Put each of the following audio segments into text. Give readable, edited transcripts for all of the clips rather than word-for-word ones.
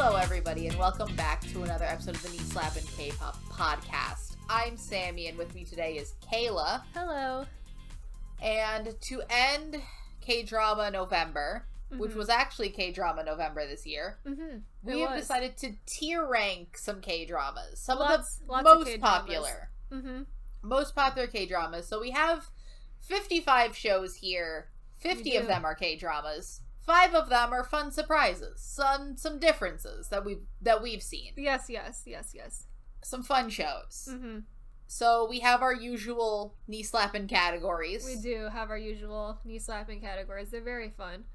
Hello, everybody, and welcome back to another episode of the Slappin Kpop podcast. I'm Sammy, and with me today is Kayla. Hello. And to end K-Drama November, which was actually K-Drama November this year, we have decided to tier rank some K-Dramas. Some of the most popular. Most popular K-Dramas. So we have 55 shows here. 50 of them are K-Dramas. 5 of them are fun surprises. Some differences that we've seen. Yes. Some fun shows. So we have our usual knee-slapping categories. We do have our usual knee-slapping categories. They're very fun.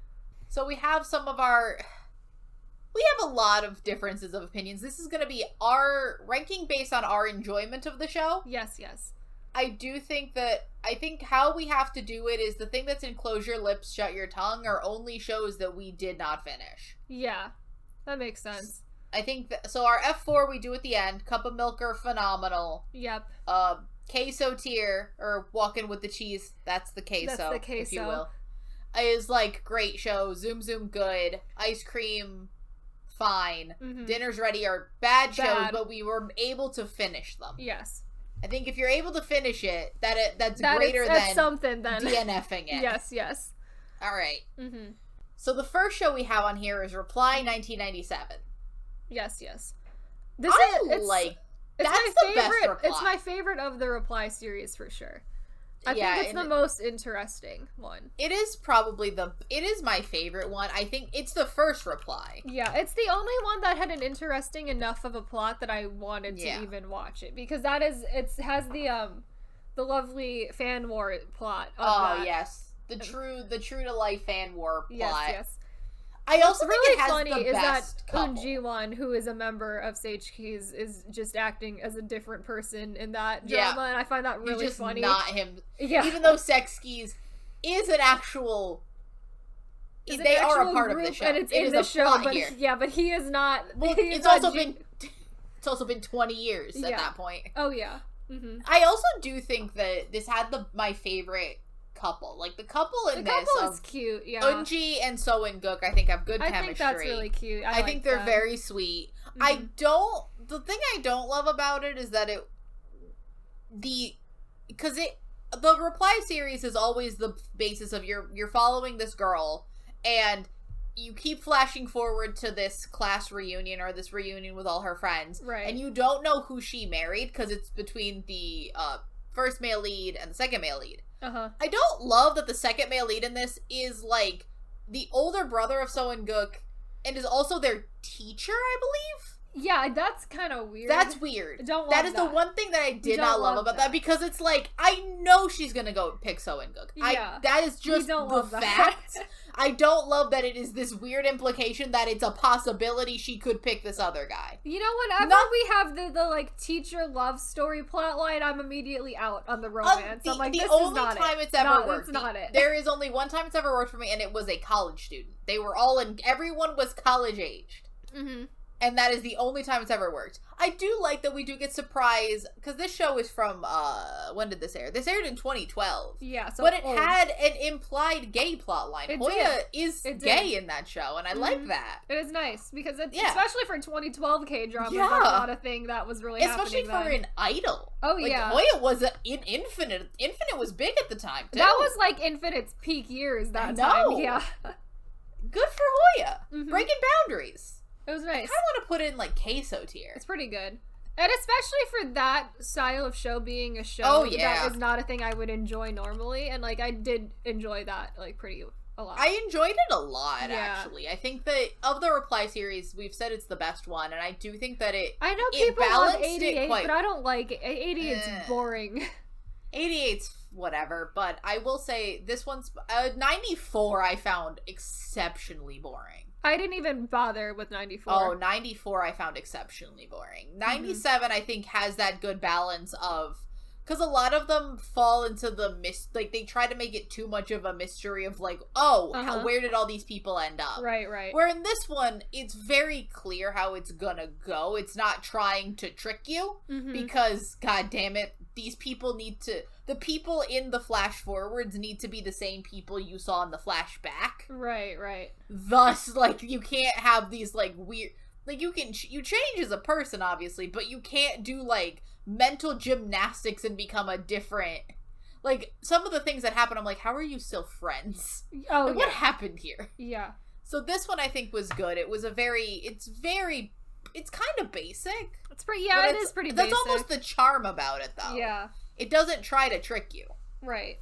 So we have we have a lot of differences of opinions. This is going to be our ranking based on our enjoyment of the show. Yes. I think how we have to do it is the thing that's in Close Your Lips, Shut Your Tongue are only shows that we did not finish. Yeah, that makes sense. I think so our F4 we do at the end. Cup of Milk are phenomenal. Yep. Queso tier, or Walkin' with the Cheese, that's the queso, that's the queso, if you will, is like great show. Zoom Zoom good. Ice Cream fine. Dinner's Ready are bad shows, but we were able to finish them. Yes. I think if you're able to finish it, that's greater than something than DNFing it. Yes. All right. So the first show we have on here is Reply 1997. Yes. It's my favorite. Best Reply. It's my favorite of the Reply series for sure. I think it's the most interesting one. It is my favorite one. I think it's the first Reply. Yeah, it's the only one that had an interesting enough of a plot that I wanted to even watch it, because it has the lovely fan war plot. Yes, the true to life fan war plot. Yes. I also What's think really it has funny the is best that couple. Ji-won, who is a member of Sage Keys, is just acting as a different person in that drama, and I find that really funny. Not him. Yeah. Even though Sex Keys is an actual... They are a part of the show. And it's in the show, but he is not... Well, it's also been 20 years at that point. Oh, yeah. I also do think that this had my favorite couple. Like, the couple in this... The couple is cute, yeah. Eunji and So In-guk, I think, have good chemistry. I think that's really cute. I think they're very sweet. The thing I don't love about it is that the Reply series is always the basis of you're following this girl, and you keep flashing forward to this class reunion or this reunion with all her friends, right? And you don't know who she married because it's between the first male lead and the second male lead. I don't love that the second male lead in this is like the older brother of So In-guk and is also their teacher, I believe. Yeah, that's kind of weird. That's weird. That is the one thing that I did not love about that, because it's like, I know she's gonna go pick So In-guk. Yeah. That is just the fact. I don't love that it is this weird implication that it's a possibility she could pick this other guy. You know, whenever we have the like teacher love story plotline, I'm immediately out on the romance. I'm like, this is not it. The only time it's ever worked. It's not it. There is only one time it's ever worked for me, and it was a college student. They were everyone was college aged. And that is the only time it's ever worked. I do like that we do get surprise, because this show is from, when did this air? This aired in 2012. Yeah, so but it had an implied gay plotline. Hoya is gay in that show, and I like that. It is nice, because especially for 2012 K-dramas, that's not a thing that was really especially happening for an idol. Oh, like, yeah. Hoya was in Infinite. Infinite was big at the time, too. That was, like, Infinite's peak years that time. Yeah. Good for Hoya. Breaking boundaries. It was nice. I kind of want to put in, like, queso tier. It's pretty good. And especially for that style of show being a show that is not a thing I would enjoy normally. And, like, I did enjoy that, like, a lot. I enjoyed it a lot, actually. I think that of the Reply series, we've said it's the best one. And I do think that I know people love 88, but I don't like it. 88's boring. 88's whatever. But I will say, this one's... 94 I found exceptionally boring. I didn't even bother with 94. Oh, 94 I found exceptionally boring. 97 I think has that good balance of... Because a lot of them fall into the like, they try to make it too much of a mystery of, like, where did all these people end up? Right. Where in this one, it's very clear how it's gonna go. It's not trying to trick you, because, god damn it, these people the people in the flash forwards need to be the same people you saw in the flashback. Right. Thus, like, you can't have these, like, weird... like, you change as a person, obviously, but you can't do, like, mental gymnastics and become a different, like, some of the things that happen, I'm like, how are you still friends? Oh, like, what happened here? Yeah. So this one I think was good. It was it's kind of basic. It's pretty, yeah, it is pretty basic. That's almost the charm about it, though. Yeah. It doesn't try to trick you. Right.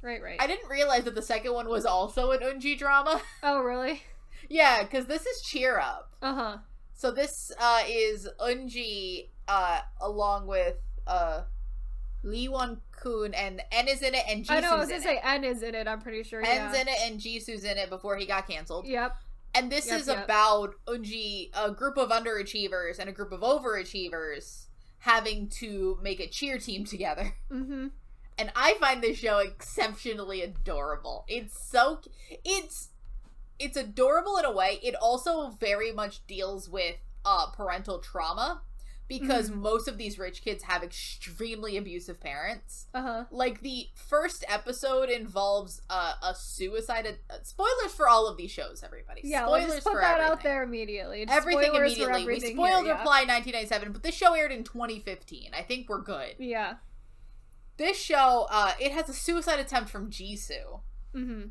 Right. I didn't realize that the second one was also an Eunji drama. Oh, really? Yeah, because this is Cheer Up. Uh-huh. So this is Eunji along with Lee Won-kun, and N is in it, and Jisoo's in it. I know, I was gonna say N is in it, I'm pretty sure, N's in it, and Jisoo's in it before he got canceled. Yep. And this is about Eunji, a group of underachievers and a group of overachievers having to make a cheer team together. Mm-hmm. And I find this show exceptionally adorable. It's adorable in a way. It also very much deals with parental trauma, because most of these rich kids have extremely abusive parents. Uh-huh. Like, the first episode involves a suicide. Spoilers for all of these shows, everybody. Yeah, spoilers let's just put for that everything. out there immediately. Everything Spoilers immediately. We everything spoiled here, Reply 1997, but this show aired in 2015. I think we're good. Yeah. This show, it has a suicide attempt from Jisoo. Mm-hmm.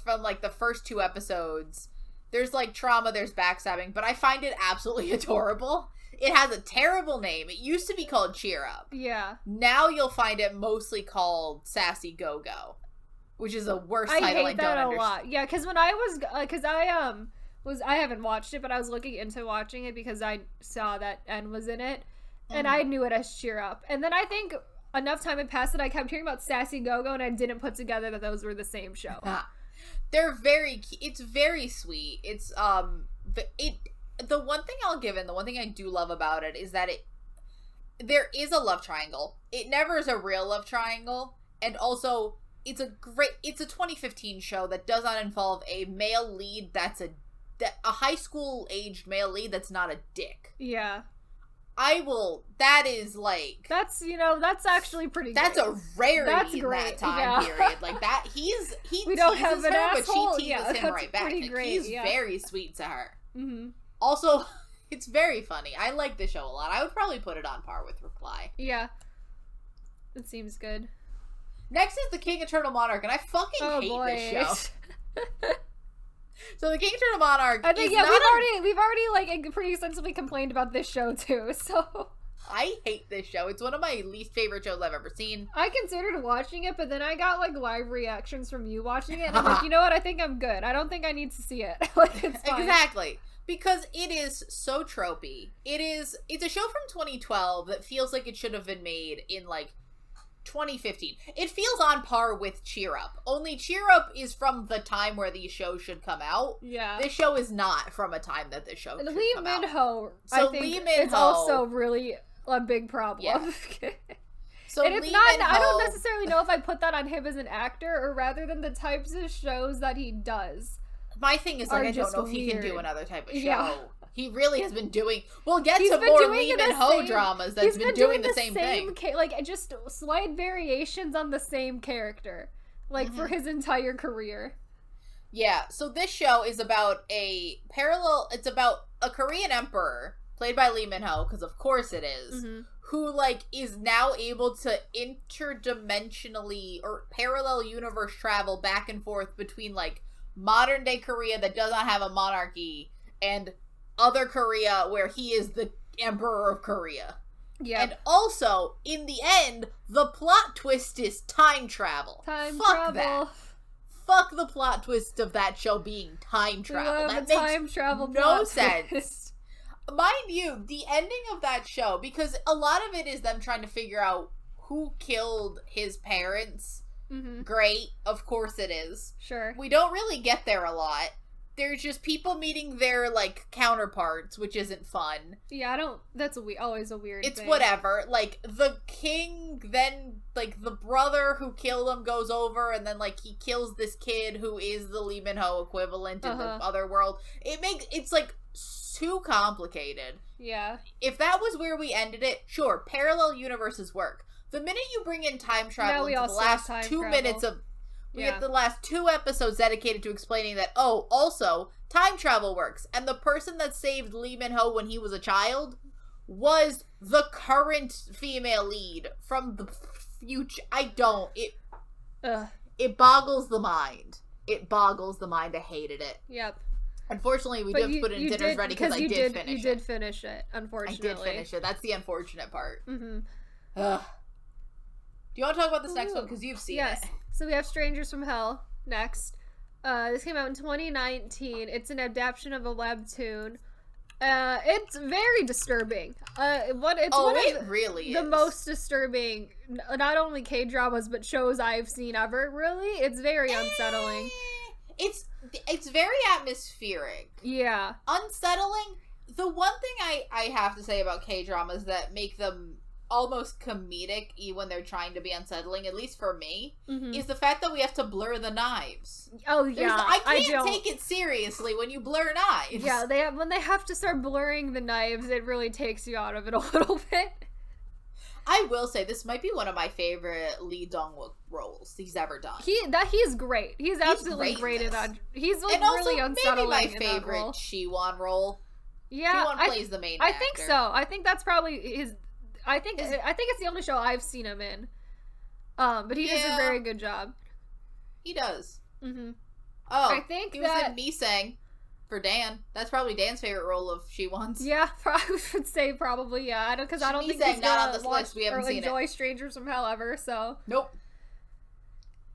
From, like, the first 2 episodes. There's, like, trauma, there's backstabbing, but I find it absolutely adorable. It has a terrible name. It used to be called Cheer Up. Yeah. Now you'll find it mostly called Sassy Go Go, which is a worse title. I hate that a lot. Yeah, because when I was, I haven't watched it, but I was looking into watching it because I saw that N was in it, and I knew it as Cheer Up. And then I think enough time had passed that I kept hearing about Sassy Go Go, and I didn't put together that those were the same show. They're it's very sweet. It's, the one thing I'll give, and the one thing I do love about it, is that there is a love triangle. It never is a real love triangle, and also it's a 2015 show that does not involve a male lead a high school aged male lead that's not a dick. Yeah. That is like... That's actually pretty great. That's a rarity in that time period. Like, that, he we don't have teases an her, asshole. but she teases him right back. Like, great, he's very sweet to her. Mm-hmm. Also, it's very funny. I like the show a lot. I would probably put it on par with Reply. Yeah. It seems good. Next is The King Eternal Monarch, and I fucking hate this show. So The King Eternal Monarch, I think, we've already like pretty extensively complained about this show too, so... I hate this show. It's one of my least favorite shows I've ever seen. I considered watching it, but then I got like live reactions from you watching it, and I'm like, you know what? I think I'm good. I don't think I need to see it. Like, it's fine. Exactly. Because it is so tropey. It's a show from 2012 that feels like it should have been made in, like, 2015. It feels on par with Cheer Up. Only Cheer Up is from the time where these shows should come out. Yeah. This show is not from a time that this show should Lee come out. Min-ho, I think, is also really a big problem. Yeah. So and it's not, I don't necessarily know if I put that on him as an actor, or rather than the types of shows that he does. My thing is, like, I don't know if he can do another type of show. Yeah. He really has been doing... We'll get to more Lee Min-ho dramas that's been doing the same thing. Like, just slight variations on the same character. Like, for his entire career. Yeah, so this show is about it's about a Korean emperor, played by Lee Min-ho, because of course it is, who, like, is now able to interdimensionally or parallel universe travel back and forth between, like, modern day Korea that does not have a monarchy and other Korea where he is the emperor of Korea. Yeah. And also, in the end, the plot twist is time travel. Fuck that. Fuck the plot twist of that show being time travel. That makes time travel no sense. Mind you, the ending of that show, because a lot of it is them trying to figure out who killed his parents. Great, of course it is. Sure. We don't really get there a lot. There's just people meeting their, like, counterparts, which isn't fun. Yeah, that's always a weird thing. It's whatever. Like, the king then, like, the brother who killed him goes over, and then, like, he kills this kid who is the Lee Min-ho equivalent in the other world. It's, like, too complicated. Yeah. If that was where we ended it, sure, parallel universes work. The minute you bring in time travel into the last 2 minutes of... We get the last 2 episodes dedicated to explaining that, oh, also, time travel works. And the person that saved Lee Min-ho when he was a child was the current female lead from the future. It boggles the mind. It boggles the mind. I hated it. Yep. Unfortunately, we did put it in dinners ready because I did finish it. You did finish it, unfortunately. I did finish it. That's the unfortunate part. Mm-hmm. Ugh. Do you want to talk about this next one? Because you've seen it. So we have Strangers from Hell next. This came out in 2019. It's an adaptation of a webtoon. It's very disturbing. It really is the most disturbing, not only K-dramas but shows I've seen ever. Really, it's very unsettling. It's very atmospheric. Yeah, unsettling. The one thing I have to say about K-dramas that make them almost comedic when they're trying to be unsettling, at least for me, is the fact that we have to blur the knives. Oh yeah, I can't take it seriously when you blur knives. Yeah, when they have to start blurring the knives, it really takes you out of it a little bit. I will say this might be one of my favorite Lee Dong-wook roles he's ever done. He's great. He's absolutely great at that. He's like really unsettling. Maybe my favorite Siwon role. Yeah, Siwon plays the main. I think so. I think that's probably his. I think it's the only show I've seen him in. But he does a very good job. He does. Mm-hmm. Oh, I think he was in Misang for Dan. That's probably Dan's favorite role of Siwon's. Yeah, I would say probably, yeah. I don't think he's not on this list. We haven't seen enjoy Strangers from Hell ever, so. Nope.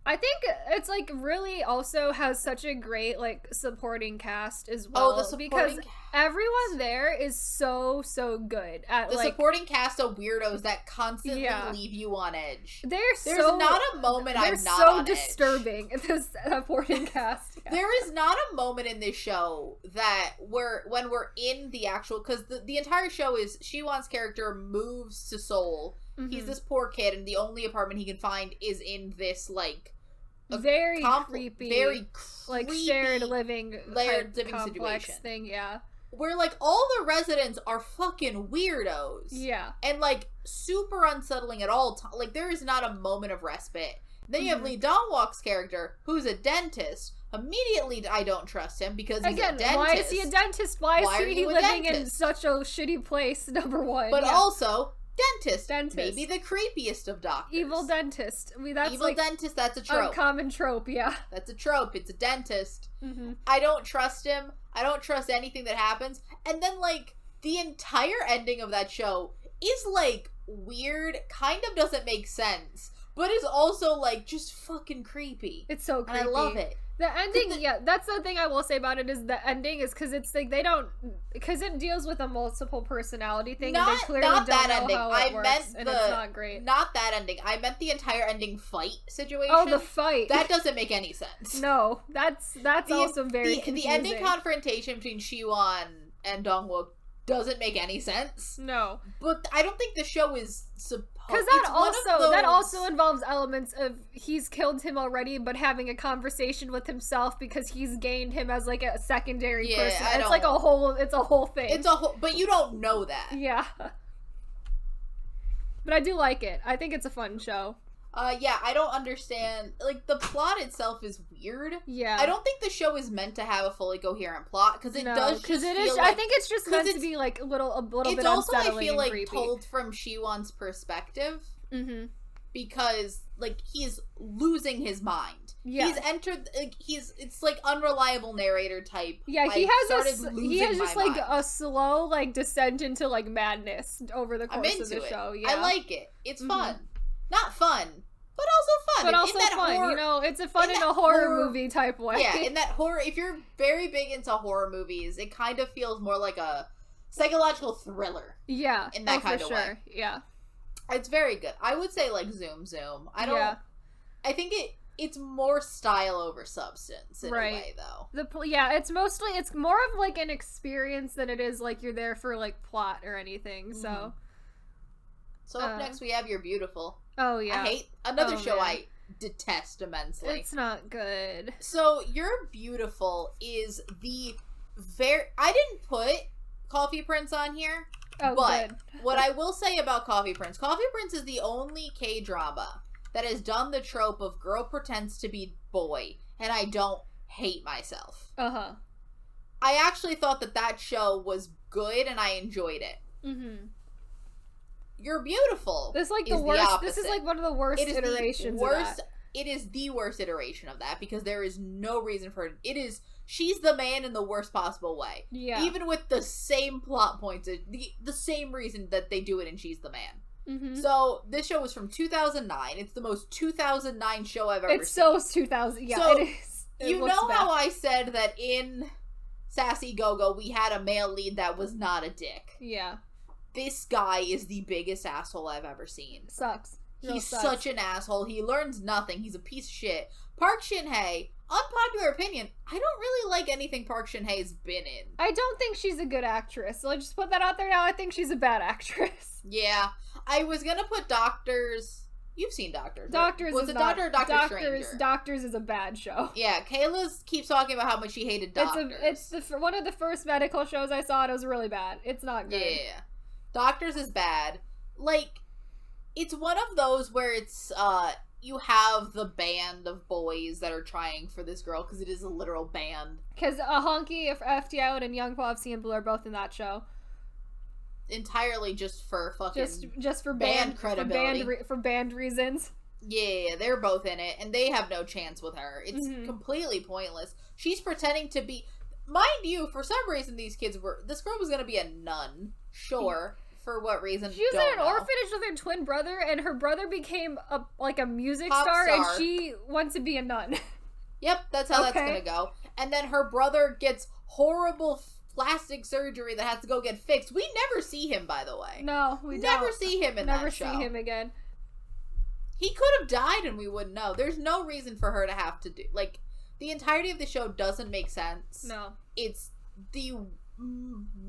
I think it's like really also has such a great like supporting cast as well. Oh, the because everyone there is so good at the supporting cast of weirdos that constantly leave you on edge. There's not a moment I'm not so on disturbing. Edge. This supporting cast. Yeah. There is not a moment in this show that when we're in the actual, because the entire show is Siwon's character moves to Seoul. Mm-hmm. He's this poor kid, and the only apartment he can find is in this like very creepy, like shared living complex situation thing. Yeah, where like all the residents are fucking weirdos. Yeah, and like super unsettling at all times. Like there is not a moment of respite. Then you have Lee Dong-wook's character, who's a dentist. Immediately, I don't trust him because he's a dentist. Why is he a dentist? Why is he living in such a shitty place? Number one, but also. Dentist. Maybe the creepiest of doctors. Evil dentist. I mean, that's evil dentist. That's a trope. A common trope. Yeah, that's a trope. It's a dentist. Mm-hmm. I don't trust him. I don't trust anything that happens. And then like the entire ending of that show is like weird. Kind of doesn't make sense, but is also like just fucking creepy. It's so creepy. And I love it. The ending, that's the thing I will say about it is the ending is because it's like because it deals with a multiple personality thing and they clearly don't know how it works, and it's not great. Not that ending. I meant the entire ending fight situation. Oh, the fight. That doesn't make any sense. No, that's also very confusing. The ending confrontation between Siwon and Dong-wook doesn't make any sense. No. But I don't think the show is supposed. Because that also involves elements of he's killed him already, but having a conversation with himself because he's gained him as like a secondary person. It's like a whole thing. But you don't know that. Yeah. But I do like it. I think it's a fun show. Yeah, I don't understand. Like, the plot itself is weird. Yeah. I don't think the show is meant to have a fully coherent plot, because it does just feel like... I think it's just meant to be, like, a little bit unsettling and creepy. It's also, I feel like, told from Siwon's perspective. Mm-hmm. Because, like, he's losing his mind. Yeah. He's entered... Like, it's, like, unreliable narrator type. Yeah, he has just, like, a slow, like, descent into, like, madness over the course of the show. Yeah. I like it. It's fun. Not fun, but also fun. But also fun, you know, it's in a horror movie type way. Yeah, in that horror, if you're very big into horror movies, it kind of feels more like a psychological thriller. Yeah, in that kind of way. Yeah. It's very good. I would say like Zoom. I think it's more style over substance in a way though. It's more of like an experience than it is like you're there for like plot or anything. So up next we have You're Beautiful. Oh, yeah. I hate another show I detest immensely. It's not good. So, You're Beautiful is the I didn't put Coffee Prince on here. Oh, but good. What I will say about Coffee Prince is the only K-drama that has done the trope of girl pretends to be boy, and I don't hate myself. Uh-huh. I actually thought that show was good, and I enjoyed it. Mm-hmm. You're Beautiful. This is like the worst. This is like one of the worst iterations of that. It is the worst iteration of that because there is no reason for it. It is, she's the man in the worst possible way. Yeah. Even with the same plot points, the same reason that they do it in She's the Man. Mm-hmm. So this show was from 2009. It's the most 2009 show I've ever seen. It's so 2000. Yeah, so it is. You know how I said that in Sassy Go-Go we had a male lead that was not a dick? Yeah. This guy is the biggest asshole I've ever seen. Sucks. He's such an asshole. He learns nothing. He's a piece of shit. Park Shin-hye, unpopular opinion, I don't really like anything Park Shin-hye's been in. I don't think she's a good actress. So I'll just put that out there now. I think she's a bad actress. Yeah. I was gonna put Doctors. You've seen Doctors. Doctors was is it not, Doctor or Doctor Stranger? Doctors is a bad show. Yeah, Kayla keeps talking about how much she hated Doctors. It's one of the first medical shows I saw, and it was really bad. It's not good. Yeah. Doctors is bad. Like, it's one of those where it's, you have the band of boys that are trying for this girl, because it is a literal band. Because Honky, FT Island, and Young Pops and Blue are both in that show. Entirely just for fucking... Just for band credibility. For band reasons. Yeah, they're both in it, and they have no chance with her. It's completely pointless. She's pretending to be... Mind you, for some reason these kids were... This girl was going to be a nun. Sure. For what reason? She was in an orphanage with her twin brother, and her brother became a music star, and she wants to be a nun. Yep, that's how that's gonna go. And then her brother gets horrible plastic surgery that has to go get fixed. We never see him, by the way. No, we never see him in that show. Never see him again. He could have died, and we wouldn't know. There's no reason for her to have to do... Like, the entirety of the show doesn't make sense. No. It's the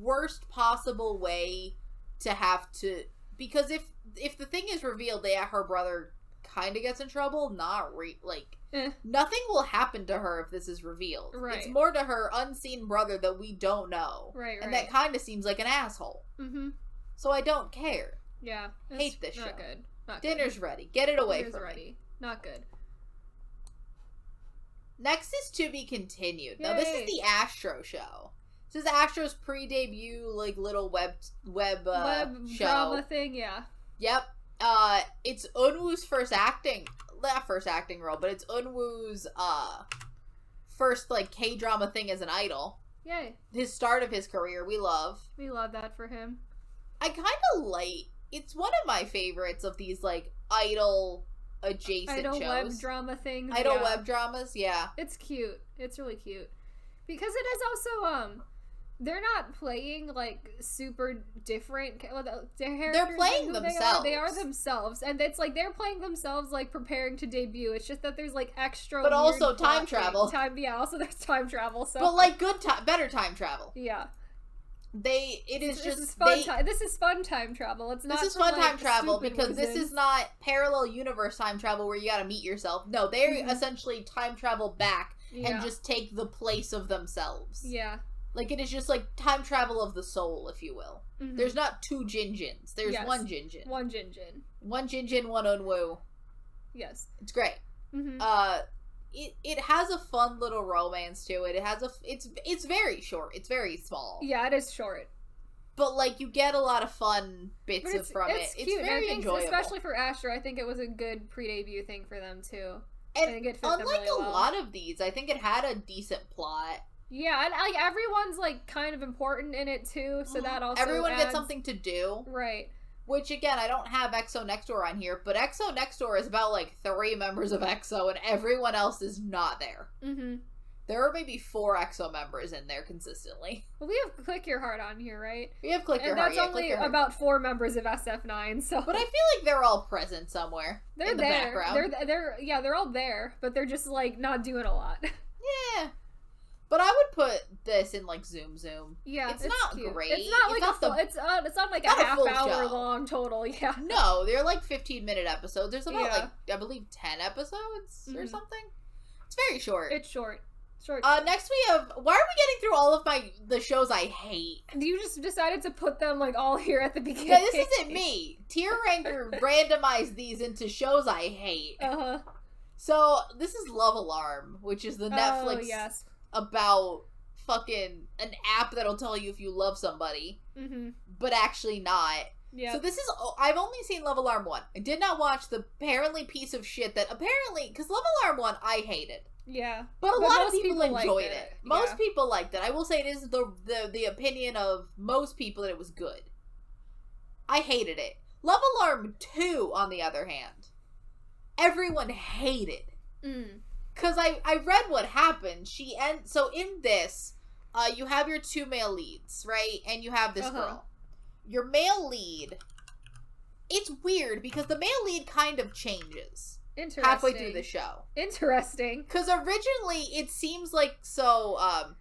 worst possible way to have to, because if the thing is revealed that her brother kind of gets in trouble, nothing will happen to her if this is revealed. Right. It's more to her unseen brother that we don't know. Right. And that kind of seems like an asshole. Mm-hmm. So I don't care. Yeah. Hate this show. Not good. Not Dinner's good. ready. Get it away Dinner's from ready. me. Not good. Next is To Be Continued. Yay. Now this is the Astro show. This is Astro's pre-debut, like, little web show. Drama thing, yeah. Yep. It's Eunwoo's not first acting role, but it's Eunwoo's, first, like, K-drama thing as an idol. Yay. His start of his career, we love. We love that for him. I kind of like, it's one of my favorites of these, like, idol-adjacent shows. Idol web drama things, web dramas, yeah. It's cute. It's really cute. Because it is also, they're not playing, like, super different. They're playing themselves. They are themselves. And it's like, they're playing themselves, like, preparing to debut. It's just that there's, like, extra. But also time travel. Also there's time travel. So. But, like, better time travel. Yeah. This is fun time travel. It's not. This is fun time travel because this is not parallel universe time travel where you gotta meet yourself. No, they essentially time travel back and just take the place of themselves. Yeah. Like, it is just, like, time travel of the soul, if you will. Mm-hmm. There's not two Jinjins. There's one Jinjin. One Jinjin. One Jinjin, one Eunwoo. Yes. It's great. Mm-hmm. It has a fun little romance to it. It's very short. It's very small. Yeah, it is short. But, like, you get a lot of fun bits from it. It's very enjoyable. Especially for Astro, I think it was a good pre-debut thing for them, too. And I think it fit unlike them really a lot of these, I think it had a decent plot. Yeah, and like everyone's like kind of important in it too, so that also everyone gets something to do, right? Which again, I don't have EXO Next Door on here, but EXO Next Door is about like 3 members of EXO, and everyone else is not there. Mm-hmm. There are maybe 4 EXO members in there consistently. Well, we have Click Your Heart on here, right? We have Click Your Heart. And that's only about 4 members of SF9, so. But I feel like they're all present somewhere. They're in the background. They're all there, but they're just like not doing a lot. Yeah. But I would put this in like Zoom. Yeah, it's not cute. great. It's not like it's not like a half hour long total. Yeah. No, they're like 15-minute episodes. There's about like I believe 10 episodes or something. It's very short. It's short. Next we have, why are we getting through all of the shows I hate? You just decided to put them, like, all here at the beginning. Yeah, this isn't me. Tier Ranker randomized these into shows I hate. Uh-huh. So, this is Love Alarm, which is the Netflix about fucking an app that'll tell you if you love somebody, but actually not. Yeah. So this is, I've only seen Love Alarm 1. I did not watch the apparently piece of shit that because Love Alarm 1 I hated. Yeah. But a lot of people enjoyed it. Most people liked it. I will say it is the opinion of most people that it was good. I hated it. Love Alarm 2, on the other hand, everyone hated. Because I read what happened. So in this, you have your 2 male leads, right? And you have this girl. Your male lead, it's weird because the male lead kind of changes halfway through the show. Interesting. Because originally it seems like, the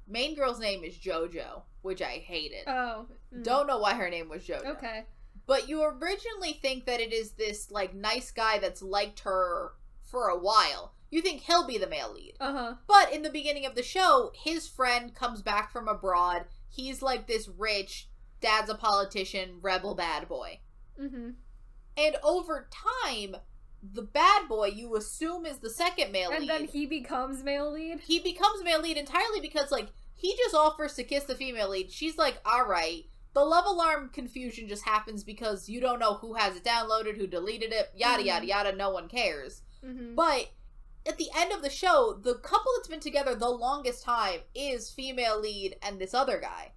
main girl's name is JoJo, which I hated. Oh. Don't know why her name was JoJo. Okay. But you originally think that it is this, like, nice guy that's liked her for a while. You think he'll be the male lead. But in the beginning of the show, his friend comes back from abroad. He's like this rich, dad's a politician, rebel bad boy. And over time, the bad boy you assume is the second male lead. And then he becomes male lead? He becomes male lead entirely because, like, he just offers to kiss the female lead. She's like, alright. The Love Alarm confusion just happens because you don't know who has it downloaded, who deleted it, yada yada yada, no one cares. But at the end of the show, the couple that's been together the longest time is female lead and this other guy.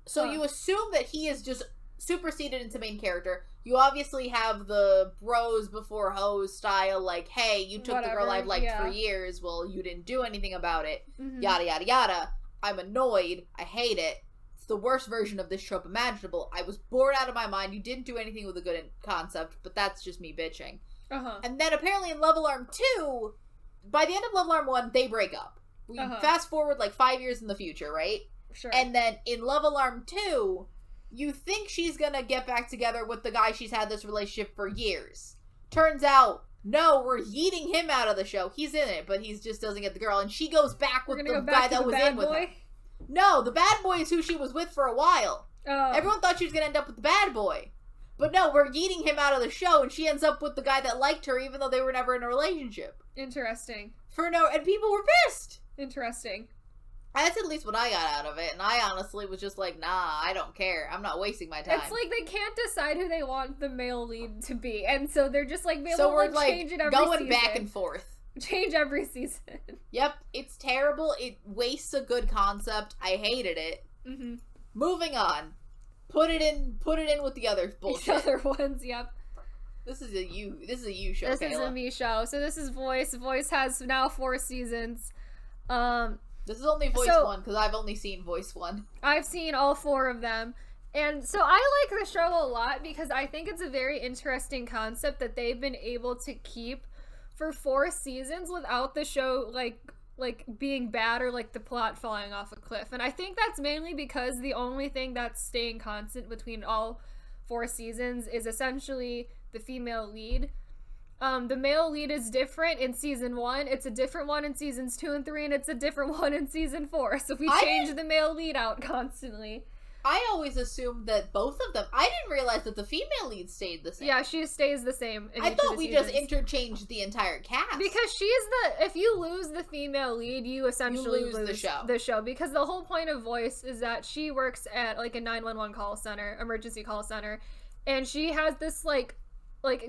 So you assume that he is just superseded into main character. You obviously have the bros before hoes style, like, hey, you took the girl I've liked for years, well, you didn't do anything about it, yada yada yada. I'm annoyed, I hate it. It's the worst version of this trope imaginable. I was bored out of my mind. You didn't do anything with a good concept, but that's just me bitching. And then apparently in Love Alarm 2, by the end of Love Alarm 1, they break up. We fast forward like 5 years in the future, right? Sure. And then in Love Alarm 2, you think she's gonna get back together with the guy she's had this relationship for years. Turns out, no, we're yeeting him out of the show. He's in it, but he just doesn't get the girl. And she goes back with the guy that was in with her. No, the bad boy is who she was with for a while. Everyone thought she was gonna end up with the bad boy. But no, we're yeeting him out of the show, and she ends up with the guy that liked her, even though they were never in a relationship. Interesting. And people were pissed. Interesting. That's at least what I got out of it, and I honestly was just like, nah, I don't care. I'm not wasting my time. It's like they can't decide who they want the male lead to be, and so they're just like, we're change it every going season. Back and forth. Change every season. Yep, it's terrible. It wastes a good concept. I hated it. Moving on. Put it in with the other bullshit. The other ones, yep. This is a you show, This Kayla. is a me show. So this is Voice. Voice has now 4 seasons. This is only Voice 1, because I've only seen Voice 1. I've seen all 4 of them. And so I like the show a lot because I think it's a very interesting concept that they've been able to keep for 4 seasons without the show, like being bad or like the plot falling off a cliff. And I think that's mainly because the only thing that's staying constant between all 4 seasons is essentially the female lead. The male lead is different in season 1, it's a different one in seasons 2 and 3, and it's a different one in season 4. So we change the male lead out constantly. I always assumed that both of them... I didn't realize that the female lead stayed the same. Yeah, she stays the same in I thought we just interchanged the entire cast. Because she's the... If you lose the female lead, you essentially lose the show. Because the whole point of Voice is that she works at, like, a 911 call center, emergency call center, and she has this, like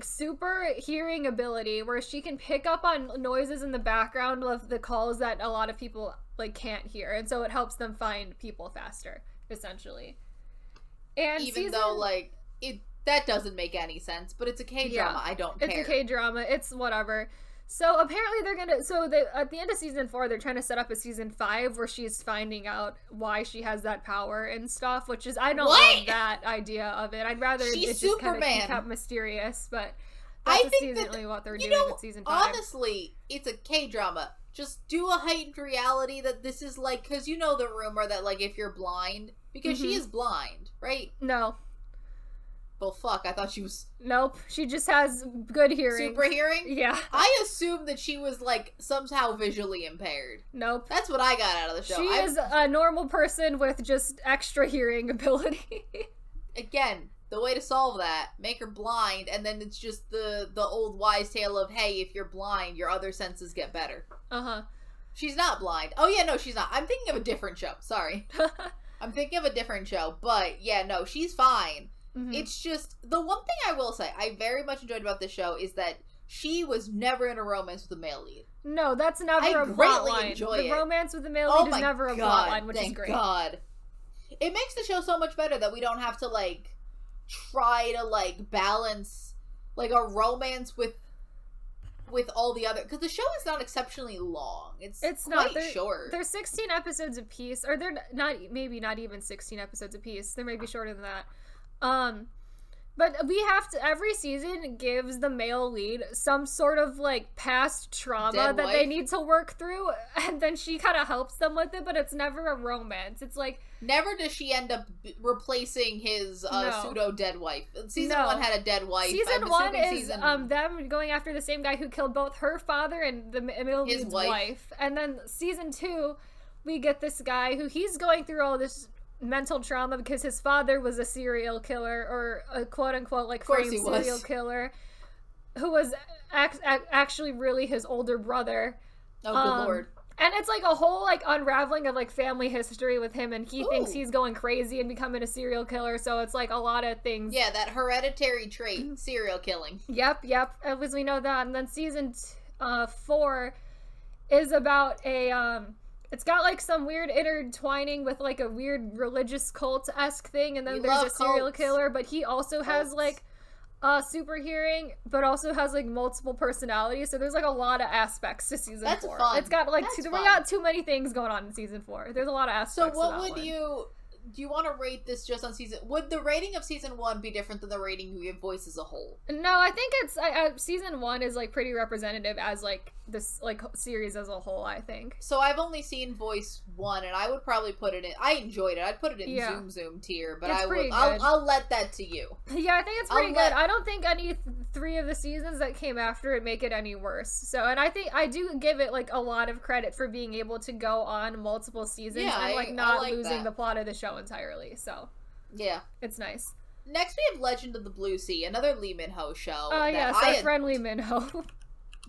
super hearing ability where she can pick up on noises in the background of the calls that a lot of people, like, can't hear. And so it helps them find people faster. Essentially. And even though, like, that doesn't make any sense, but it's a K-drama. I don't care. It's a K-drama. It's whatever. So apparently they're gonna... at the end of season 4, they're trying to set up a season 5 where she's finding out why she has that power and stuff, which is... I don't love that idea of it. I'd rather it's just kind of kept mysterious, but that's seasonally what they're doing with season 5. Honestly, it's a K-drama. Just do a heightened reality that this is, like... Because you know the rumor that, like, if you're blind... Because she is blind, right? No. well, fuck, I thought she was... Nope, she just has good hearing. Super hearing? Yeah. I assumed that she was, like, somehow visually impaired. Nope. That's what I got out of the show. She is a normal person with just extra hearing ability. Again, the way to solve that, make her blind, and then it's just the old wise tale of, hey, if you're blind, your other senses get better. Uh-huh. She's not blind. Oh, yeah, no, she's not. I'm thinking of a different show. Sorry. I'm thinking of a different show. But, yeah, no, she's fine. Mm-hmm. It's just, the one thing I will say I very much enjoyed about this show is that she was never in a romance with the male lead. No, that's never a plot line. The romance with the male lead is never a plot line, which is great. Thank God. It makes the show so much better that we don't have to, like, try to, like, balance, like, a romance with all the other, because the show is not exceptionally long. It's quite short. They're 16 episodes apiece, or they're not even 16 episodes apiece. They may be shorter than that. But we have to, every season gives the male lead some sort of, like, past trauma that they need to work through, and then she kind of helps them with it, but it's never a romance. It's like... Never does she end up replacing his pseudo-dead wife. Season 1 had a dead wife. Season 1 is them going after the same guy who killed both her father and the male lead's wife. And then Season 2, we get this guy who he's going through all this mental trauma because his father was a serial killer, or a quote-unquote, like, framed serial killer, who was actually really his older brother. Oh, good lord. And it's, like, a whole, like, unraveling of, like, family history with him, and he thinks he's going crazy and becoming a serial killer, so it's, like, a lot of things. Yeah, that hereditary trait, serial killing. Yep, as we know that. And then Season 4 is about a, it's got, like, some weird intertwining with, like, a weird religious cult-esque thing, and then there's a serial killer, but he also has, like, super hearing, but also has, like, multiple personalities, so there's, like, a lot of aspects to Season 4. That's fun. It's got, like, we got too many things going on in Season 4. There's a lot of aspects. So what would do you want to rate this just on would the rating of Season 1 be different than the rating you give Voice as a whole? No, I think it's, Season 1 is, like, pretty representative as, like, this, like, series as a whole, I think. So I've only seen Voice 1, and I would probably put it in, I enjoyed it, I'd put it in Zoom tier, but I'll let that to you. Yeah, I think it's pretty good. I don't think any 3 of the seasons that came after it make it any worse. So, and I think I do give it, like, a lot of credit for being able to go on multiple seasons and, like, not losing the plot of the show entirely, so. Yeah. It's nice. Next we have Legend of the Blue Sea, another Lee Min-ho show. Oh, yes, our friend Lee Min-ho.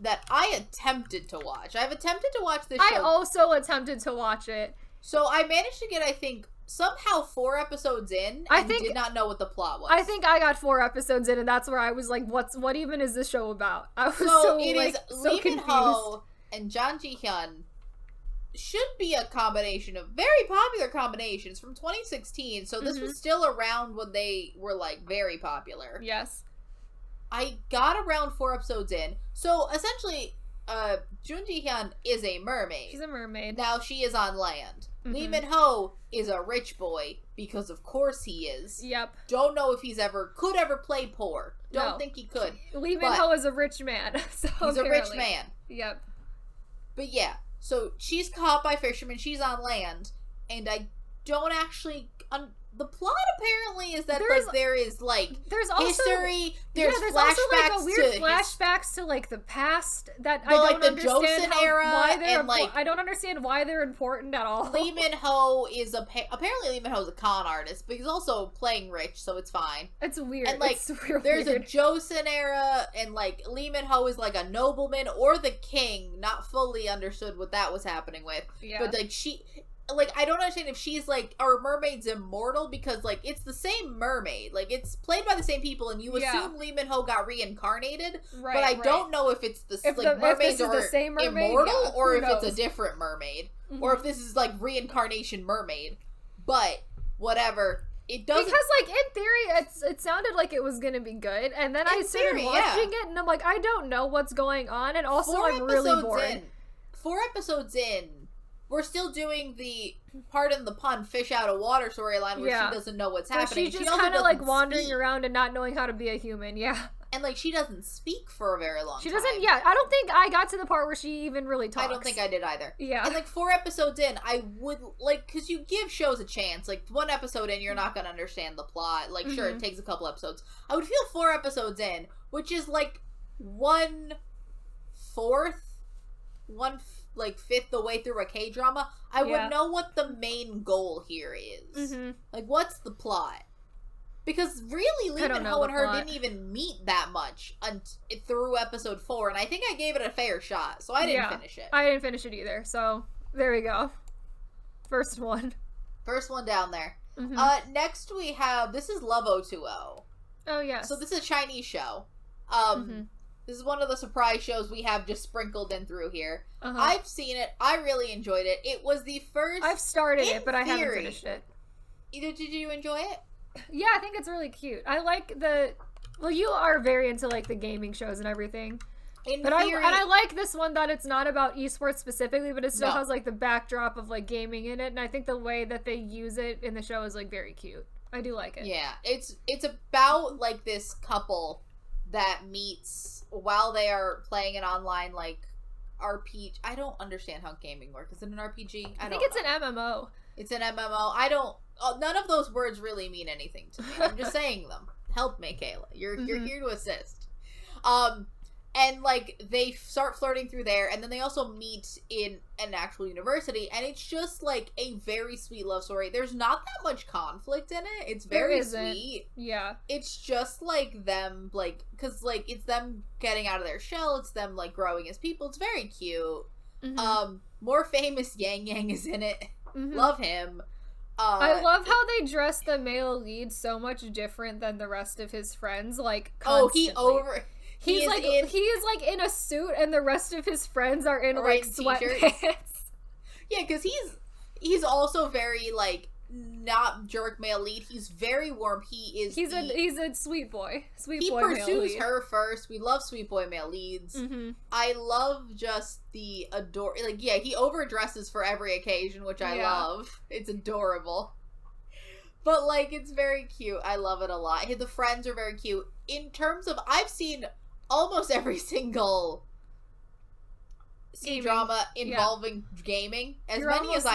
That I attempted to watch. I've attempted to watch this show. I also attempted to watch it. So I managed to get, I think, somehow 4 episodes in, and did not know what the plot was. I think I got 4 episodes in, and that's where I was like, what even is this show about? I was so Lee Min-ho and Jang Ji-hyun should be a combination of very popular combinations from 2016, so this was still around when they were, like, very popular. Yes. I got around 4 episodes in. So, essentially, Jung Ji-hyun is a mermaid. She's a mermaid. Now she is on land. Lee Min-ho is a rich boy, because of course he is. Yep. Don't know if could ever play poor. Don't think he could. Lee Min-ho is a rich man. So he's apparently. a rich man. Yep. But yeah, so she's caught by fishermen, she's on land, and I don't actually... the plot apparently is that there is there's also history. There's flashbacks also like a weird to flashbacks to like the past that I don't understand why they're I don't understand why they're important at all. Lee Min-ho is apparently Lee Min-ho is a con artist, but he's also playing rich, so it's fine. It's weird. And like there's a Joseon era, and like Lee Min-ho is like a nobleman or the king. Not fully understood what that was happening with, but like I don't understand if she's, like, are mermaids immortal? Because, like, it's the same mermaid. Like, it's played by the same people, and you assume Lee Min-ho got reincarnated. Right, but I don't know if it's mermaids are the same mermaid, immortal, or if it's a different mermaid. Or if this is, like, reincarnation mermaid. But, whatever. It doesn't... Because, like, in theory, it sounded like it was gonna be good, and then I started watching it, and I'm like, I don't know what's going on, and also I'm really bored. 4 episodes in, we're still doing the, pardon the pun, fish out of water storyline where she doesn't know what's happening. She's just kind of like wandering around and not knowing how to be a human, And, like, she doesn't speak for a very long time. She doesn't, yeah. I don't think I got to the part where she even really talks. I don't think I did either. Yeah. And, like, 4 episodes in, I would, like, because you give shows a chance. Like, 1 episode in, you're not going to understand the plot. Like, sure, it takes a couple episodes. I would feel 4 episodes in, which is, like, 1/4, 1/5 the way through a K-drama, I would know what the main goal here is. Like, what's the plot? Because really, Lee Min-ho and her didn't even meet that much through episode 4, and I think I gave it a fair shot, so I didn't finish it. I didn't finish it either, so there we go. First one down there. Next we have, this is Love 020. Oh, yes. So this is a Chinese show. This is one of the surprise shows we have just sprinkled in through here. I've seen it. I really enjoyed it. It was the first... I've started it, but I haven't finished it. Did you enjoy it? Yeah, I think it's really cute. I like well, you are very into, like, the gaming shows and everything. I like this one that it's not about esports specifically, but it still has, like, the backdrop of, like, gaming in it, and I think the way that they use it in the show is, like, very cute. I do like it. Yeah, it's about, like, this couple that meets while they are playing an online, like, RPG. I don't understand how gaming works. Is it an RPG? I think it's an MMO. It's an MMO. None of those words really mean anything to me. I'm just saying them. Help me, Kayla. You're here to assist. And, like, they start flirting through there, and then they also meet in an actual university, and it's just, like, a very sweet love story. There's not that much conflict in it. It's very sweet. Yeah. It's just, like, them, like, because, like, it's them getting out of their shell. It's them, like, growing as people. It's very cute. More famous Yang Yang is in it. Love him. I love how they dress the male lead so much different than the rest of his friends. Like, constantly. He is like in a suit, and the rest of his friends are in like sweatpants. Yeah, because he's also very like not jerk male lead. He's very warm. He's a sweet boy. He pursues her first. We love sweet boy male leads. I love just the he overdresses for every occasion, which I love. It's adorable. But like it's very cute. I love it a lot. The friends are very cute. In terms of, I've seen almost every single C-drama involving gaming. You're almost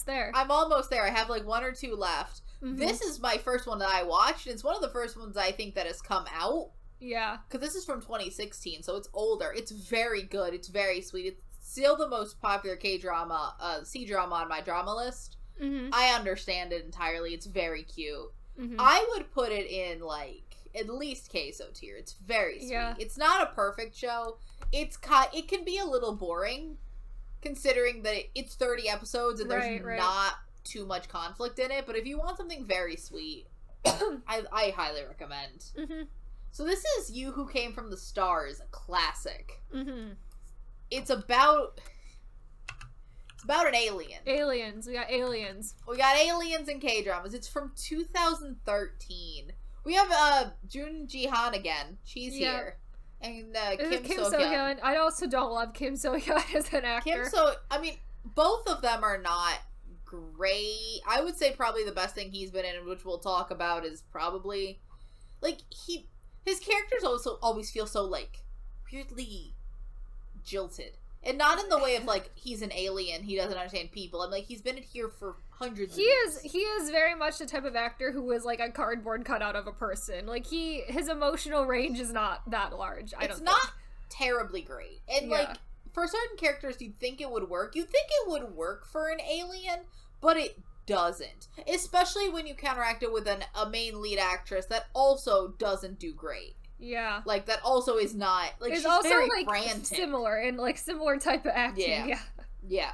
there. I'm almost there. I have like 1 or 2 left. This is my first one that I watched. It's one of the first ones I think that has come out. Yeah. Because this is from 2016, so it's older. It's very good. It's very sweet. It's still the most popular K-drama, C-drama on my drama list. I understand it entirely. It's very cute. I would put it in like at least queso tier. It's very sweet. Yeah. It's not a perfect show. It can be a little boring, considering that it's 30 episodes and there's not too much conflict in it. But if you want something very sweet, I highly recommend. So this is You Who Came from the Stars, a classic. It's about an alien. Aliens. We got aliens. We got aliens in K-dramas. It's from 2013. We have Jun Ji-han again. She's here. And Kim So-hyun. I also don't love Kim So-hyun as an actor. Both of them are not great. I would say probably the best thing he's been in, which we'll talk about, is probably like his characters also always feel so like weirdly jilted. And not in the way of, like, he's an alien, he doesn't understand people. I'm like, he's been in here for hundreds of years. He is very much the type of actor who is, like, a cardboard cutout of a person. Like, his emotional range is not that large, It's not terribly great. And, like, for certain characters, you'd think it would work. You'd think it would work for an alien, but it doesn't. Especially when you counteract it with a main lead actress that also doesn't do great. Yeah. Like, that also is not, like, it's she's also, very like, frantic. Similar, and, like, similar type of acting. Yeah.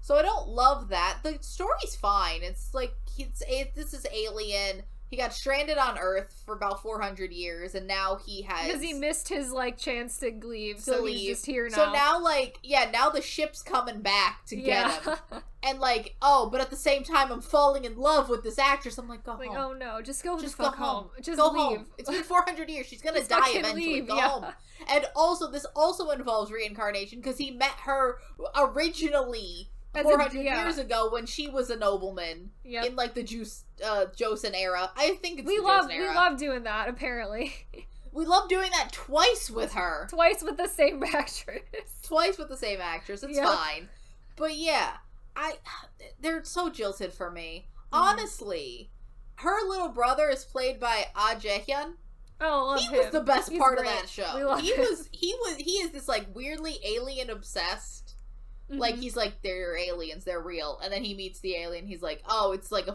So I don't love that. The story's fine. It's, like, this is Alien. He got stranded on Earth for about 400 years, and now he has... Because he missed his, like, chance to leave, so he's just here now. So now, like, now the ship's coming back to get him. And, like, but at the same time, I'm falling in love with this actress. I'm like, go home. Oh, no, just go home. Just go leave. Home. It's been 400 years. She's gonna die eventually. Go home. And also, this also involves reincarnation, because he met her originally... 400 years ago when she was a nobleman in like the Joseon era. I think it's Joseon era. We love doing that, apparently. We love doing that twice with her. Twice with the same actress. It's fine. But yeah, they're so jilted for me. Honestly, her little brother is played by Ah Jae-hyun. Oh, love him. He was the best part great. of that show. We love he him. is this like weirdly alien obsessed. Like he's like, they're aliens, they're real, and then he meets the alien. He's like, oh, it's like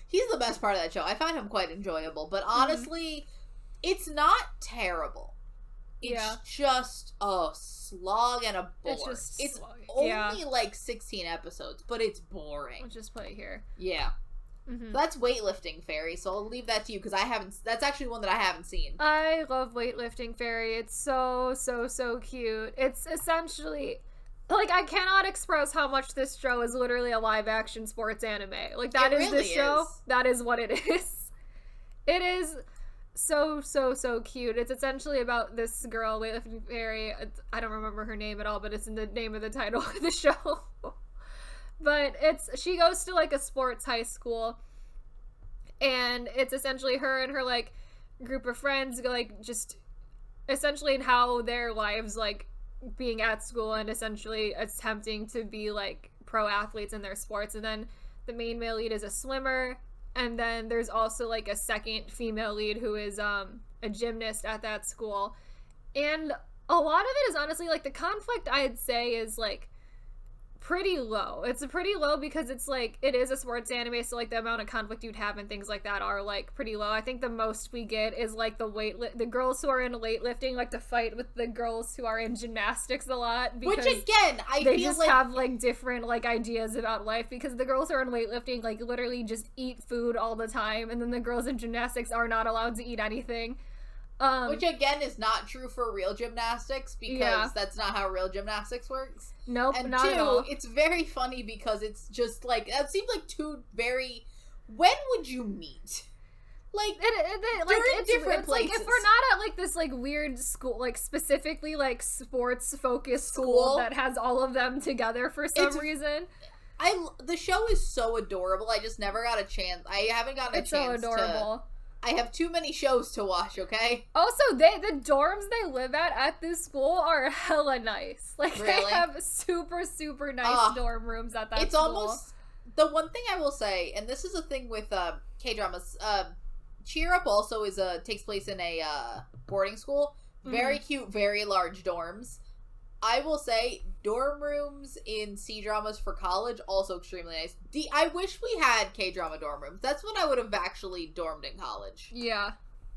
he's the best part of that show. I found him quite enjoyable, but honestly, it's not terrible. It's just a slog and a bore. It's only like 16 episodes, but it's boring. I'll just put it here. Yeah. So that's Weightlifting Fairy, so I'll leave that to you because that's actually one that I haven't seen. I love Weightlifting Fairy. It's so cute. It's essentially, like, I cannot express how much this show is literally a live action sports anime. Like, that is this show. That is what it is. It is so cute. It's essentially about this girl, Weightlifting Fairy. I don't remember her name at all, but it's in the name of the title of the show. But she goes to like a sports high school, and it's essentially her and her like group of friends like just essentially in how their lives like being at school and essentially attempting to be like pro athletes in their sports. And then the main male lead is a swimmer, and then there's also like a second female lead who is a gymnast at that school. And a lot of it is honestly like the conflict, I'd say, is like pretty low. It's pretty low because it's like it is a sports anime, so like the amount of conflict you'd have and things like that are like pretty low. I think the most we get is like the girls who are in weightlifting like to fight with the girls who are in gymnastics a lot, because which again they just like have like different like ideas about life, because the girls who are in weightlifting like literally just eat food all the time, and then the girls in gymnastics are not allowed to eat anything. Which again is not true for real gymnastics, because that's not how real gymnastics works. Nope, and not at all. It's very funny because it's just like, that seems like two very, when would you meet? Like, they're in different places. Like, if we're not at like this like weird school, like specifically like sports focused school that has all of them together for some reason. The show is so adorable. I just never got a chance. I haven't gotten a chance. It's so adorable. I have too many shows to watch, okay? Also, the dorms they live at this school are hella nice. Like, really? They have super nice dorm rooms at that school. It's almost, the one thing I will say, and this is a thing with K-dramas, Cheer Up also takes place in a boarding school. Very cute, very large dorms. I will say, dorm rooms in C-dramas for college, also extremely nice. I wish we had K-drama dorm rooms. That's when I would have actually dormed in college. Yeah.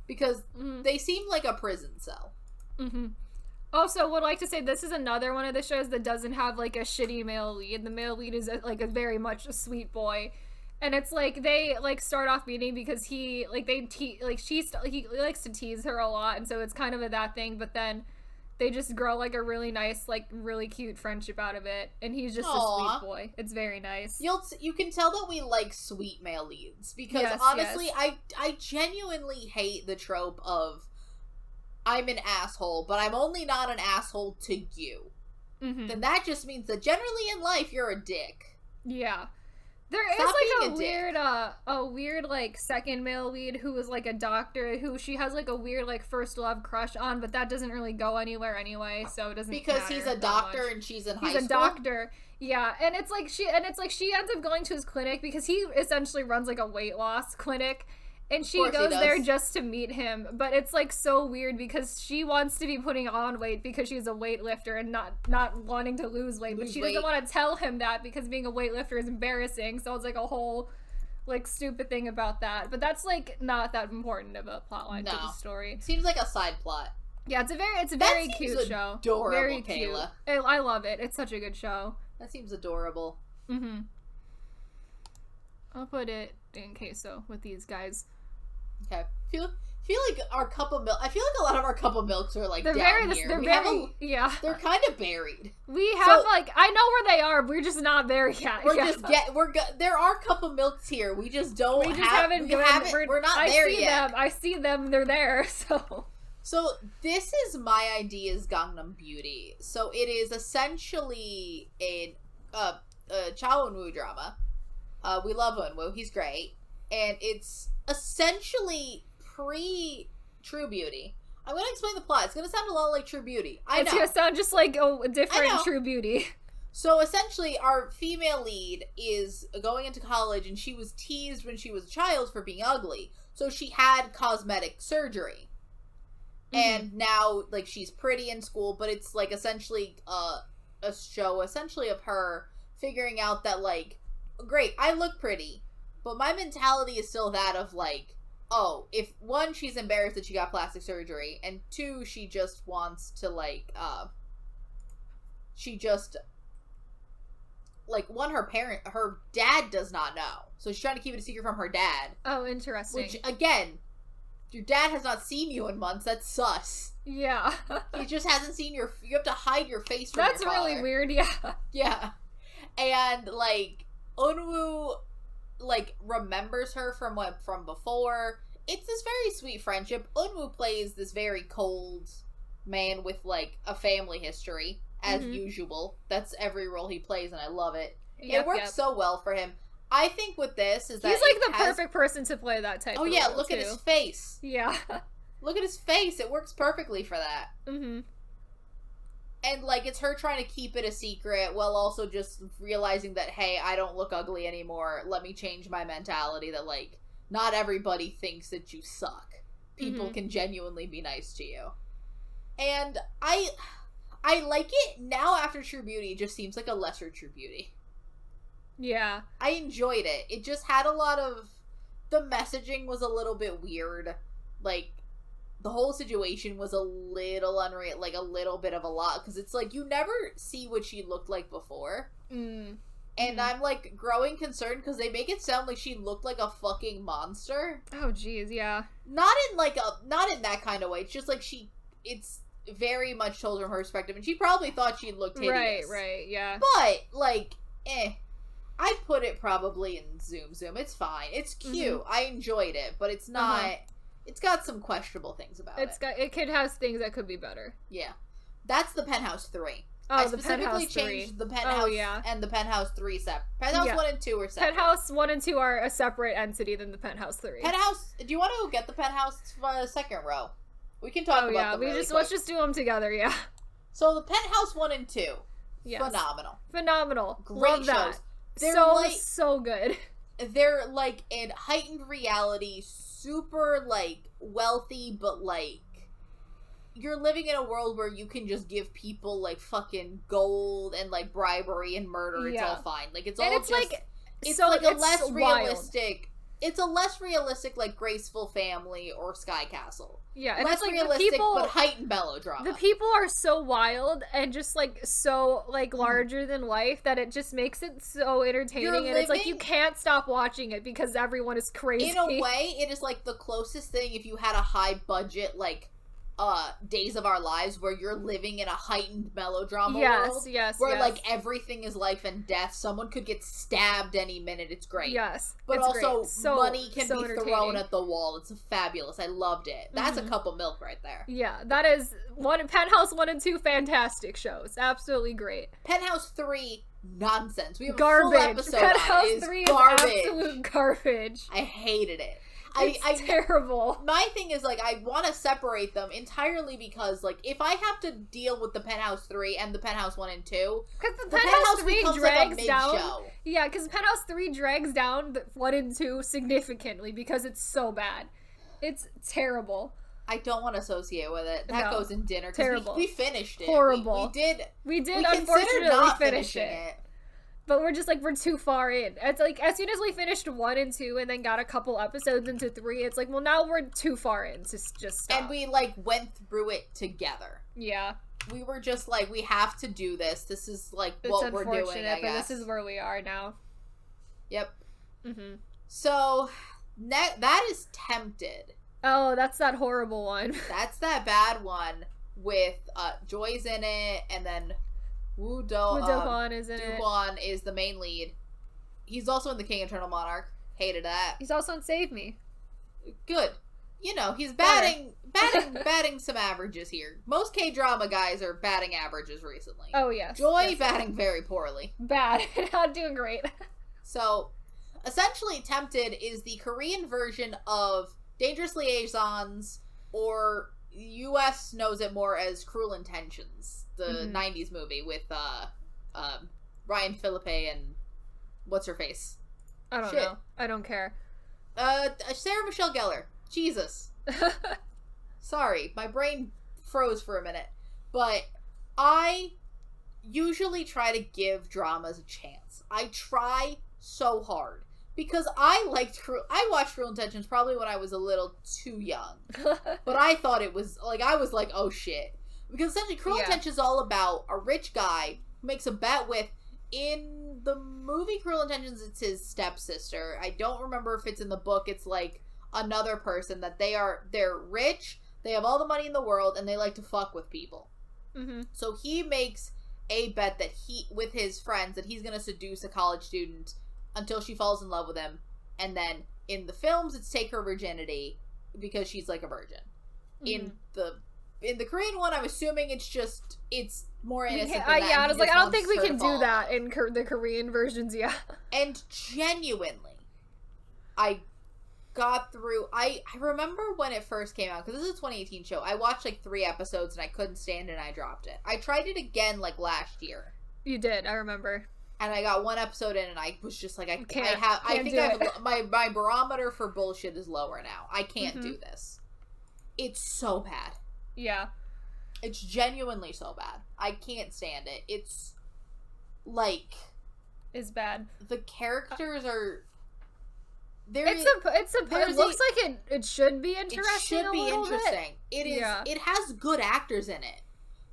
Because they seem like a prison cell. Also, would like to say, this is another one of the shows that doesn't have, like, a shitty male lead. The male lead is, like, a very much a sweet boy. And it's, like, they, like, start off meeting because he likes to tease her a lot, and so it's kind of that thing, but then they just grow like a really nice, like really cute friendship out of it, and he's just a sweet boy. It's very nice. You can tell that we like sweet male leads, because honestly, I genuinely hate the trope of I'm an asshole, but I'm only not an asshole to you. Then that just means that generally in life you're a dick. Yeah. There is like a weird like second male lead who is like a doctor who she has like a weird like first love crush on, but that doesn't really go anywhere anyway, so it doesn't because he's a doctor and she's in high school. He's a doctor, yeah, and it's like she ends up going to his clinic because he essentially runs like a weight loss clinic. And she goes there just to meet him, but it's like so weird because she wants to be putting on weight because she's a weightlifter and not wanting to lose weight, but she doesn't want to tell him that because being a weightlifter is embarrassing. So it's like a whole like stupid thing about that. But that's like not that important of a plotline to the story. Seems like a side plot. Yeah, it's a very cute show. Adorable, very Kayla. Cute. I love it. It's such a good show. That seems adorable. I'll put it in queso with these guys. Okay. Feel like our cup of milk. I feel like a lot of our cup of milks are like they're down very, here. They're kind of buried. We have like I know where they are. We're just not there yet. There are cup of milks here. We just don't. We're not there yet. I see them. They're there. So this is My Idea's Gangnam Beauty. So it is essentially a Cha Eun-woo drama. We love Eun-woo. He's great. And it's essentially pre-True Beauty. I'm gonna explain the plot. It's gonna sound a lot like True Beauty. It's gonna sound just like a different True Beauty. So essentially, our female lead is going into college, and she was teased when she was a child for being ugly. So she had cosmetic surgery. And now, like, she's pretty in school, but it's, like, essentially a show, essentially, of her figuring out that, like, great, I look pretty, but my mentality is still that of, like, oh, if, one, she's embarrassed that she got plastic surgery, and two, she just wants to, like, one, her dad does not know. So she's trying to keep it a secret from her dad. Oh, interesting. Which, again, your dad has not seen you in months. That's sus. Yeah. He just hasn't seen you have to hide your face from your father. That's really weird, yeah. Yeah. And, like, Eunwoo, like, remembers her from before. It's this very sweet friendship. Eunwoo plays this very cold man with, like, a family history, as usual. That's every role he plays, and I love it. It works so well for him. I think with this is that he's like the perfect person to play that type of role. Oh yeah, look at his face. Yeah. Look at his face. It works perfectly for that. Mm-hmm. And, like, it's her trying to keep it a secret while also just realizing that, hey, I don't look ugly anymore. Let me change my mentality that, like, not everybody thinks that you suck. People can genuinely be nice to you. And I like it now after True Beauty. It just seems like a lesser True Beauty. Yeah. I enjoyed it. It just had a lot of... The messaging was a little bit weird. Like, the whole situation was a little unreal. Like, a little bit of a lot. Because it's like, you never see what she looked like before. And I'm, like, growing concerned because they make it sound like she looked like a fucking monster. Oh, jeez, yeah. Not in that kind of way. It's just like it's very much told from her perspective. And she probably thought she looked hideous. Right, yeah. But, like, I put it probably in Zoom. It's fine. It's cute. I enjoyed it, but it's not... It's got some questionable things about it. It could have things that could be better. Yeah. That's the Penthouse 3. Oh, I the specifically Penthouse 3. changed the Penthouse and the Penthouse 3 separate. Penthouse 1 and 2 are separate. Penthouse 1 and 2 are a separate entity than the Penthouse 3. Penthouse... Do you want to get the Penthouse second row? We can talk about them really quick. Let's just do them together, yeah. So the Penthouse 1 and 2. Yes. Phenomenal. Great Love shows. That. They're so good. They're, like, in heightened reality, super, like, wealthy, but, like, you're living in a world where you can just give people, like, fucking gold and, like, bribery and murder. It's all fine. Like, it's all it's a less realistic... It's a less realistic, like, Graceful Family or Sky Castle. Yeah, and less it's like realistic, but heightened melodrama. The people are so wild and just, like, so, like, larger than life that it just makes it so entertaining. And it's like, you can't stop watching it because everyone is crazy. In a way, it is, like, the closest thing if you had a high budget, like, Days of Our Lives where you're living in a heightened melodrama world. Where, like, everything is life and death. Someone could get stabbed any minute. It's great. Yes. But also, money can be thrown at the wall. It's fabulous. I loved it. That's a cup of milk right there. Yeah, that is Penthouse 1 and 2, fantastic shows. Absolutely great. Penthouse 3, nonsense. We have garbage. A full episode Penthouse on it. 3 garbage. Is absolute garbage. I hated it. It's terrible. My thing is, like, I want to separate them entirely because, like, if I have to deal with the Penthouse 3 and the Penthouse 1 and 2... Because the Penthouse 3 drags like down... Yeah, because Penthouse 3 drags down the 1 and 2 significantly because it's so bad. It's terrible. I don't want to associate with it. That goes in dinner. Terrible. We finished it. Horrible. We did unfortunately finish it. But we're just, like, we're too far in. It's like, as soon as we finished 1 and 2 and then got a couple episodes into 3, it's like, well, now we're too far in to just stop. And we, like, went through it together. Yeah. We were just like, we have to do this. This is, like, what we're doing, I guess. It's unfortunate, but this is where we are now. Yep. Mm-hmm. So, that is Tempted. Oh, that's that horrible one. That's that bad one with Joy's in it, and then... Woo Do-hwan is in it. Do-hwan is the main lead. He's also in The King Eternal Monarch. Hated that. He's also in Save Me. Good. You know, he's batting some averages here. Most K-drama guys are batting averages recently. Oh, yes. Joy batting very poorly. Bad. Not doing great. So, essentially, Tempted is the Korean version of Dangerous Liaisons, or US knows it more as Cruel Intentions, the 90s movie with Ryan Philippe and what's her face? I don't know. I don't care. Sarah Michelle Gellar. Jesus. Sorry, my brain froze for a minute. But I usually try to give dramas a chance. I try so hard. Because I watched Cruel Intentions probably when I was a little too young. But I thought it was, like, I was like, oh shit. Because essentially Cruel Intentions is all about a rich guy who makes a bet with, in the movie Cruel Intentions, it's his stepsister. I don't remember if it's in the book, it's like another person that they're rich, they have all the money in the world, and they like to fuck with people. Mm-hmm. So he makes a bet that with his friends, that he's gonna seduce a college student until she falls in love with him, and then in the films it's take her virginity because she's like a virgin. Mm-hmm. In the Korean one, I'm assuming it's more innocent than that. Yeah, I was like, I don't think we can do that in the Korean versions. Yeah, and genuinely, I got through. I remember when it first came out, because this is a 2018 show. I watched like 3 episodes and I couldn't stand it and I dropped it. I tried it again like last year. You did, I remember. And I got 1 episode in, and I was just like, my barometer for bullshit is lower now. I can't do this. It's so bad. Yeah. It's genuinely so bad. I can't stand it. It's like, it's bad. The characters are. It looks like it should be interesting. It should be interesting. It is. Yeah. It has good actors in it.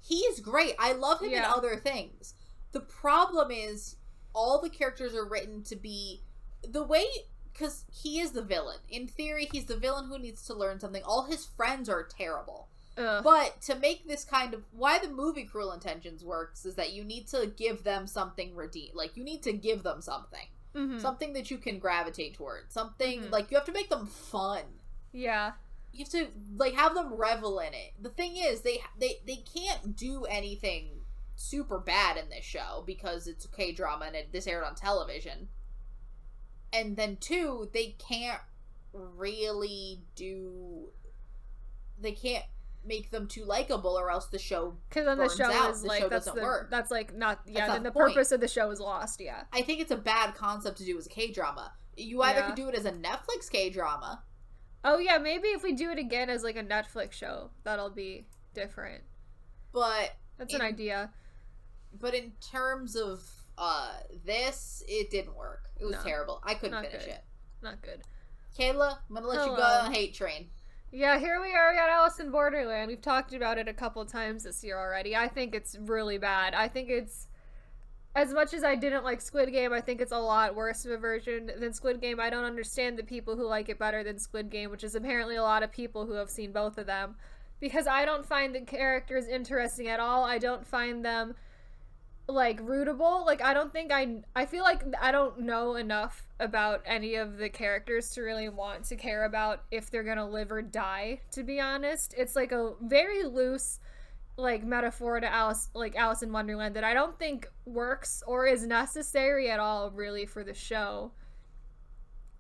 He's great. I love him in other things. The problem is, all the characters are written to be the way, because he is the villain. In theory, he's the villain who needs to learn something. All his friends are terrible. But to make this kind of, why the movie Cruel Intentions works is that you need to give them something like, you need to give them something. Mm-hmm. Something that you can gravitate towards. Something, like, you have to make them fun. Yeah. You have to, like, have them revel in it. The thing is, they can't do anything super bad in this show because it's a K-drama and this aired on television. And then 2, they can't make them too likable, or else the show because then the show out. is the like show that's doesn't work. That's like not then the point. Purpose of the show is lost. Yeah, I think it's a bad concept to do as a K-drama. You either could do it as a Netflix K-drama. Oh yeah, maybe if we do it again as like a Netflix show, that'll be different. But that's an idea. But in terms of this, it didn't work. It was terrible. I couldn't finish it. Not good. Kayla, I'm gonna let you go on a hate train. Yeah, here we are. We got Alice in Borderland. We've talked about it a couple times this year already. I think it's really bad. I think it's, as much as I didn't like Squid Game, I think it's a lot worse of a version than Squid Game. I don't understand the people who like it better than Squid Game, which is apparently a lot of people who have seen both of them. Because I don't find the characters interesting at all. I don't find them, like, rootable. Like, I feel like I don't know enough about any of the characters to really want to care about if they're gonna live or die, to be honest. It's like a very loose, like, metaphor to Alice in Wonderland that I don't think works or is necessary at all, really, for the show.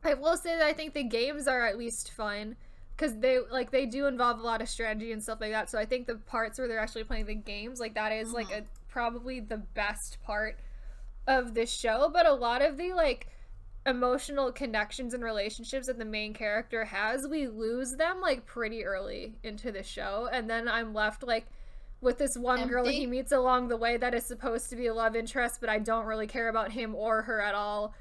I will say that I think the games are at least fun, because they do involve a lot of strategy and stuff like that, so I think the parts where they're actually playing the games, like, that is, like, probably the best part of this show. But a lot of the, like, emotional connections and relationships that the main character has, we lose them, like, pretty early into the show, and then I'm left, like, with this one girl that he meets along the way that is supposed to be a love interest, but I don't really care about him or her at all.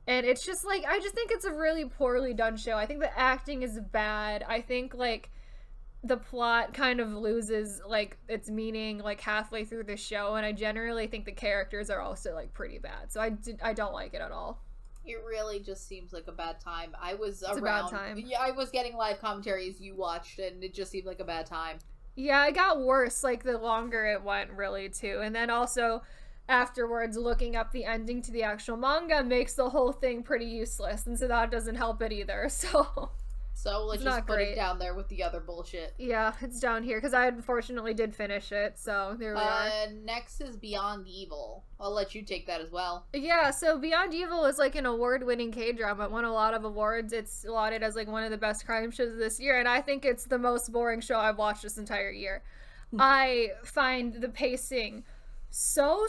And it's just, like, I just think it's a really poorly done show. I think the acting is bad. I think, like, the plot kind of loses, like, its meaning, like, halfway through the show, and I generally think the characters are also, like, pretty bad. So I don't like it at all. It really just seems like a bad time. It's a bad time. Yeah, I was getting live commentaries you watched, and it just seemed like a bad time. Yeah, it got worse, like, the longer it went, really, too. And then also, afterwards, looking up the ending to the actual manga makes the whole thing pretty useless, and so that doesn't help it either, so... So let's just put it down there with the other bullshit. Yeah, it's down here because I unfortunately did finish it. So there we are. Next is Beyond Evil. I'll let you take that as well. Yeah, so Beyond Evil is like an award-winning K-drama. It won a lot of awards. It's lauded as like one of the best crime shows this year, and I think it's the most boring show I've watched this entire year. I find the pacing so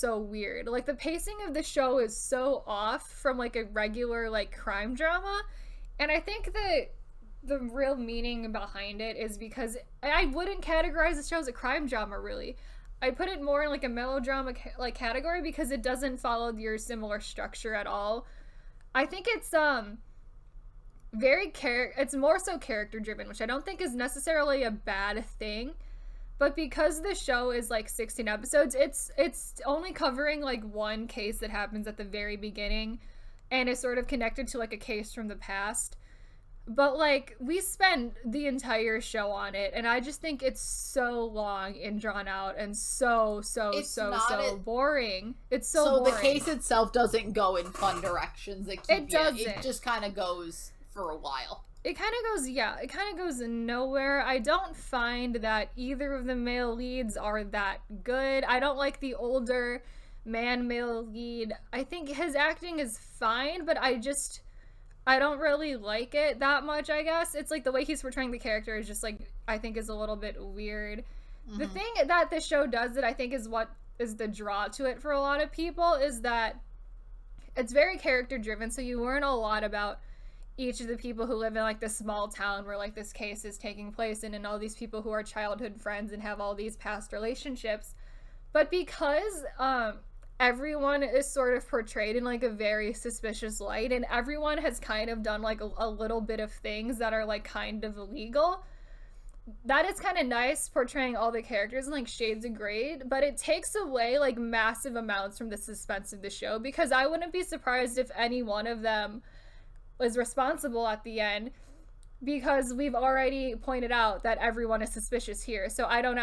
weird. Like, the pacing of the show is so off from like a regular like crime drama, and I think that the real meaning behind it is because I wouldn't categorize the show as a crime drama, really. I'd put it more in like a melodrama like category because it doesn't follow your similar structure at all. I think it's it's more so character driven, which I don't think is necessarily a bad thing. But because the show is like 16 episodes, it's only covering like one case that happens at the very beginning and is sort of connected to like a case from the past. But like, we spend the entire show on it, and I just think it's so long and drawn out and so boring. It's so boring. The case itself doesn't go in fun directions. It doesn't. It just kind of goes for a while. It kind of goes nowhere. I don't find that either of the male leads are that good. I don't like the older male lead. I think his acting is fine, but I don't really like it that much, I guess. It's like the way he's portraying the character is just like, I think is a little bit weird. Mm-hmm. The thing that this show does that I think is what is the draw to it for a lot of people is that it's very character driven, so you learn a lot about each of the people who live in like this small town where like this case is taking place in, and all these people who are childhood friends and have all these past relationships. But because everyone is sort of portrayed in like a very suspicious light, and everyone has kind of done like a little bit of things that are like kind of illegal, that is kind of nice, portraying all the characters in like shades of gray, but it takes away like massive amounts from the suspense of the show, because I wouldn't be surprised if any one of them was responsible at the end, because we've already pointed out that everyone is suspicious here. So I don't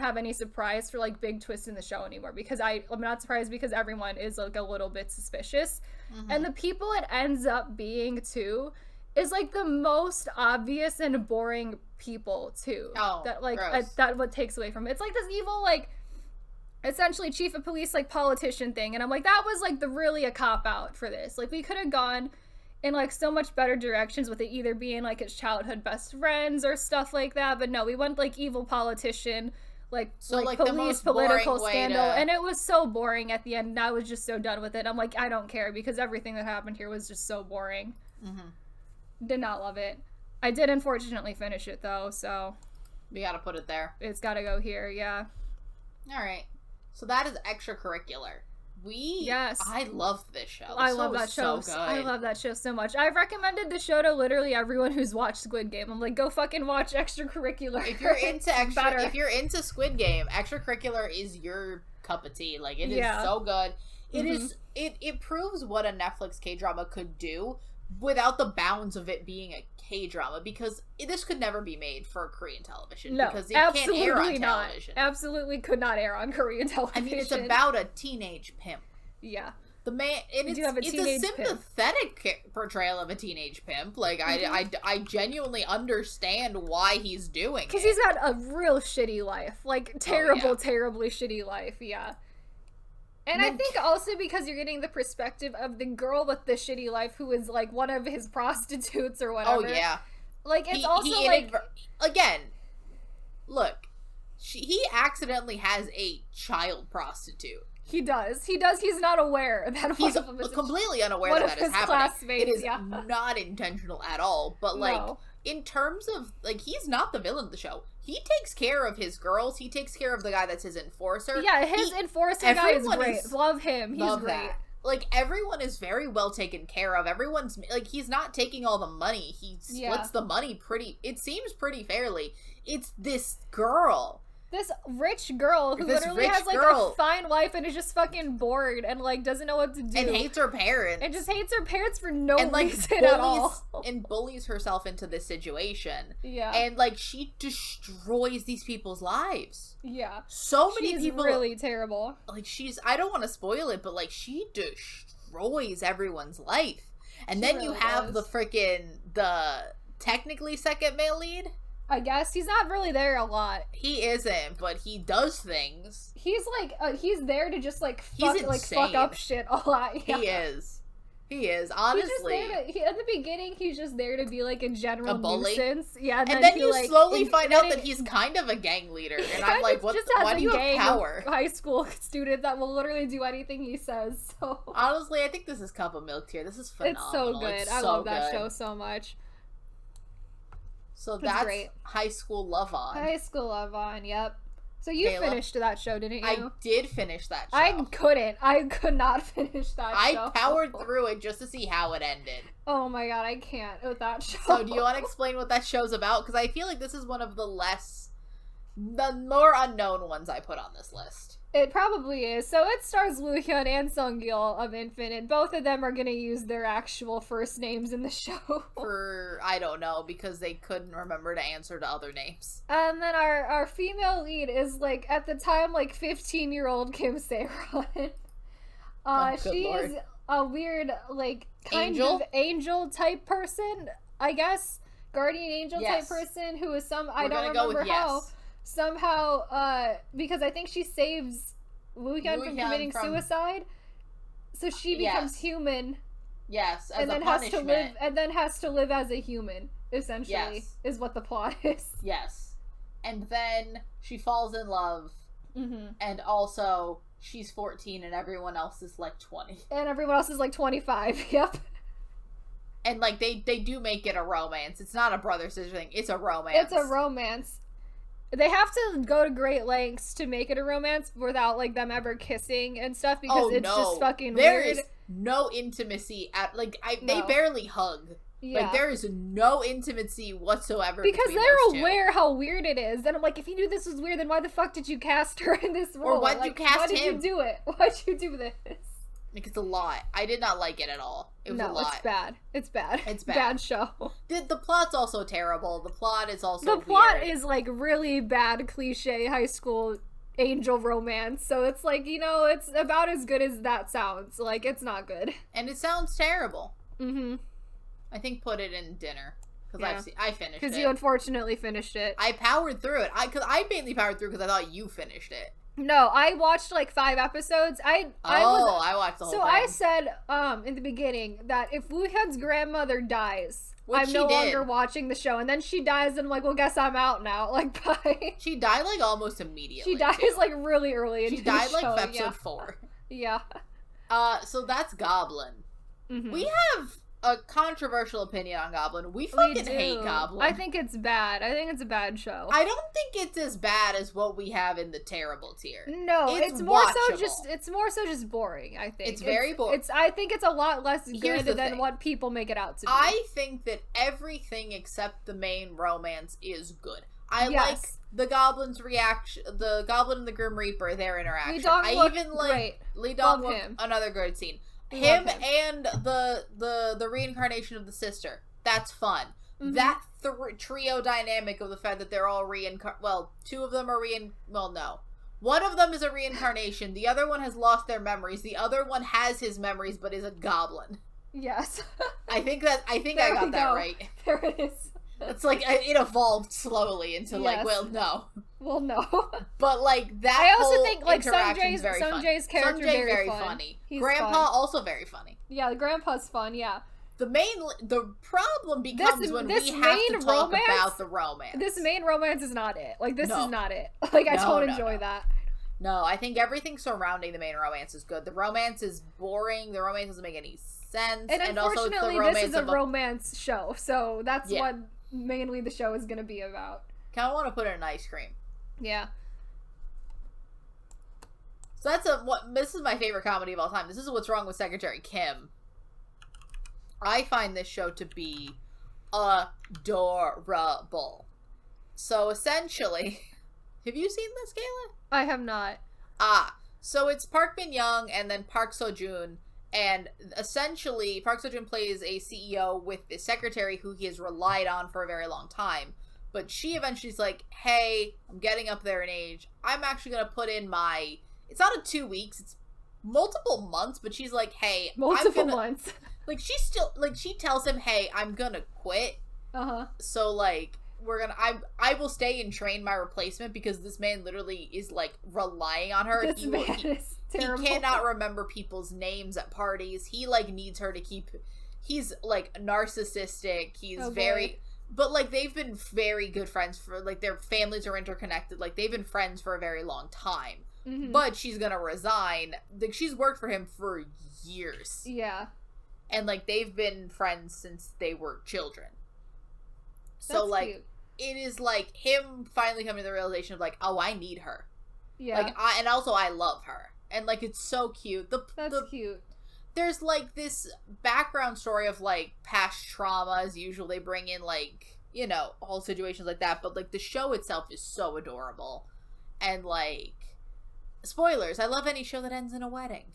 have any surprise for like big twists in the show anymore, because I'm not surprised, because everyone is like a little bit suspicious. Mm-hmm. And the people it ends up being too is like the most obvious and boring people too. Oh, that like gross. That what takes away from it. It's like this evil like essentially chief of police like politician thing, and I'm like, that was like really a cop out for this. Like, we could have gone in like so much better directions with it either being like his childhood best friends or stuff like that, but no, we went like evil politician, like police political scandal, and it was so boring at the end, and I was just so done with it. I'm like, I don't care, because everything that happened here was just so boring. Mm-hmm. Did not love it. I did unfortunately finish it though, so we gotta put it there. It's gotta go here. Yeah. All right, so that is extracurricular. I love this show. I love that show. So good. I love that show so much. I've recommended the show to literally everyone who's watched Squid Game. I'm like, go fucking watch Extracurricular. If you're into if you're into Squid Game, Extracurricular is your cup of tea. Like, it is so good. It is. It proves what a Netflix K-drama could do without the bounds of it being a K-drama, because this could never be made for Korean television. No, because it can't air on television. Absolutely could not air on Korean television. I mean, it's about a teenage pimp. Yeah. The man, and it's a sympathetic portrayal of a teenage pimp. Like, mm-hmm. I genuinely understand why he's doing it. Because he's got a real shitty life. Like, terribly shitty life, yeah. And I think also because you're getting the perspective of the girl with the shitty life who is, like, one of his prostitutes or whatever. Oh, yeah. Like, it's also, like... Again, look, he accidentally has a child prostitute. He does. He's not aware that he's completely unaware that is happening. It is not intentional at all. But, like, in terms of, like, he's not the villain of the show. He takes care of his girls. He takes care of the guy that's his enforcer. Yeah, his enforcer guy is great. Love him. He's great. That. Like, everyone is very well taken care of. Everyone's, like, he's not taking all the money. He splits the money it seems pretty fairly. It's this girl. This rich girl who literally has, like, a fine life and is just fucking bored and, like, doesn't know what to do. And hates her parents. And just hates her parents for no reason at all. And bullies herself into this situation. Yeah. And, like, she destroys these people's lives. Yeah. So many people. She's really terrible. Like, I don't want to spoil it, but, like, she destroys everyone's life. And then really you have the technically second male lead. I guess he's not really there a lot. He isn't, but he does things. He's like he's there to just fuck up shit a lot. Yeah. He is honestly. At the beginning, he's just there to be a general nuisance. Yeah, and then you slowly find out that he's kind of a gang leader, and I'm like, what? Why do you have power? High school student that will literally do anything he says. So honestly, I think this is Cup of Milk Tier. This is phenomenal. It's so good. I love that show so much. So that's great. High School Love On. High School Love On, yep. So you finished that show, didn't you? I did finish that show. I couldn't. I could not finish that show. I powered through it just to see how it ended. Oh my god, I can't with that show. So do you want to explain what that show's about? Because I feel like this is one of the more unknown ones I put on this list. It probably is. So it stars Woohyun and Seungil of Infinite. Both of them are going to use their actual first names in the show. I don't know, because they couldn't remember to answer to other names. And then our female lead is, at the time, 15-year-old Kim Se-ron. She is a weird, kind of angel-type person, I guess. Guardian angel type person who is I don't remember how. Somehow, because I think she saves Woohyun from committing suicide, so she becomes human. Yes, and then has to live as a human. Essentially, is what the plot is. Yes, and then she falls in love, and also she's 14, and everyone else is 20, and everyone else is 25. Yep. And they do make it a romance. It's not a brother sister thing. It's a romance. It's a romance. They have to go to great lengths to make it a romance without them ever kissing and stuff because just fucking weird. There is no intimacy at they barely hug. Yeah. There is no intimacy whatsoever because they're aware how weird it is. Then I'm like, if you knew this was weird, then why the fuck did you cast her in this role? Or why did you cast him? Why did you do it? Why'd you do this? It's a lot. I did not like it at all. It was a lot. It's bad. It's bad. It's bad. Bad show. The plot's also terrible. The plot is also The plot is really bad cliche high school angel romance. So it's it's about as good as that sounds. It's not good. And it sounds terrible. Mm-hmm. I think put it in dinner. Because I finished it. Because you unfortunately finished it. I powered through it. I mainly powered through because I thought you finished it. No, I watched 5 episodes. I watched the whole thing. So I said in the beginning that if Woohyun's grandmother dies, I'm no longer watching the show. And then she dies, and I'm like, well, guess I'm out now. Bye. She died almost immediately. She dies really early. She died episode 4. Yeah. So that's Goblin. Mm-hmm. We have a controversial opinion on Goblin. We fucking hate Goblin. I think it's bad. I think it's a bad show. I don't think it's as bad as what we have in the terrible tier. No, it's more so just boring, I think. It's very boring. I think it's a lot less good than what people make it out to be. I think that everything except the main romance is good. I like the Goblin's reaction, the Goblin and the Grim Reaper, their interaction. I even like Lee Dong-wook, another good scene. Him and the reincarnation of the sister. That's fun. Mm-hmm. That trio dynamic of the fact that they're all two of them are no. One of them is a reincarnation. The other one has lost their memories. The other one has his memories but is a goblin. Yes. I think I got that right. There it is. It's it evolved slowly into no. Well, no. But that I also whole think Sungjae's character very funny. He's Grandpa fun. Also very funny. Yeah, the Grandpa's fun. Yeah. The problem becomes when we have to talk about the romance. This main romance is not it. This is not it. I don't enjoy that. No, I think everything surrounding the main romance is good. The romance is boring. The romance doesn't make any sense. And also this is a romance show, so that's what mainly the show is going to be about. Kind of want to put it in ice cream. Yeah. So this is my favorite comedy of all time. This is What's Wrong with Secretary Kim. I find this show to be adorable. So essentially, have you seen this, Kayla? I have not. So it's Park Min Young and then Park Seo Joon, and essentially Park Seo Joon plays a CEO with the secretary who he has relied on for a very long time. But she eventually is like, hey, I'm getting up there in age. I'm actually going to put in it's not 2 weeks, it's multiple months, but she's like, hey, multiple months. Like, she tells him, hey, I'm gonna quit. So, like, I will stay and train my replacement because this man literally is, like, relying on her. This man is terrible. He cannot remember people's names at parties. He, like, needs her to keep... He's, like, narcissistic. He's very... But, like, they've been very good friends for, like, their families are interconnected. Like, they've been friends for a very long time. But she's gonna resign. Like, she's worked for him for years. Yeah. And, like, they've been friends since they were children. So, That's like, cute. It is, like, him finally coming to the realization of, like, oh, I need her. Yeah. Like, and also I love her. And, like, it's so cute. That's cute. There's, like, this background story of, like, past traumas. Usually they bring in, like, you know, whole situations like that. But, like, the show itself is so adorable. And, like, spoilers, I love any show that ends in a wedding.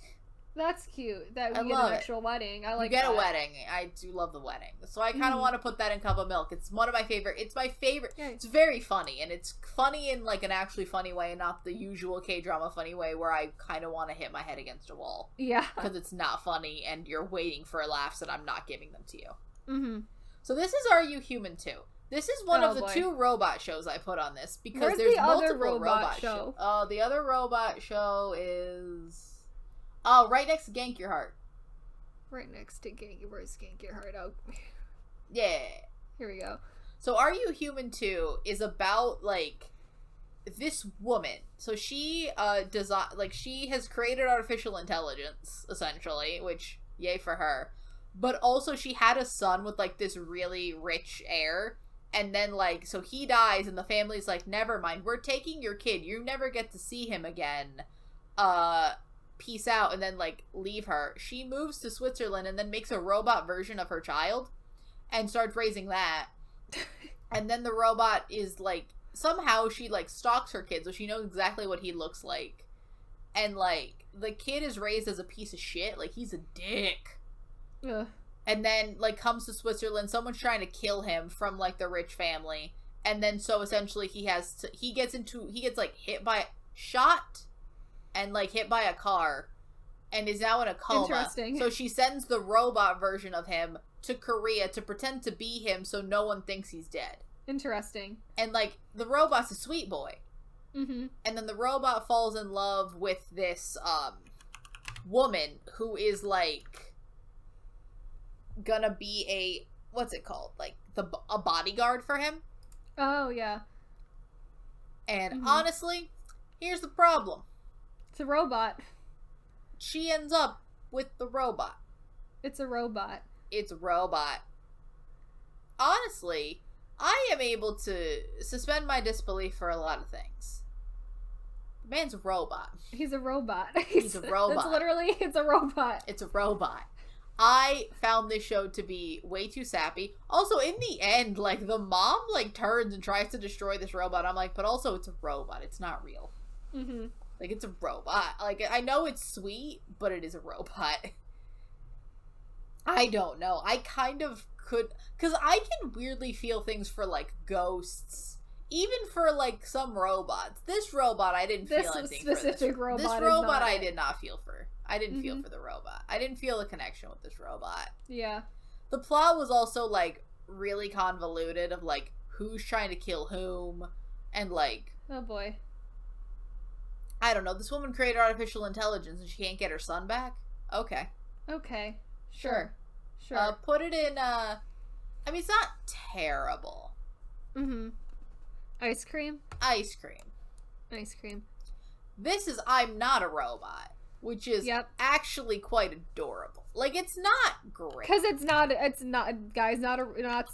That's cute. That we get an actual wedding. I like that. You get a wedding. I do love the wedding. So I kind of want to put that in Cup of Milk. It's one of my favorite. It's my favorite. Yeah. It's very funny. And it's funny in, like, an actually funny way and not the usual K-drama funny way where I kind of want to hit my head against a wall. Yeah. Because it's not funny and you're waiting for laughs and I'm not giving them to you. So this is Are You Human 2? This is one of the 2 robot shows I put on this because there's multiple robot shows. Oh, the other robot show is... Oh, right next to Gank Your Heart. Right next to where's Gank Your Heart? Oh. Yeah. Here we go. So Are You Human 2 is about, like, this woman. So she she has created artificial intelligence, essentially, which, yay for her. But also she had a son with, like, this really rich heir. And then, like, so he dies and the family's like, never mind, we're taking your kid. You never get to see him again. Peace out, and then, like, leave her. She moves to Switzerland and then makes a robot version of her child and starts raising that. And then the robot is, like, somehow she, like, stalks her kid so she knows exactly what he looks like. And, like, the kid is raised as a piece of shit. Like, he's a dick. Ugh. And then, like, comes to Switzerland. Someone's trying to kill him from, like, the rich family. And then, so essentially he gets, like, shot and, like, hit by a car and is now in a coma. Interesting. So she sends the robot version of him to Korea to pretend to be him so no one thinks he's dead. Interesting. And, like, the robot's a sweet boy. And then the robot falls in love with this woman who is, like, gonna be a, what's it called? Like, a bodyguard for him. Oh, yeah. And honestly, here's the problem. It's a robot. She ends up with the robot. It's a robot. It's a robot. Honestly, I am able to suspend my disbelief for a lot of things. The man's a robot. He's a robot. He's a robot. It's a robot. It's a robot. I found this show to be way too sappy. Also, in the end, like, the mom, like, turns and tries to destroy this robot. I'm like, but also it's a robot. It's not real. Like, it's a robot. Like, I know it's sweet, but it is a robot. I don't know. I kind of could... Because I can weirdly feel things for, like, ghosts. Even for, like, some robots. This robot, I didn't feel anything for. This robot This robot, I did not feel for. I didn't feel for the robot. I didn't feel a connection with this robot. Yeah. The plot was also, like, really convoluted of, like, who's trying to kill whom. And, like... Oh, boy. I don't know. This woman created artificial intelligence and she can't get her son back? Okay. Okay. Sure. Put it in, I mean, it's not terrible. Ice cream? Ice cream. Ice cream. This is I'm Not a Robot, which is actually quite adorable. Like, it's not great. Because it's not, it's not a robot.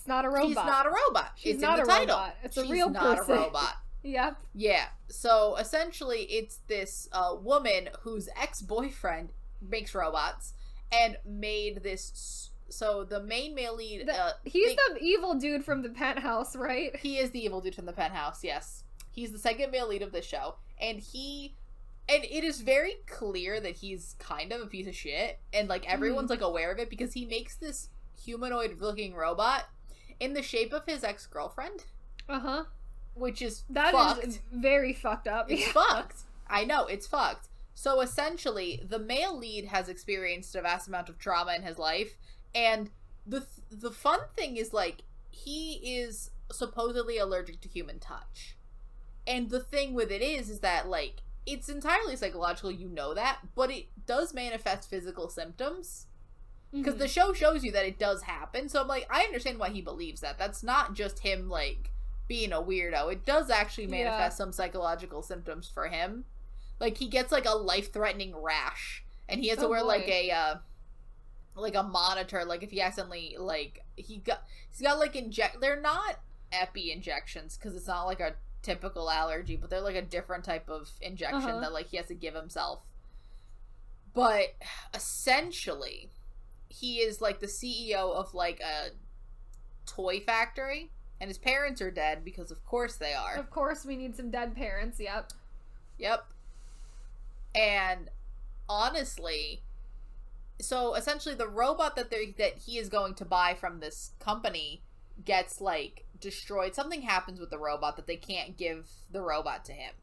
She's not a robot. She's it's not in the a title. robot. It's a real person. She's not a robot. Yep. Yeah. So, essentially, it's this woman whose ex-boyfriend makes robots and made this... So, the main male lead... he's the evil dude from the penthouse, right? He is the evil dude from the penthouse, yes. He's the second male lead of this show. And it is very clear that he's kind of a piece of shit. And, like, everyone's, like, aware of it because he makes this humanoid-looking robot in the shape of his ex-girlfriend. Uh-huh. Which is fucked. Is very fucked up. It's fucked. I know, it's fucked. So essentially, the male lead has experienced a vast amount of trauma in his life, and the fun thing is, like, he is supposedly allergic to human touch. And the thing with it is that, like, it's entirely psychological, you know that, but it does manifest physical symptoms. Because the show shows you that it does happen, so I'm like, I understand why he believes that. That's not just him, like, being a weirdo. It does actually manifest some psychological symptoms for him. Like, he gets, like, a life-threatening rash, and he has to wear, like, a monitor, like, if he accidentally, like, he's got, like, they're not epi injections, because it's not, like, a typical allergy, but they're, like, a different type of injection that, like, he has to give himself. But, essentially, he is, like, the CEO of, like, a toy factory, and his parents are dead, because of course they are. Of course we need some dead parents, yep. And, honestly, so, essentially, the robot that he is going to buy from this company gets, like, destroyed. Something happens with the robot that they can't give the robot to him.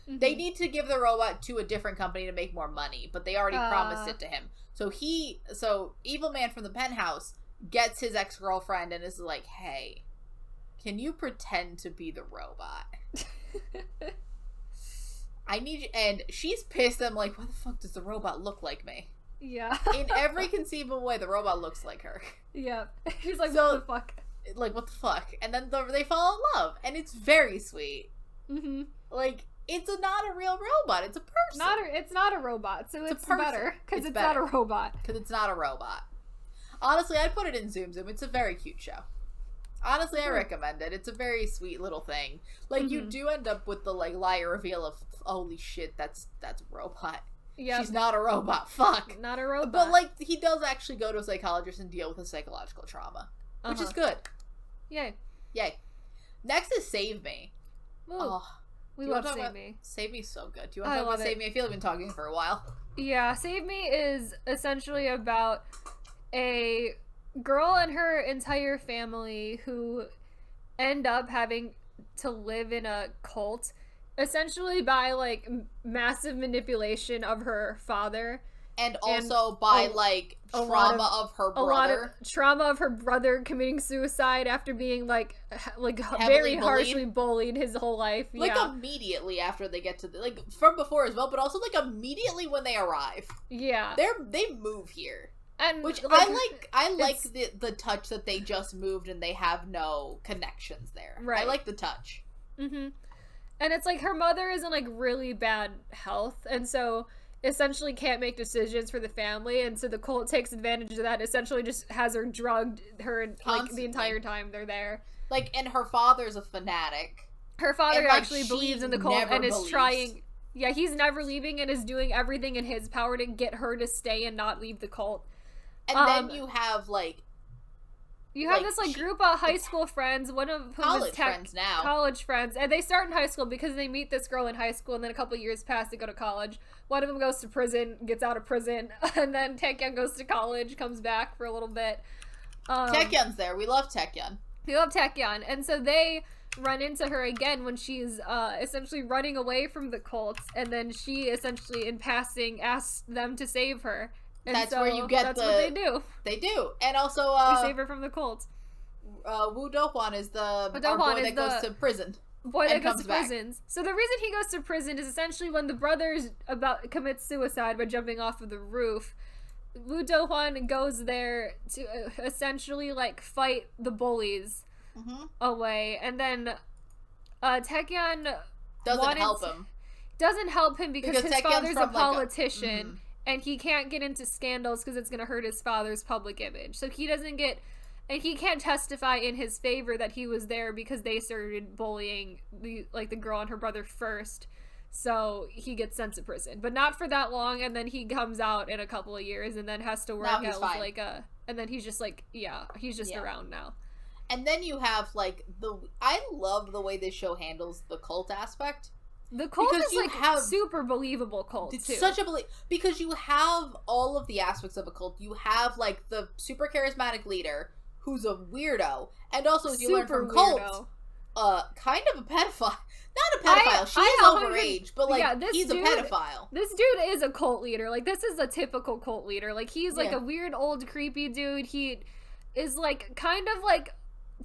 They need to give the robot to a different company to make more money, but they already promised it to him. So Evil Man from the penthouse gets his ex-girlfriend and is like, hey, can you pretend to be the robot? I need you. And she's pissed. I'm like, why the fuck does the robot look like me? Yeah. In every conceivable way, the robot looks like her. Yeah. She's like, what the fuck? Like, what the fuck? And then they fall in love. And it's very sweet. Like, it's not a real robot. It's a person. It's not a robot, so it's better. Because it's not a robot. Because it's not a robot. Honestly, I'd put it in Zoom Zoom. It's a very cute show. Honestly, I recommend it. It's a very sweet little thing. Like, you do end up with the, like, liar reveal of, holy shit, that's a robot. Yeah. She's not a robot. Fuck. Not a robot. But, like, he does actually go to a psychologist and deal with his psychological trauma. Which is good. Yay. Next is Save Me. Ooh. Oh, we love Save Me. Save Me's so good. Do you want to talk about Save Me? I feel like we've been talking for a while. Yeah, Save Me is essentially about a girl and her entire family who end up having to live in a cult, essentially by, like, massive manipulation of her father. And also by, like, trauma of her brother. A lot of trauma of her brother committing suicide after being, like very harshly bullied his whole life. Like, immediately after they get to like, from before as well, but also, like, immediately when they arrive. Yeah. They move here. And which, like, I like the touch that they just moved and they have no connections there. Right. I like the touch. And it's, like, her mother is in, like, really bad health, and so essentially can't make decisions for the family, and so the cult takes advantage of that, essentially just has her drugged like, the entire time they're there. Like, and her father's a fanatic. Her father actually believes in the cult and is trying... Yeah, he's never leaving and is doing everything in his power to get her to stay and not leave the cult. And then you have, like... You have this, like, group of high school friends, one of whom is college friends, and they start in high school because they meet this girl in high school, and then a couple years pass, they go to college. One of them goes to prison, gets out of prison, and then Taecyeon goes to college, comes back for a little bit. Taecyeon's there. We love Taecyeon. And so they run into her again when she's essentially running away from the cult, and then she essentially, in passing, asks them to save her. And that's where you get that's what they do. They do. And also, they save her from the cult. Woo Do-hwan is the boy that goes to prison. Boy that goes to prisons. So the reason he goes to prison is essentially when the brothers commit suicide by jumping off of the roof. Woo Do-hwan goes there to essentially, like, fight the bullies away. And then Taecyeon doesn't help him because his father's a politician. And he can't get into scandals because it's going to hurt his father's public image. So he doesn't get... And he can't testify in his favor that he was there because they started bullying the girl and her brother first. So he gets sent to prison. But not for that long, and then he comes out in a couple of years and then has to work out with, like, a... And then he's just, like, he's just around now. And then you have, like, I love the way this show handles the cult aspect. The cult is, like, super believable cult, it's too. Such a because you have all of the aspects of a cult. You have, like, the super charismatic leader, who's a weirdo, and also, as you learn from cult, kind of a pedophile. Not a pedophile. She is overage, but like he's a pedophile. This dude is a cult leader. Like this is a typical cult leader. Like he's like a weird old creepy dude. He is like kind of like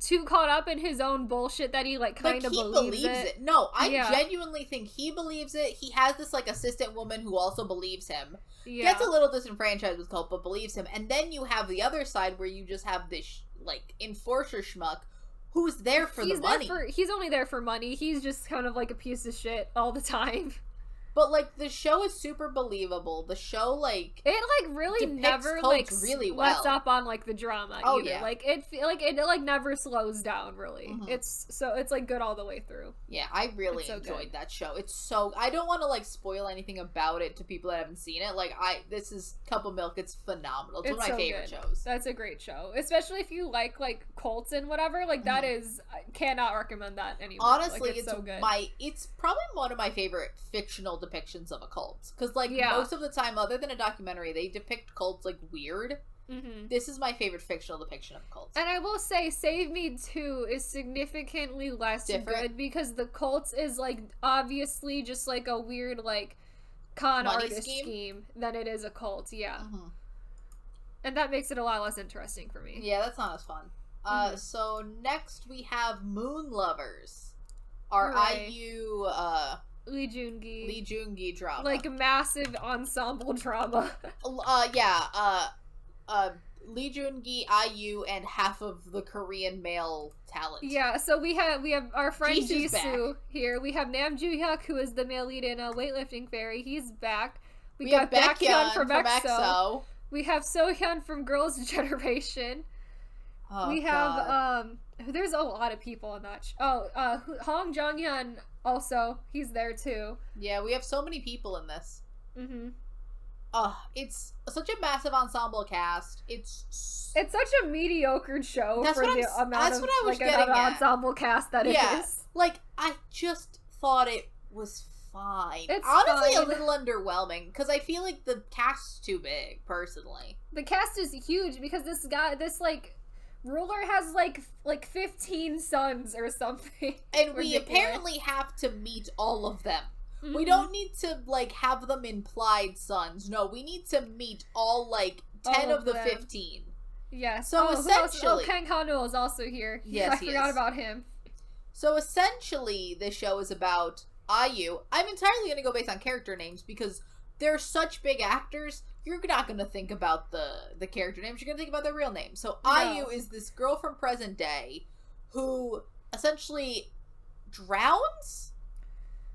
too caught up in his own bullshit that he like kind of believes it. No, I genuinely think he believes it. He has this like assistant woman who also believes him. Yeah. Gets a little disenfranchised with cult, but believes him. And then you have the other side where you just have this like enforcer schmuck who's there for the money. He's only there for money. He's just kind of like a piece of shit all the time. But, like, the show is super believable. The show, like... It, like, really never, like, really lets up on, like, the drama either. Yeah. Like, it never slows down, really. Mm-hmm. It's, like, good all the way through. Yeah, I really enjoyed that show. It's so... I don't want to, like, spoil anything about it to people that haven't seen it. Like, this is Cup of Milk. It's phenomenal. It's one of my favorite shows. That's a great show. Especially if you like cults and whatever. Like, that is... I cannot recommend that anymore. Honestly, like, it's so good. It's probably one of my favorite fictional depictions of a cult, because like most of the time, other than a documentary, they depict cults like weird. Mm-hmm. This is my favorite fictional depiction of cults, and I will say Save Me 2 is significantly less good, because the cults is like obviously just like a weird like con artist scheme than it is a cult. Mm-hmm. And that makes it a lot less interesting for me. Yeah, that's not as fun. So next we have Moon Lovers, our IU Lee Joon-gi drama. Like a massive ensemble drama. Lee Joon-gi, IU, and half of the Korean male talent. Yeah, so we have our friend Jisoo here. We have Nam Joo-hyuk, who is the male lead in Weightlifting Fairy. He's back. We got Baekhyun from EXO. We have Sohyun from Girls' Generation. Oh, we have there's a lot of people on that Hong Jong-hyun also, he's there too. Yeah, we have so many people in this. Mm-hmm. It's such a massive ensemble cast. It's such a mediocre show for the amount of ensemble cast that it is. Like, I just thought it was fine. It's honestly fine. A little underwhelming, because I feel like the cast's too big, personally. The cast is huge, because this ruler has like 15 sons or something. And we apparently have to meet all of them. Mm-hmm. We don't need to like have them implied sons. No, we need to meet all like 10 of the 15. Yeah. So essentially, Kang Han-woo is also here. Yes, I forgot about him. So essentially, this show is about IU. I'm entirely going to go based on character names, because they're such big actors. You're not going to think about the character names. You're going to think about their real names. So IU is this girl from present day who essentially drowns,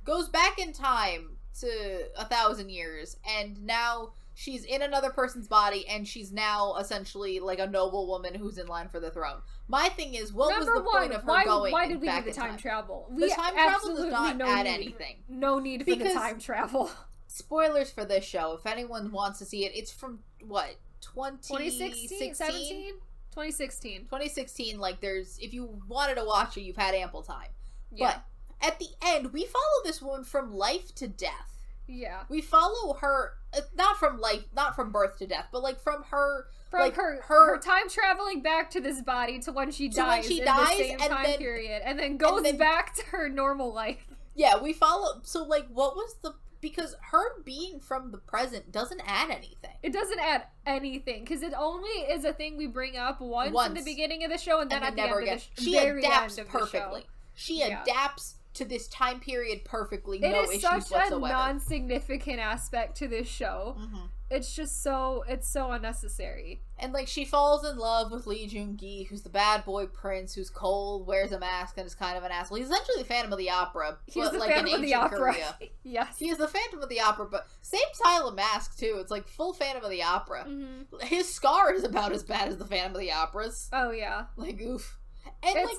goes back in time to 1,000 years, and now she's in another person's body, and she's now essentially like a noble woman who's in line for the throne. My thing is, what was the point of her going why did we back need the time travel? The time travel does not add anything. No need for the time travel. Spoilers for this show, if anyone wants to see it. It's from, what, 2016? 17? 2016. 2016, like, if you wanted to watch it, you've had ample time. Yeah. But at the end, we follow this woman from life to death. Yeah. We follow her, not from birth to death, but, like, from her... From her time traveling back to this body to when she dies in the same time period, and then goes back to her normal life. Yeah, we follow... So, like, what was the... Because her being from the present doesn't add anything. It doesn't add anything, because it only is a thing we bring up once in the beginning of the show, and then at the end of the show. She adapts perfectly. She adapts to this time period perfectly. No issues whatsoever. It is such a non-significant aspect to this show. Mm-hmm. It's just so unnecessary. And, like, she falls in love with Lee Joon-gi, who's the bad boy prince, who's cold, wears a mask, and is kind of an asshole. He's essentially the Phantom of the Opera, but, like, in ancient Korea. Yes. He is the Phantom of the Opera, but same style of mask, too. It's, like, full Phantom of the Opera. Mm-hmm. His scar is about as bad as the Phantom of the Opera's. Oh, yeah. Like, oof. And, the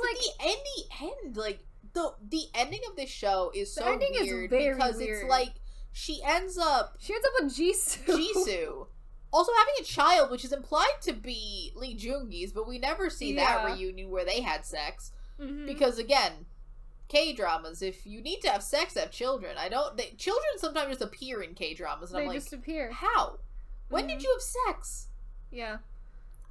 end, like, the ending of this show is so weird, because it's, like, she ends up with Jisoo. Also having a child, which is implied to be Lee Joon-gi's, but we never see that reunion where they had sex. Mm-hmm. Because, again, K-dramas, if you need to have sex, have children. Children sometimes just appear in K-dramas, and I'm like, just appear. How? When did you have sex? Yeah.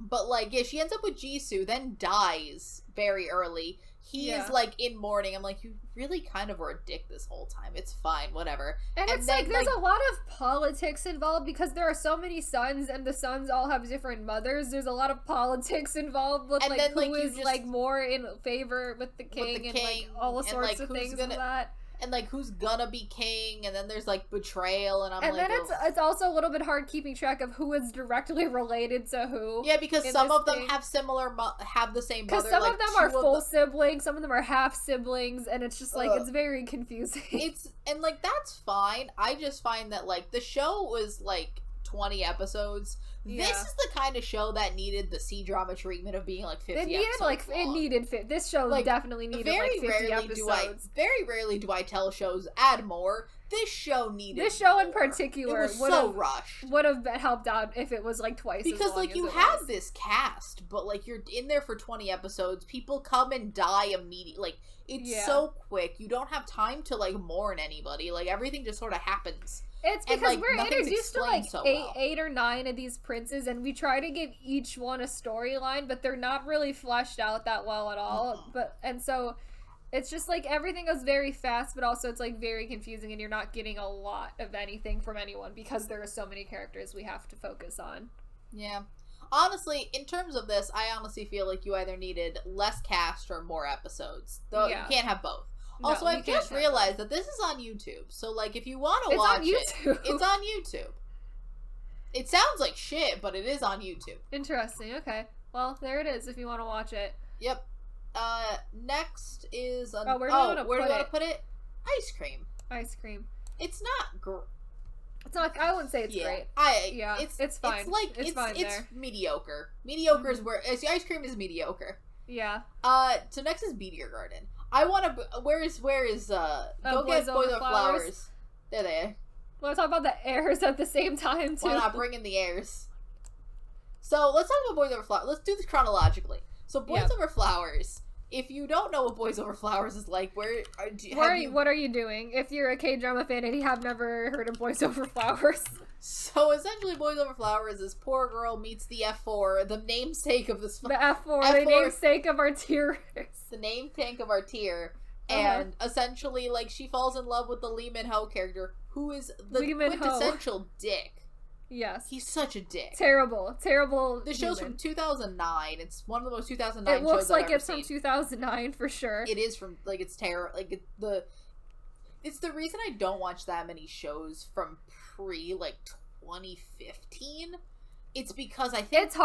But, like, yeah, she ends up with Jisoo, then dies very early. He is, like, in mourning. I'm like, you really kind of were a dick this whole time. It's fine, whatever. And it's then, like, there's a lot of politics involved because there are so many sons, and the sons all have different mothers. There's a lot of politics involved with, like, who is, like, more in favor with the king and, like, all sorts of things like that. And, like, who's gonna be king, and then there's, like, betrayal, and and then it's also a little bit hard keeping track of who is directly related to who. Yeah, because some of them have have the same mother. Because some of them are full siblings, some of them are half siblings, and it's just, like, it's very confusing. And, like, that's fine. I just find that, like, the show was, like, 20 episodes. Yeah. This is the kind of show that needed the C-drama treatment of being, like, 50 episodes long. This show, like, definitely needed, like, 50 episodes. Very rarely do I tell shows, add more. This show needed This show in particular rushed. Would have helped out if it was, like, twice because, as long like, you have this cast, but, like, you're in there for 20 episodes. People come and die immediately. Like, it's so quick. You don't have time to, like, mourn anybody. Like, everything just sort of happens. It's because like, we're introduced to, like, eight or nine of these princes, and we try to give each one a storyline, but they're not really fleshed out that well at all. And so it's just, like, everything goes very fast, but also it's, like, very confusing, and you're not getting a lot of anything from anyone because there are so many characters we have to focus on. Yeah. Honestly, in terms of this, I honestly feel like you either needed less cast or more episodes. Though you can't have both. Also, I've just realized that this is on YouTube. So, like, if you want to watch it, it's on YouTube. It sounds like shit, but it is on YouTube. Interesting. Okay. Well, there it is if you want to watch it. Yep. Next is... where do you want to put it? Ice cream. Ice cream. It's not great. It's not... I wouldn't say it's great. It's fine. It's like... It's mediocre. Mediocre is where... Ice cream is mediocre. Yeah. So next is Meteor Garden. I want to... Where is go get Boys Over Flowers. There they are. Want to talk about the airs at the same time, too? Why not bring in the airs? So, let's talk about Boys Over Flowers. Let's do this chronologically. So, Boys Over Flowers. If you don't know what Boys Over Flowers is like, what are you doing? If you're a K-drama fan and you have never heard of Boys Over Flowers. So, essentially, Boys Over Flowers is poor girl meets the F4, the namesake of this... The F4, the namesake of our tier. The namesake of our tier. And, essentially, like, she falls in love with the Lee Min-ho character, who is the quintessential dick. Yes. He's such a dick. Terrible. The show's from 2009. It's one of the most 2009 shows It looks like it's from 2009 for sure. It is from, like, it's terrible. Like, it's the reason I don't watch that many shows from like, 2015. It's because I think... It's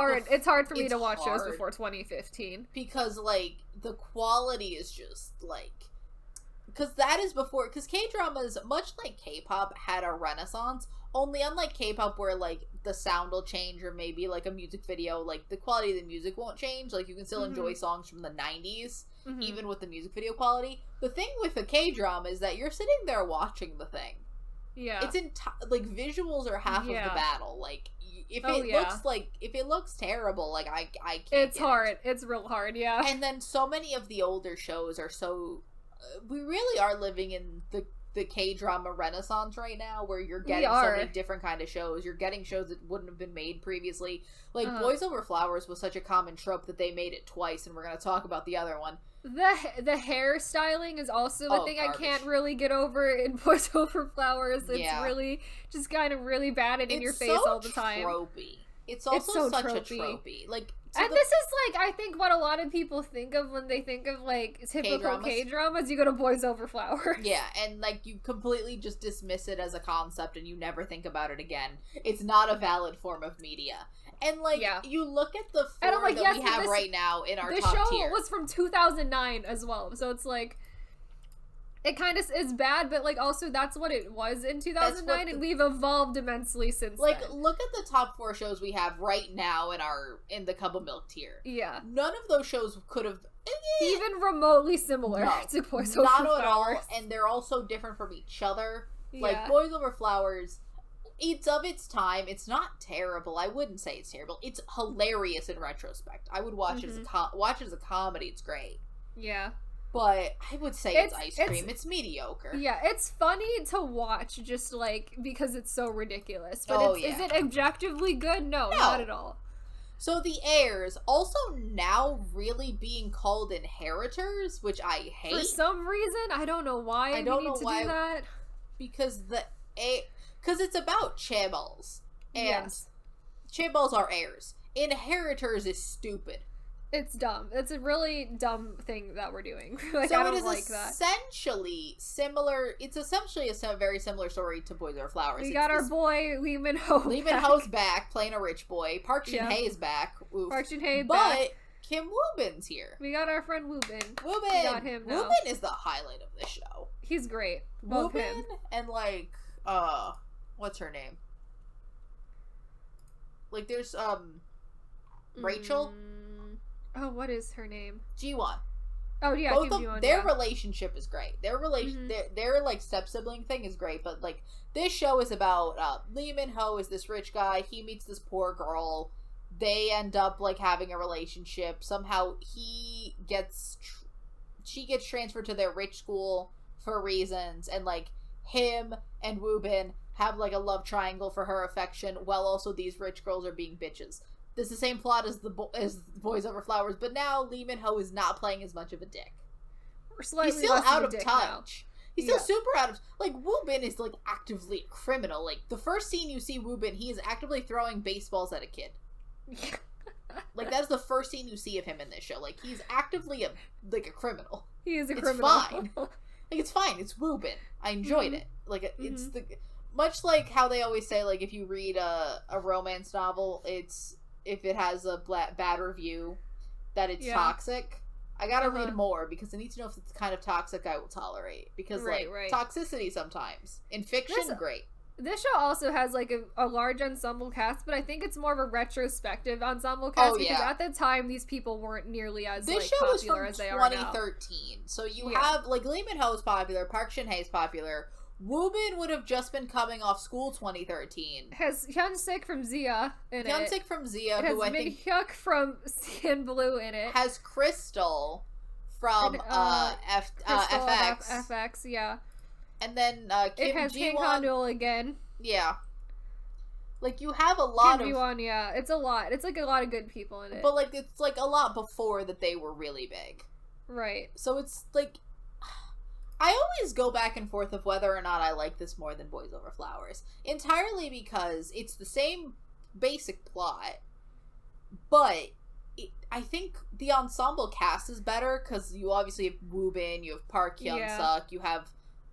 hard for me to watch shows before 2015. Because, like, the quality is just, like... Because that is before... Because K-dramas, much like K-pop, had a renaissance. Only unlike K-pop, where, like, the sound will change, or maybe, like, a music video, like, the quality of the music won't change. Like, you can still enjoy songs from the 90s, even with the music video quality. The thing with a K-drama is that you're sitting there watching the thing. Yeah. It's like, visuals are half of the battle. Like, if it looks terrible, like, I can't. It's hard. It's real hard, yeah. And then so many of the older shows are so... we really are living in the K-drama renaissance right now, where you're getting so many different kind of shows. You're getting shows that wouldn't have been made previously. Like, Boys Over Flowers was such a common trope that they made it twice, and we're going to talk about the other one. The hairstyling is also a thing garbage. I can't really get over in Boys Over Flowers. It's really just kind of really bad and in your face all the time. Tropey. It's also such a tropey. Like, and this is, like, I think what a lot of people think of when they think of, like, typical K-dramas. You go to Boys Over Flowers. Yeah, and, like, you completely just dismiss it as a concept and you never think about it again. It's not a valid form of media. And, like, you look at the four that we have right now in our top tier. The show was from 2009 as well, so it's, like... It kind of is bad, but, like, also that's what it was in 2009, and we've evolved immensely since then. Like, look at the top 4 shows we have right now in the Cup of Milk tier. Yeah. None of those shows could have... even remotely similar to Boys Over Flowers. Not at all, and they're also different from each other. Yeah. Like, Boys Over Flowers, it's of its time. It's not terrible. I wouldn't say it's terrible. It's hilarious in retrospect. I would watch it as a comedy. It's great. Yeah. But I would say it's ice cream. It's mediocre. Yeah, it's funny to watch just, like, because it's so ridiculous. But is it objectively good? No, not at all. So the heirs, also now really being called inheritors, which I hate. For some reason, I don't know why we need to do that. Because because it's about chaebols. And chaebols are heirs. Inheritors is stupid. It's dumb. It's a really dumb thing that we're doing. Like, so I don't it is like that. essentially similar. It's essentially a very similar story to Boys Over Flowers. We got our boy Lee Min Ho. Lee Min Ho's back playing a rich boy. Park Shin Hye is back. Oof. Park Shin Hye back. But Kim Woo-bin's here. We got our friend Woo-bin. Woo-bin. We got him now. Woo-bin is the highlight of this show. He's great. Woo-bin and what's her name? Like there's Rachel. Oh, what is her name? Ji-won. Oh yeah, both Kim Ji-won, their relationship is great. Their their like step sibling thing is great. But like this show is about Lee Min Ho is this rich guy. He meets this poor girl. They end up like having a relationship. Somehow she gets transferred to their rich school for reasons, and like him and Woo-bin have like a love triangle for her affection, while also these rich girls are being bitches. This is the same plot as Boys Over Flowers, but now Lee Min Ho is not playing as much of a dick. He's still out of touch. Now. He's still super out of... Like, Woo-bin is, like, actively a criminal. Like, the first scene you see Woo-bin, he is actively throwing baseballs at a kid. Like, that's the first scene you see of him in this show. Like, he's actively a criminal. He is a criminal. It's fine. Like, it's fine. It's Woo-bin. I enjoyed it. Like, it's the... Much like how they always say, like, if you read a romance novel, it's... If it has a bad review, that it's toxic. I gotta read more because I need to know if it's the kind of toxic I will tolerate. Because toxicity sometimes in fiction, great. This show also has like a large ensemble cast, but I think it's more of a retrospective ensemble cast because at the time these people weren't nearly as popular as they are now. This show is from 2013, so you have like Lee Min Ho is popular, Park Shin Hye is popular. Woo-bin would have just been coming off school 2013. Has Hyun-sik from Zia in it. Hyun-sik from Zia, who I think... Has Min-hyuk from CN Blue in it. Has Crystal from FX. FX, yeah. And then Kim It has Kim Ji-won. Kang-nul again. Yeah. Like, you have a lot Kim Ji-won, yeah. It's a lot. It's like a lot of good people in it. But, like, it's like a lot before that they were really big. Right. So it's like... I always go back and forth of whether or not I like this more than Boys Over Flowers. Entirely because it's the same basic plot, but I think the ensemble cast is better because you obviously have Woo-bin, you have Park Hyun-suk, you have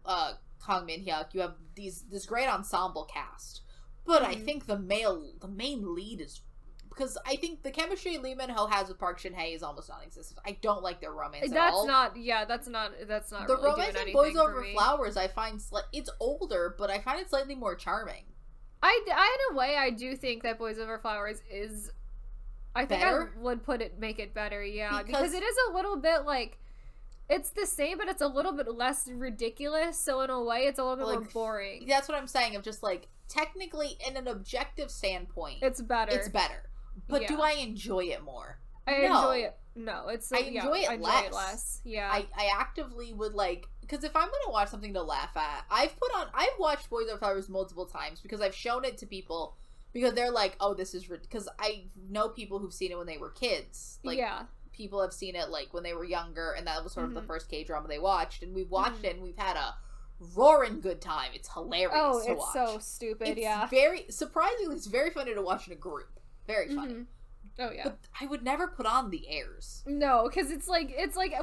Kang Min-hyuk, you have this great ensemble cast. But I think the main lead is... Because I think the chemistry Lee Min Ho has with Park Shin Hye is almost non-existent. I don't like their romance at all. That's not the really romance in Boys Over Flowers. I find it's older, but I find it slightly more charming. I in a way I do think that Boys Over Flowers is. I think better? I would make it better. Yeah, because it is a little bit like. It's the same, but it's a little bit less ridiculous. So in a way, it's a little bit more boring. That's what I'm saying. Of just like technically, in an objective standpoint, it's better. It's better. But do I enjoy it more? I enjoy it. No, it's... I enjoy it less. Yeah. I actively would like... Because if I'm going to watch something to laugh at, I've watched Boys Over Flowers multiple times because I've shown it to people because they're like, oh, this is... Because I know people who've seen it when they were kids. Like, people have seen it like when they were younger, and that was sort of the first K-drama they watched, and we've watched it, and we've had a roaring good time. It's hilarious to watch. Oh, it's so stupid, Surprisingly, it's very funny to watch in a group. Very funny. Oh yeah. But I would never put on the airs. No, because it's like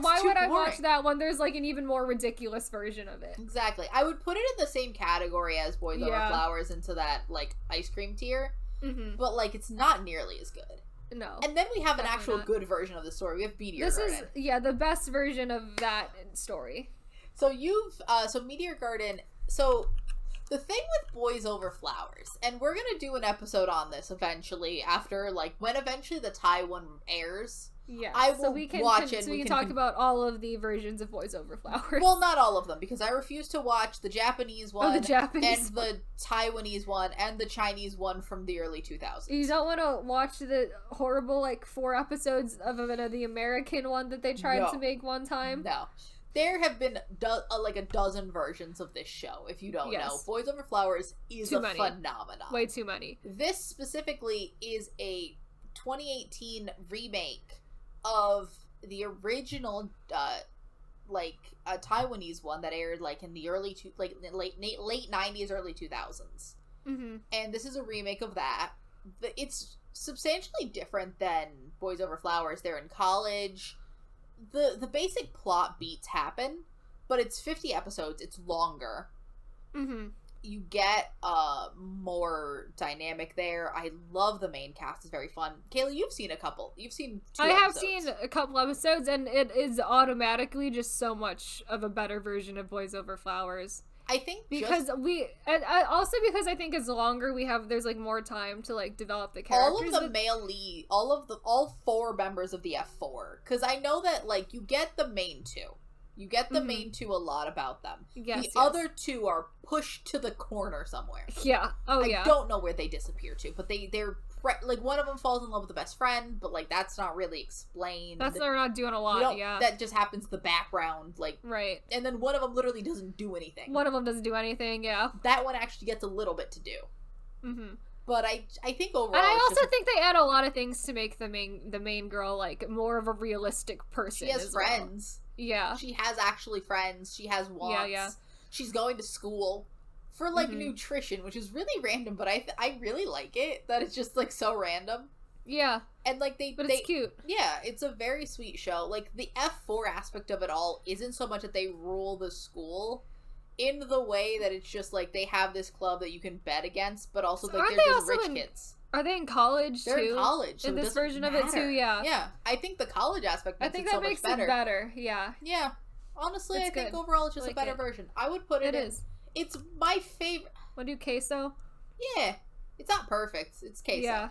why would I watch that when there's like an even more ridiculous version of it? Exactly. I would put it in the same category as Boys Over Flowers into that like ice cream tier. But like it's not nearly as good. No. And then we have an actual good version of the story. We have Meteor Garden. This is the best version of that story. So Meteor Garden. So the thing with Boys Over Flowers, and we're gonna do an episode on this eventually after, like, when eventually the Thai one airs. Yeah, I will watch it. So we can talk about all of the versions of Boys Over Flowers. Well, not all of them, because I refuse to watch the Japanese one, and the Taiwanese one, and the Chinese one from the early 2000s. You don't want to watch the horrible, like, 4 episodes of the American one that they tried to make one time? No. There have been like a dozen versions of this show, if you don't know. Boys Over Flowers is phenomenon. Way too many. This specifically is a 2018 remake of the original Taiwanese one that aired like in the late 90s, early 2000s. And this is a remake of that. It's substantially different than Boys Over Flowers. They're in college. The basic plot beats happen, but it's 50 episodes. It's longer. You get more dynamic there. I love the main cast. It's very fun. Kayla, you've seen a couple. You've seen 2 I have episodes. seen a couple episodes, and it is automatically just so much of a better version of Boys Over Flowers. I think because I think it's longer. There's like more time to like develop the characters. All of the male lead, all 4 members of the F4. Because I know that like you get the main 2. You get the main 2 a lot about them. Yes, the other 2 are pushed to the corner somewhere. Yeah. Oh, I don't know where they disappear to, but they're like one of them falls in love with the best friend, but like that's not really explained. They're not doing a lot. Yeah. That just happens in the background, like right. And then one of them literally doesn't do anything. One of them doesn't do anything. Yeah. That one actually gets a little bit to do. But I think overall, and I also think they add a lot of things to make the main girl like more of a realistic person. She has friends. Well. Yeah. She has actually friends. She has wants. Yeah. She's going to school for like nutrition, which is really random, but I really like it that it's just like so random. Yeah. And like it's cute. Yeah, it's a very sweet show. Like the F4 aspect of it all isn't so much that they rule the school in the way that it's just like they have this club that you can bet against, but also like they're just rich kids. Are they in college too? They're in college. So in this version of it too, yeah. Yeah. I think the college aspect makes it so much better. It better, yeah. Yeah. Honestly, I think overall it's just a better version. I would put it in. It's my favorite. Want to do queso? Yeah. It's not perfect. It's queso. Yeah.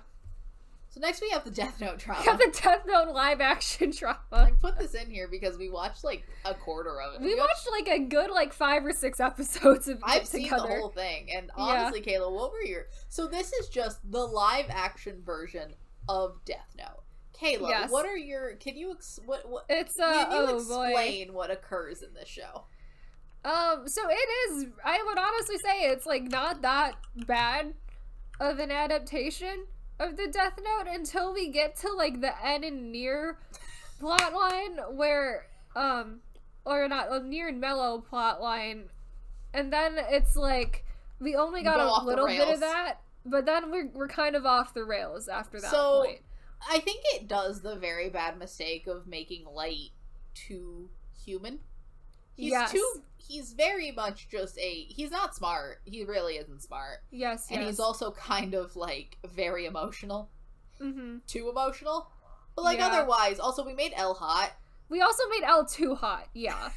So next we have the Death Note drama. We have the Death Note live action drama. I put this in here because we watched like a quarter of it. We watched like a good like 5 or 6 episodes of it I've seen the whole thing. And honestly, Kayla, what were your... So this is just the live action version of Death Note. Kayla, what are your... Can you explain what occurs in this show? So it is... I would honestly say it's like not that bad of an adaptation of the Death Note until we get to like the N and Near plotline where or not Near and Mellow plotline, and then it's like we only got a little bit of that, but then we're kind of off the rails after that point. I think it does the very bad mistake of making Light too human. He's very much just he's not smart. He really isn't smart. Yes, and he's also kind of, like, very emotional. Too emotional. But, like, otherwise, also, we made L hot. We also made L too hot, yeah.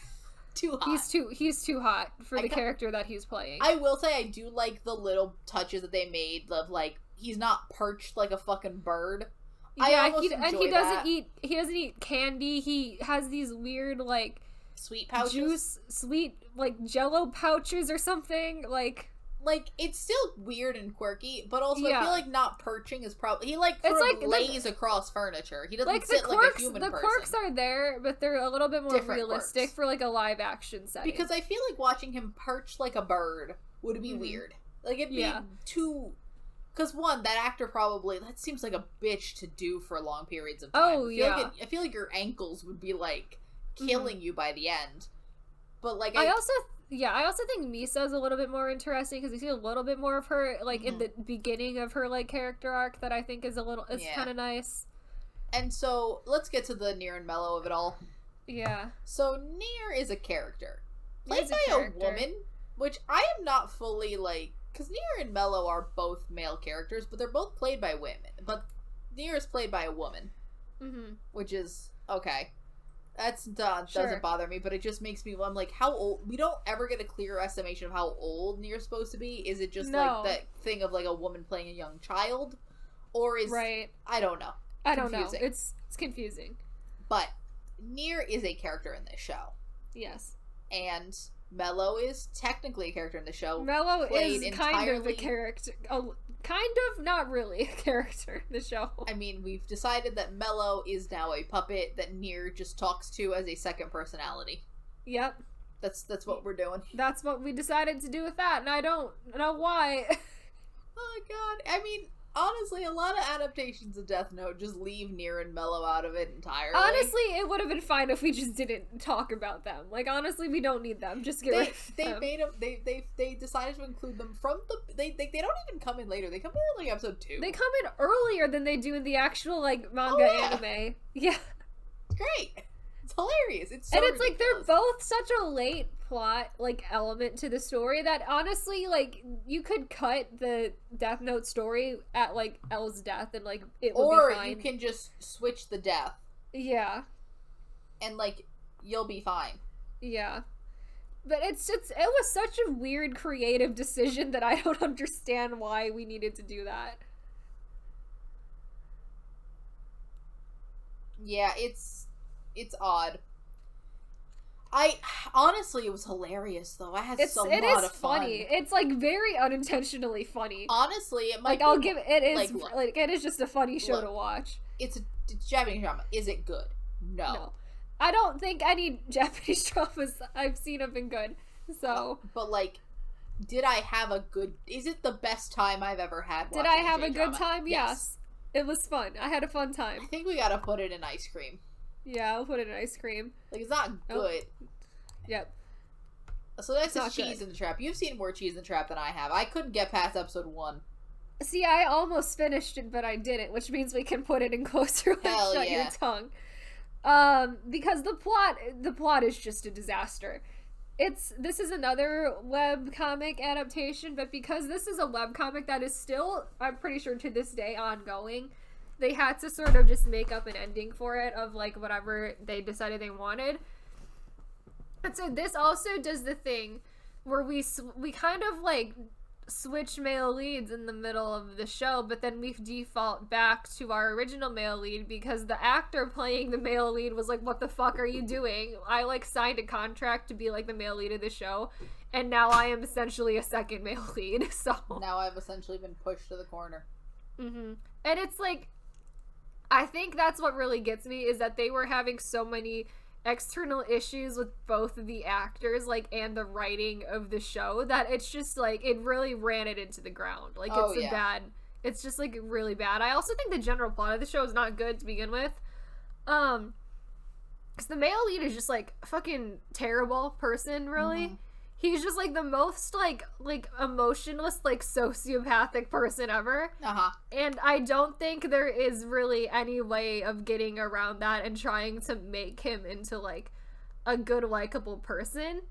Too hot. He's too hot for the character that he's playing. I will say I do like the little touches that they made of, like, he's not perched like a fucking bird. Yeah, he doesn't eat candy. He has these weird, like... sweet pouches, sweet like Jello pouches or something. Like it's still weird and quirky, but also I feel like not perching is probably he lays across furniture. He doesn't sit like a human person. The quirks are there, but they're a little bit more realistic for like a live action setting. Because I feel like watching him perch like a bird would be weird. Like it'd be too. Because one, that actor that seems like a bitch to do for long periods of time. Oh I feel like your ankles would be like killing you by the end. But like I also think Misa's a little bit more interesting because we see a little bit more of her like in the beginning of her like character arc that I think is kind of nice. And so let's get to the Near and Mellow of it all. Yeah. So Near is a character played by a woman, which I am not fully like, because Near and Mellow are both male characters, but they're both played by women. But Near is played by a woman, which is okay. Doesn't bother me, but it just makes me... I'm like, how old... We don't ever get a clear estimation of how old Near's supposed to be. Is it just, like, that thing of, like, a woman playing a young child? Or is... Right. I don't know. I don't know. It's confusing. But Near is a character in this show. Yes. And Mellow is technically a character in the show. Mellow is kind of a character... kind of, not really a character in the show. I mean, we've decided that Mellow is now a puppet that Near just talks to as a second personality. Yep. That's what we're doing. That's what we decided to do with that, and I don't know why. Oh, God. I mean, honestly, a lot of adaptations of Death Note just leave Near and Mellow out of it entirely. Honestly, it would have been fine if we just didn't talk about them. Like, honestly, we don't need them. Just get rid of them. They decided to include them from the... They don't even come in later. They come in, like, episode 2. They come in earlier than they do in the actual, like, manga anime. Yeah. It's great. It's hilarious. It's so and it's ridiculous. like they're both such a late plot like element to the story that honestly like you could cut the Death Note story at like L's death and like it would be fine. Or you can just switch the death. Yeah. And like you'll be fine. Yeah. But it was such a weird creative decision that I don't understand why we needed to do that. Yeah, it's odd. Honestly, it was hilarious though. I had a lot of fun. Funny. It's like very unintentionally funny. Honestly, it might. Like I'll give it is like it is just a funny show to watch. It's Japanese drama. Is it good? No. I don't think any Japanese dramas I've seen have been good. So, but like, did I have a good? Is it the best time I've ever had? Did I have a good time? Yes. It was fun. I had a fun time. I think we gotta put it in ice cream. Yeah, I'll put it in ice cream. Like, it's not good. Yep. So that's just Cheese in the Trap. You've seen more Cheese in the Trap than I have. I couldn't get past episode 1. See, I almost finished it, but I didn't, which means we can put it in closer and shut your tongue. Because the plot is just a disaster. This is another webcomic adaptation, but because this is a webcomic that is still, I'm pretty sure to this day, ongoing, they had to sort of just make up an ending for it of like whatever they decided they wanted. And so this also does the thing where we kind of like switch male leads in the middle of the show, but then we default back to our original male lead because the actor playing the male lead was like, what the fuck are you doing? I like signed a contract to be like the male lead of the show, and now I am essentially a second male lead. So now I've essentially been pushed to the corner. And it's like, I think that's what really gets me is that they were having so many external issues with both of the actors, like, and the writing of the show that it's just like it really ran it into the ground. Like it's just like really bad. I also think the general plot of the show is not good to begin with. Because the male lead is just like a fucking terrible person, really. He's just like the most like emotionless, like sociopathic person ever. And I don't think there is really any way of getting around that and trying to make him into like a good, likable person.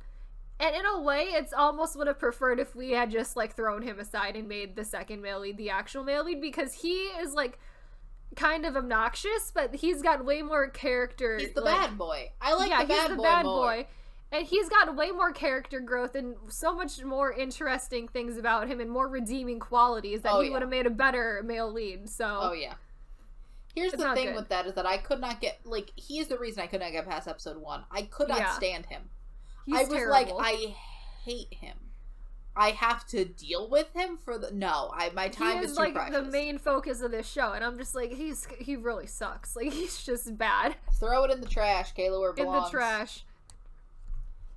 And in a way, it's almost would have preferred if we had just like thrown him aside and made the second male lead the actual male lead, because he is like kind of obnoxious, but he's got way more character. He's the bad boy. I like the bad boy. And he's got way more character growth and so much more interesting things about him and more redeeming qualities that he would have made a better male lead. So here's the thing with that is that I could not get, like, he is the reason I could not get past episode 1. I could not stand him. I was terrible. Like, I hate him. I have to deal with him for the my time is too like precious. The main focus of this show, and I'm just like, he really sucks. Like, he's just bad. Throw it in the trash, Kayla, where it belongs. In the trash.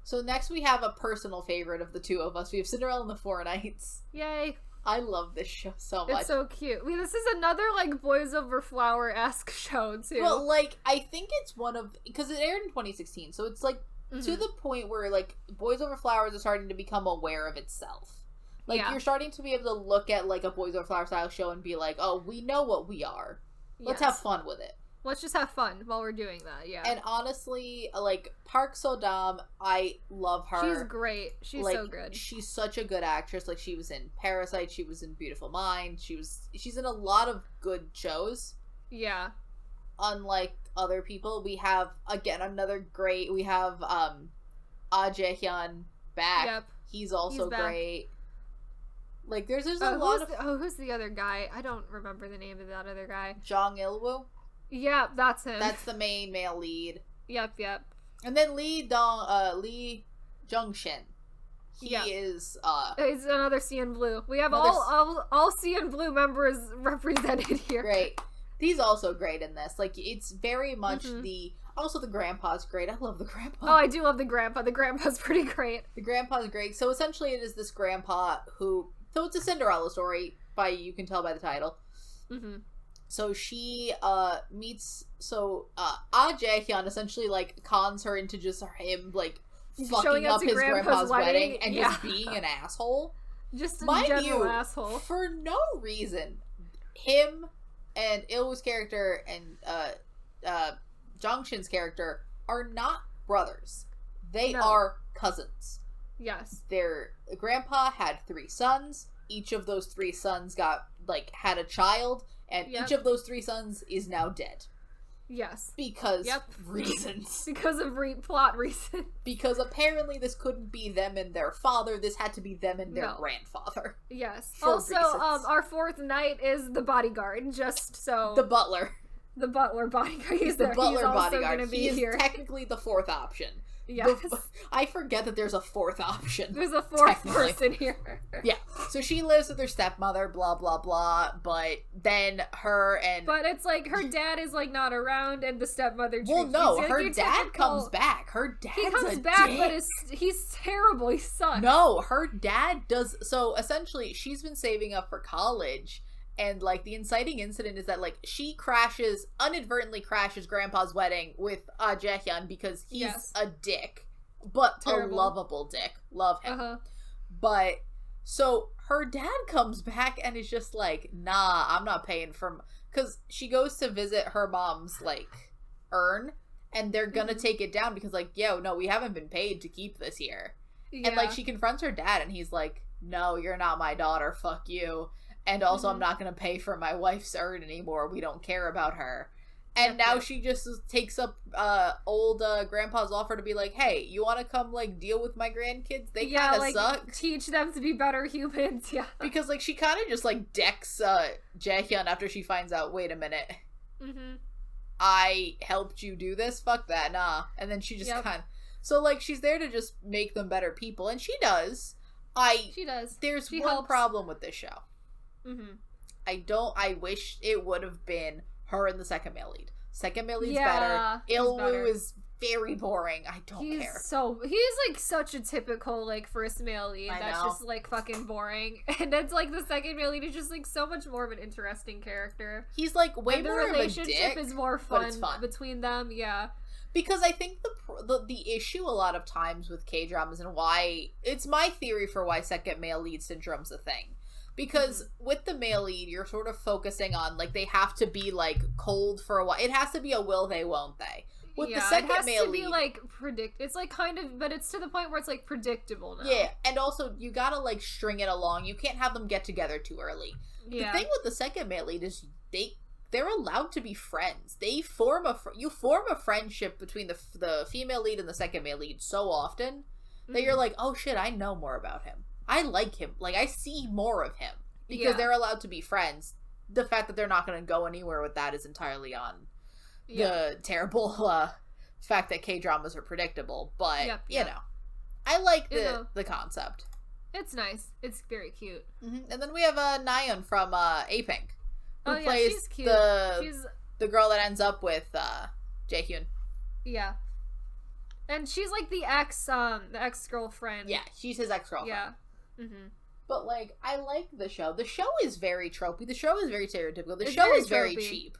So next we have a personal favorite of the two of us. We have Cinderella and the Four Knights. Yay. I love this show so much. It's so cute. I mean, this is another, like, Boys Over Flower-esque show, too. Well, like, I think it's one of... Because it aired in 2016, so it's, like, to the point where, like, Boys Over Flowers is starting to become aware of itself. Like, you're starting to be able to look at, like, a Boys Over Flower style show and be like, oh, we know what we are. Let's have fun with it. Let's just have fun while we're doing that, yeah. And honestly, like, Park So-dam, I love her. She's great. She's so good. She's such a good actress. Like, she was in Parasite, she was in Beautiful Mind, she's in a lot of good shows. Yeah. Unlike other people, we have, again, we have, Ah Jae-hyun back. Yep. He's also great. Like, there's a lot of... who's the other guy? I don't remember the name of that other guy. Jong Il-woo? Yeah, that's him. That's the main male lead. Yep. And then Lee Jung-shin. He is he's another CN Blue. We have all CN Blue members represented here. Great. He's also great in this. Like, it's very much also the grandpa's great. I love the grandpa. Oh, I do love the grandpa. The grandpa's pretty great. The grandpa's great. So essentially it is this grandpa who... So it's a Cinderella story, you can tell by the title. Mm-hmm. So she meets Ah Jae-hyun essentially like cons her into just him like fucking up his grandpa's wedding and just being an asshole. Just a general asshole. For no reason. Him and Il-woo's character and Jung-shin's character are not brothers. They are cousins. Yes. Their grandpa had 3 sons. Each of those 3 sons had a child, and each of those 3 sons is now dead. Yes. Because reasons. Because of plot reasons. Because apparently this couldn't be them and their father, this had to be them and their grandfather. Yes. Also, our 4th knight is the bodyguard, just so... The butler. The butler bodyguard. He's the butler bodyguard. He is technically the 4th option. Yes. I forget that there's a 4th option. There's a 4th person here. Yeah. So she lives with her stepmother, blah, blah, blah, but then her and... But it's like, her dad is, like, not around, and the stepmother... Well, no, her dad comes back. Her dad's He comes back, but he's terrible. He sucks. No, her dad does... So, essentially, she's been saving up for college, and, like, the inciting incident is that, like, she inadvertently crashes grandpa's wedding with Jaehyun because he's a dick. But terrible. A lovable dick. Love him. Uh-huh. But, so, her dad comes back and is just like, nah, I'm not paying for... Because she goes to visit her mom's, like, urn, and they're gonna take it down because, like, yo, no, we haven't been paid to keep this here. Yeah. And, like, she confronts her dad, and he's like, no, you're not my daughter, fuck you. And also, I'm not going to pay for my wife's urn anymore. We don't care about her. And now she just takes up old grandpa's offer to be like, hey, you want to come, like, deal with my grandkids? They kind of like, suck. Teach them to be better humans, Because, like, she kind of just, like, decks Jaehyun after she finds out, wait a minute. Mm-hmm. I helped you do this? Fuck that, nah. And then she just kind of... So, like, she's there to just make them better people. And she does. She does. There's one problem with this show. Mm-hmm. I wish it would have been her and the second male lead. Second male lead's better. Il-woo is very boring. I don't care. He's like such a typical like first male lead that's just like fucking boring. And it's like the second male lead is just like so much more of an interesting character. He's like way more of a dick. The relationship is more fun between them. Yeah. Because I think the issue a lot of times with K-dramas and why it's my theory for why second male lead syndrome's a thing. Because with the male lead, you're sort of focusing on, like, they have to be, like, cold for a while. It has to be a will they, won't they. With the second male lead... it has to be, like, it's, like, kind of... But it's to the point where it's, like, predictable now. Yeah, and also, you gotta, like, string it along. You can't have them get together too early. Yeah. The thing with the second male lead is they're allowed to be friends. You form a friendship between the female lead and the second male lead so often that you're like, oh, shit, I know more about him. I like him. Like, I see more of him. Because they're allowed to be friends. The fact that they're not going to go anywhere with that is entirely on the terrible fact that K-dramas are predictable. But, you know. I like the concept. It's nice. It's very cute. Mm-hmm. And then we have Nayeon from A-Pink. Who plays she's cute. the girl that ends up with Jaehyun. Yeah. And she's like the ex-girlfriend. Yeah, she's his ex-girlfriend. Yeah. Mm-hmm. But, like, I like the show. The show is very tropey. The show is very stereotypical. The show is very cheap.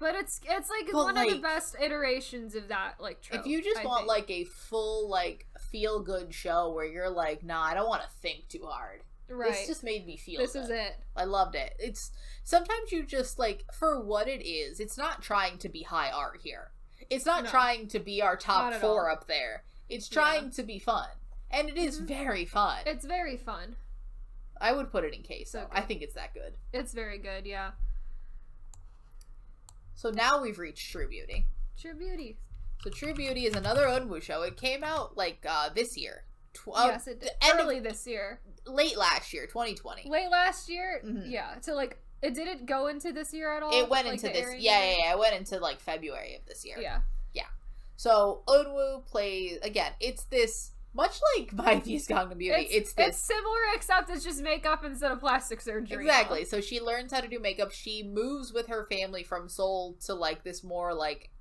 But it's like one of the best iterations of that, like, trope. If you just want, like, a full, like, feel-good show where you're like, nah, I don't want to think too hard. Right. This just made me feel This is it. I loved it. It's... Sometimes you just, like, for what it is, it's not trying to be high art here. It's not trying to be our top 4 up there. It's trying to be fun. And it is very fun. It's very fun. I would put it in K, so I think it's that good. It's very good, yeah. So now we've reached True Beauty. True Beauty. So True Beauty is another Eunwoo show. It came out, like, this year. Yes, it did. Early this year. Late last year, 2020. Late last year? Mm-hmm. Yeah. So, like, did it go into this year at all? It went into this. Yeah. It went into, like, February of this year. Yeah. Yeah. So, Eunwoo plays, again, it's this... Much like My V's Gangnam Beauty, it's similar, except it's just makeup instead of plastic surgery. Exactly. So she learns how to do makeup. She moves with her family from Seoul to, like, this more, like,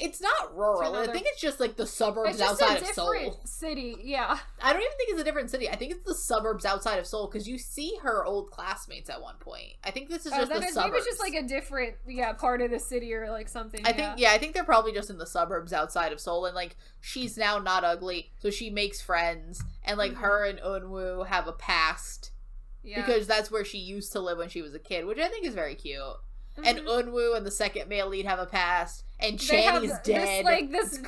It's not rural. I think it's just like the suburbs outside of Seoul. It's just a different city, yeah. I don't even think it's a different city. I think it's the suburbs outside of Seoul because you see her old classmates at one point. I think this is just the suburbs. Maybe it's just like a different part of the city or like something. I think they're probably just in the suburbs outside of Seoul, and like she's now not ugly, so she makes friends, and like her and Eunwoo have a past because that's where she used to live when she was a kid, which I think is very cute. And Eunwoo and the second male lead have a past, and Channy's dead. This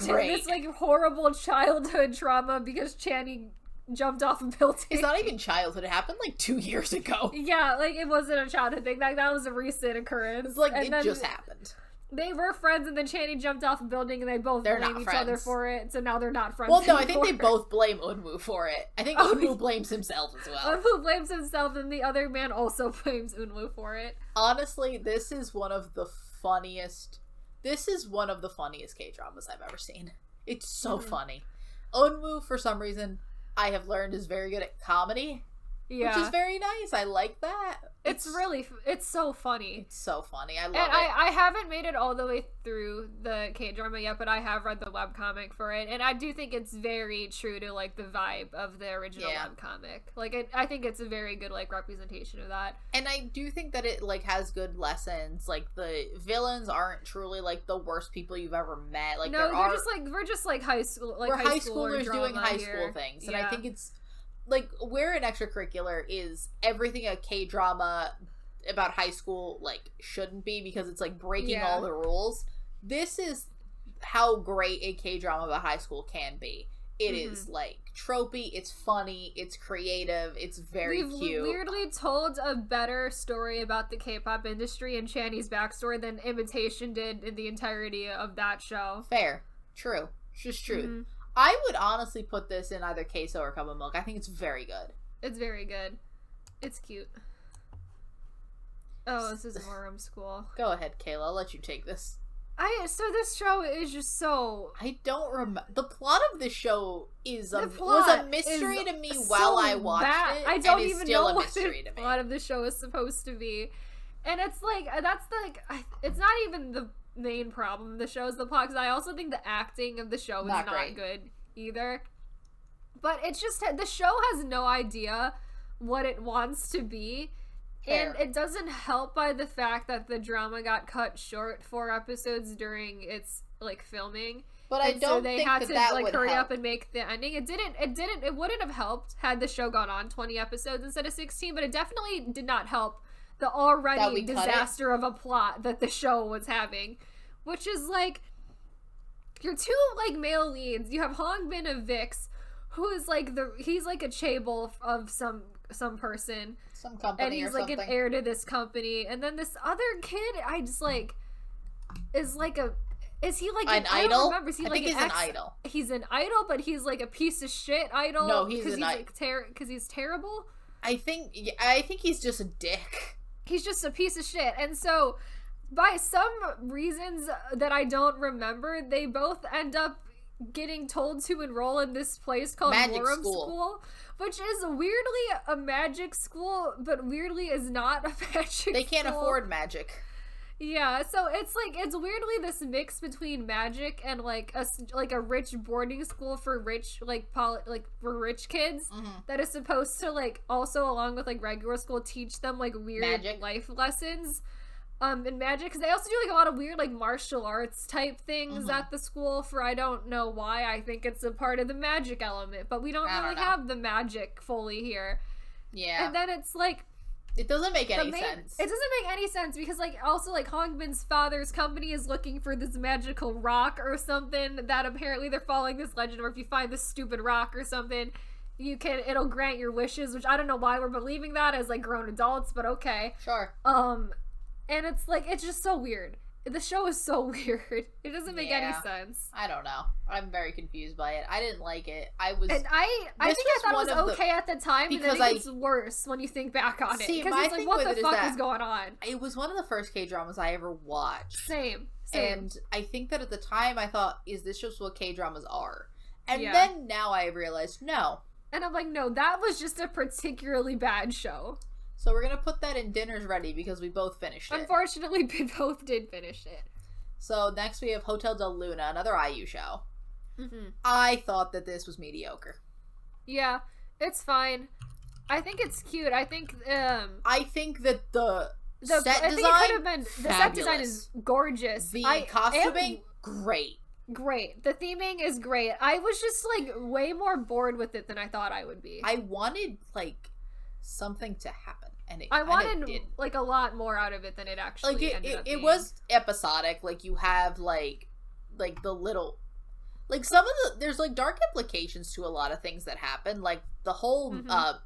horrible childhood trauma because Channy jumped off a building. It's not even childhood. It happened like 2 years ago. Yeah, like it wasn't a childhood thing. Like that was a recent occurrence. It's like it just happened. They were friends, and then Channy jumped off a building, and they both blame each other for it. So now they're not friends. Well, no, I think they both blame Eunwoo for it. I think Eunwoo blames himself as well. Eunwoo blames himself, and the other man also blames Eunwoo for it. Honestly, this is one of the funniest K-dramas I've ever seen. It's so funny. Eunwoo, for some reason, I have learned is very good at comedy. Yeah. Which is very nice. I like that. It's so funny. It's so funny. I love it. I haven't made it all the way through the K-drama yet, but I have read the webcomic for it, and I do think it's very true to, like, the vibe of the original webcomic. Like, I think it's a very good, like, representation of that. And I do think that it, like, has good lessons. Like, the villains aren't truly, like, the worst people you've ever met. Like, we're just high school, like, we're high schoolers doing high school things. And I think it's like, where an extracurricular is everything a K-drama about high school, like, shouldn't be, because it's, like, breaking all the rules. This is how great a K-drama about high school can be. It is, like, tropey, it's funny, it's creative, it's very cute. We've weirdly told a better story about the K-pop industry and Channy's backstory than Imitation did in the entirety of that show. Fair. True. It's just true. I would honestly put this in either Queso or Cup of Milk. I think it's very good. It's very good. It's cute. Oh, this is Morum School. Go ahead, Kayla. I'll let you take this. So this show is just so... I don't remember. The plot of this show was a mystery to me while I watched it. I don't even know what the plot of the show is supposed to be. And it's like, it's not even the main problem of the show is the plot, because I also think the acting of the show is not good either. But it's just, the show has no idea what it wants to be. Fair. And it doesn't help by the fact that the drama got cut short 4 episodes during its, like, filming. But I don't think that would help. Hurry up and make the ending. It wouldn't have helped had the show gone on 20 episodes instead of 16, but it definitely did not help the already disaster of a plot that the show was having. Which is, like, your 2, like, male leads. You have Hong Bin of VIX, who is, like, he's, like, a chaebol of some person. Some company, and he's, like, an heir to this company. And then this other kid, I just, like, is, like, is he, like, an idol? I don't remember. Is he, I like, think he's an idol. He's an idol, but he's, like, a piece of shit idol. No, he's an idol. Because he's terrible? I think he's just a dick. He's just a piece of shit. And so, by some reasons that I don't remember, they both end up getting told to enroll in this place called Morum School, which is weirdly a magic school, but weirdly is not a magic school. They can't afford magic. Yeah, so it's like, it's weirdly this mix between magic and like a rich boarding school for rich for rich kids that is supposed to, like, also along with, like, regular school, teach them, like, weird life lessons. In magic, because they also do, like, a lot of weird, like, martial arts type things at the school for I don't know why. I think it's a part of the magic element, but we don't really have the magic fully here. Yeah. And then it's, like... It doesn't make any sense. It doesn't make any sense, because, like, also, like, Hong Bin's father's company is looking for this magical rock or something that apparently they're following this legend where if you find this stupid rock or something, it'll grant your wishes, which I don't know why we're believing that as, like, grown adults, but okay. Sure. And it's, like, it's just so weird. The show is so weird. It doesn't make any sense. I don't know. I'm very confused by it. I didn't like it. I think I thought it was okay at the time, and then it gets worse when you think back on it. Because it's like, what the fuck is going on? It was one of the first K-dramas I ever watched. Same. And I think that at the time I thought, is this just what K-dramas are? And then now I realized, no. And I'm like, no, that was just a particularly bad show. So we're going to put that in Dinner's Ready because we both finished it. Unfortunately, we both did finish it. So next we have Hotel del Luna, another IU show. Mm-hmm. I thought that this was mediocre. Yeah, it's fine. I think it's cute. I think that the set design, the set design is gorgeous. The costuming, great. Great. The theming is great. I was just like way more bored with it than I thought I would be. I wanted like something to happen, and I wanted like a lot more out of it than it actually ended up being. It was episodic. Like you have like the little, like some of there's like dark implications to a lot of things that happen. Like the whole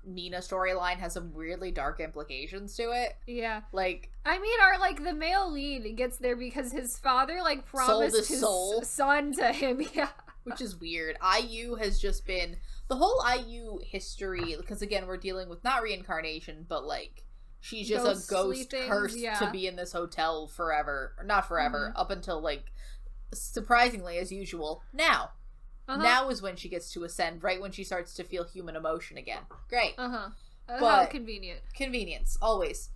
Mina storyline has some weirdly dark implications to it. Yeah. Like, I mean, the male lead gets there because his father like promised his son to him. Yeah. Which is weird. IU has just been the whole IU history, because again we're dealing with not reincarnation, but like she's just a ghost cursed to be in this hotel forever, or not forever, up until like, surprisingly as usual, now. Now is when she gets to ascend, right when she starts to feel human emotion again. Great. But how convenient. Convenience, always.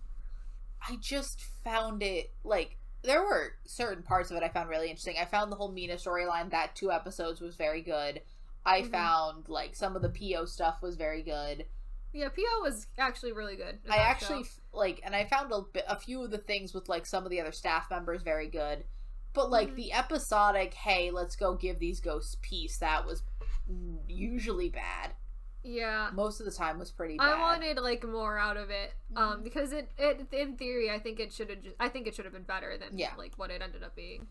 I just found it, like, there were certain parts of it I found really interesting. I found the whole Mina storyline, that 2 episodes was very good. I found, like, some of the PO stuff was very good. Yeah, PO was actually really good. I actually, like, and I found a few of the things with, like, some of the other staff members very good. But, like, the episodic, hey, let's go give these ghosts peace, that was usually bad. Yeah. Most of the time was pretty bad. I wanted, like, more out of it. Because it in theory, I think it should have been better than, like, what it ended up being.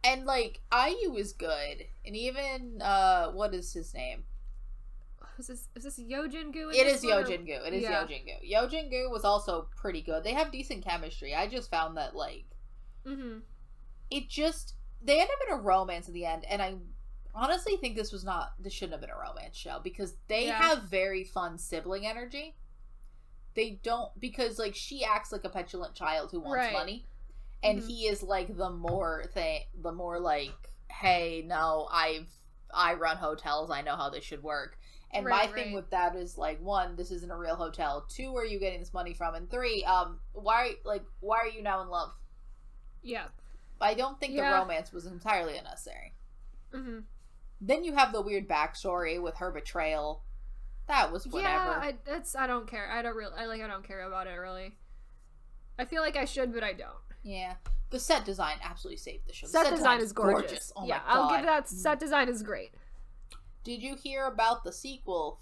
And, like, IU is good. And even, what is his name? Is this Yojin-gu? It is Yojin-gu. It is Yojin-gu. Yojin-gu was also pretty good. They have decent chemistry. I just found that, like... It just... They end up in a romance in the end, and I honestly think this shouldn't have been a romance show, because they have very fun sibling energy. They don't... Because, like, she acts like a petulant child who wants money. And he is, like, the more, like, hey, no, I run hotels, I know how this should work. And my thing with that is, like, 1, this isn't a real hotel. 2, where are you getting this money from? And 3, why are you now in love? Yeah. I don't think the romance was entirely unnecessary. Then you have the weird backstory with her betrayal. That was whatever. Yeah, I don't care. I don't care about it, really. I feel like I should, but I don't. Yeah. The set design absolutely saved the show. Set design is gorgeous. Oh my God. I'll give that. Set design is great. Did you hear about the sequel,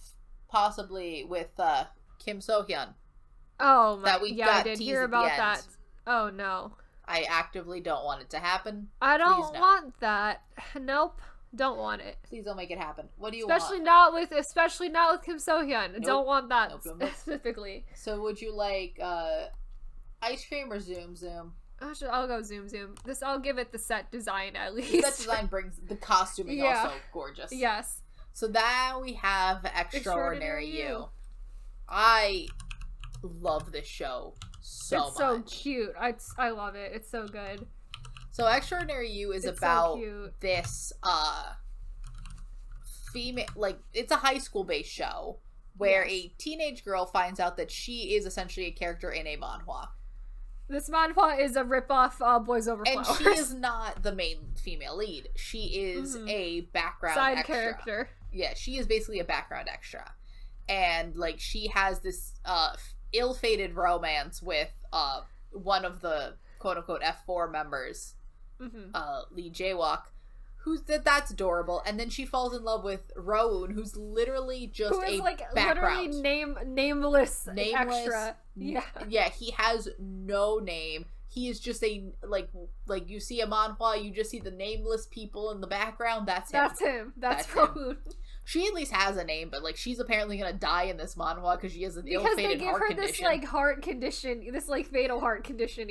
possibly with Kim So-hyun? Oh my! I did hear about that. Oh no! I actively don't want it to happen. I don't want that. Nope, don't want it. Please don't make it happen. What do you especially want? Especially not with Kim So-hyun. Nope. Don't want that specifically. So would you like ice cream or Zoom Zoom? I'll go Zoom Zoom. I'll give it the set design at least. The set design brings the costuming also gorgeous. Yes. So now we have Extraordinary You. I love this show so much. It's so cute. I love it. It's so good. So Extraordinary You is about this female, like, it's a high school based show where a teenage girl finds out that she is essentially a character in a manhwa. This manhwa is a ripoff Boys Over Flowers. And she is not the main female lead. She is a background side extra. character. Yeah, she is basically a background extra. And, like, she has this ill-fated romance with one of the quote-unquote F4 members, Lee Jae-wook, that's adorable. And then she falls in love with Rowoon, who's literally just background. Literally nameless extra. Yeah, he has no name. He is just a, like you see a manhwa, you just see the nameless people in the background. That's him. That's Rowoon. She at least has a name, but, like, she's apparently gonna die in this manhwa because she has an ill-fated heart condition. Because they give her this, like, heart condition, this, like, fatal heart condition,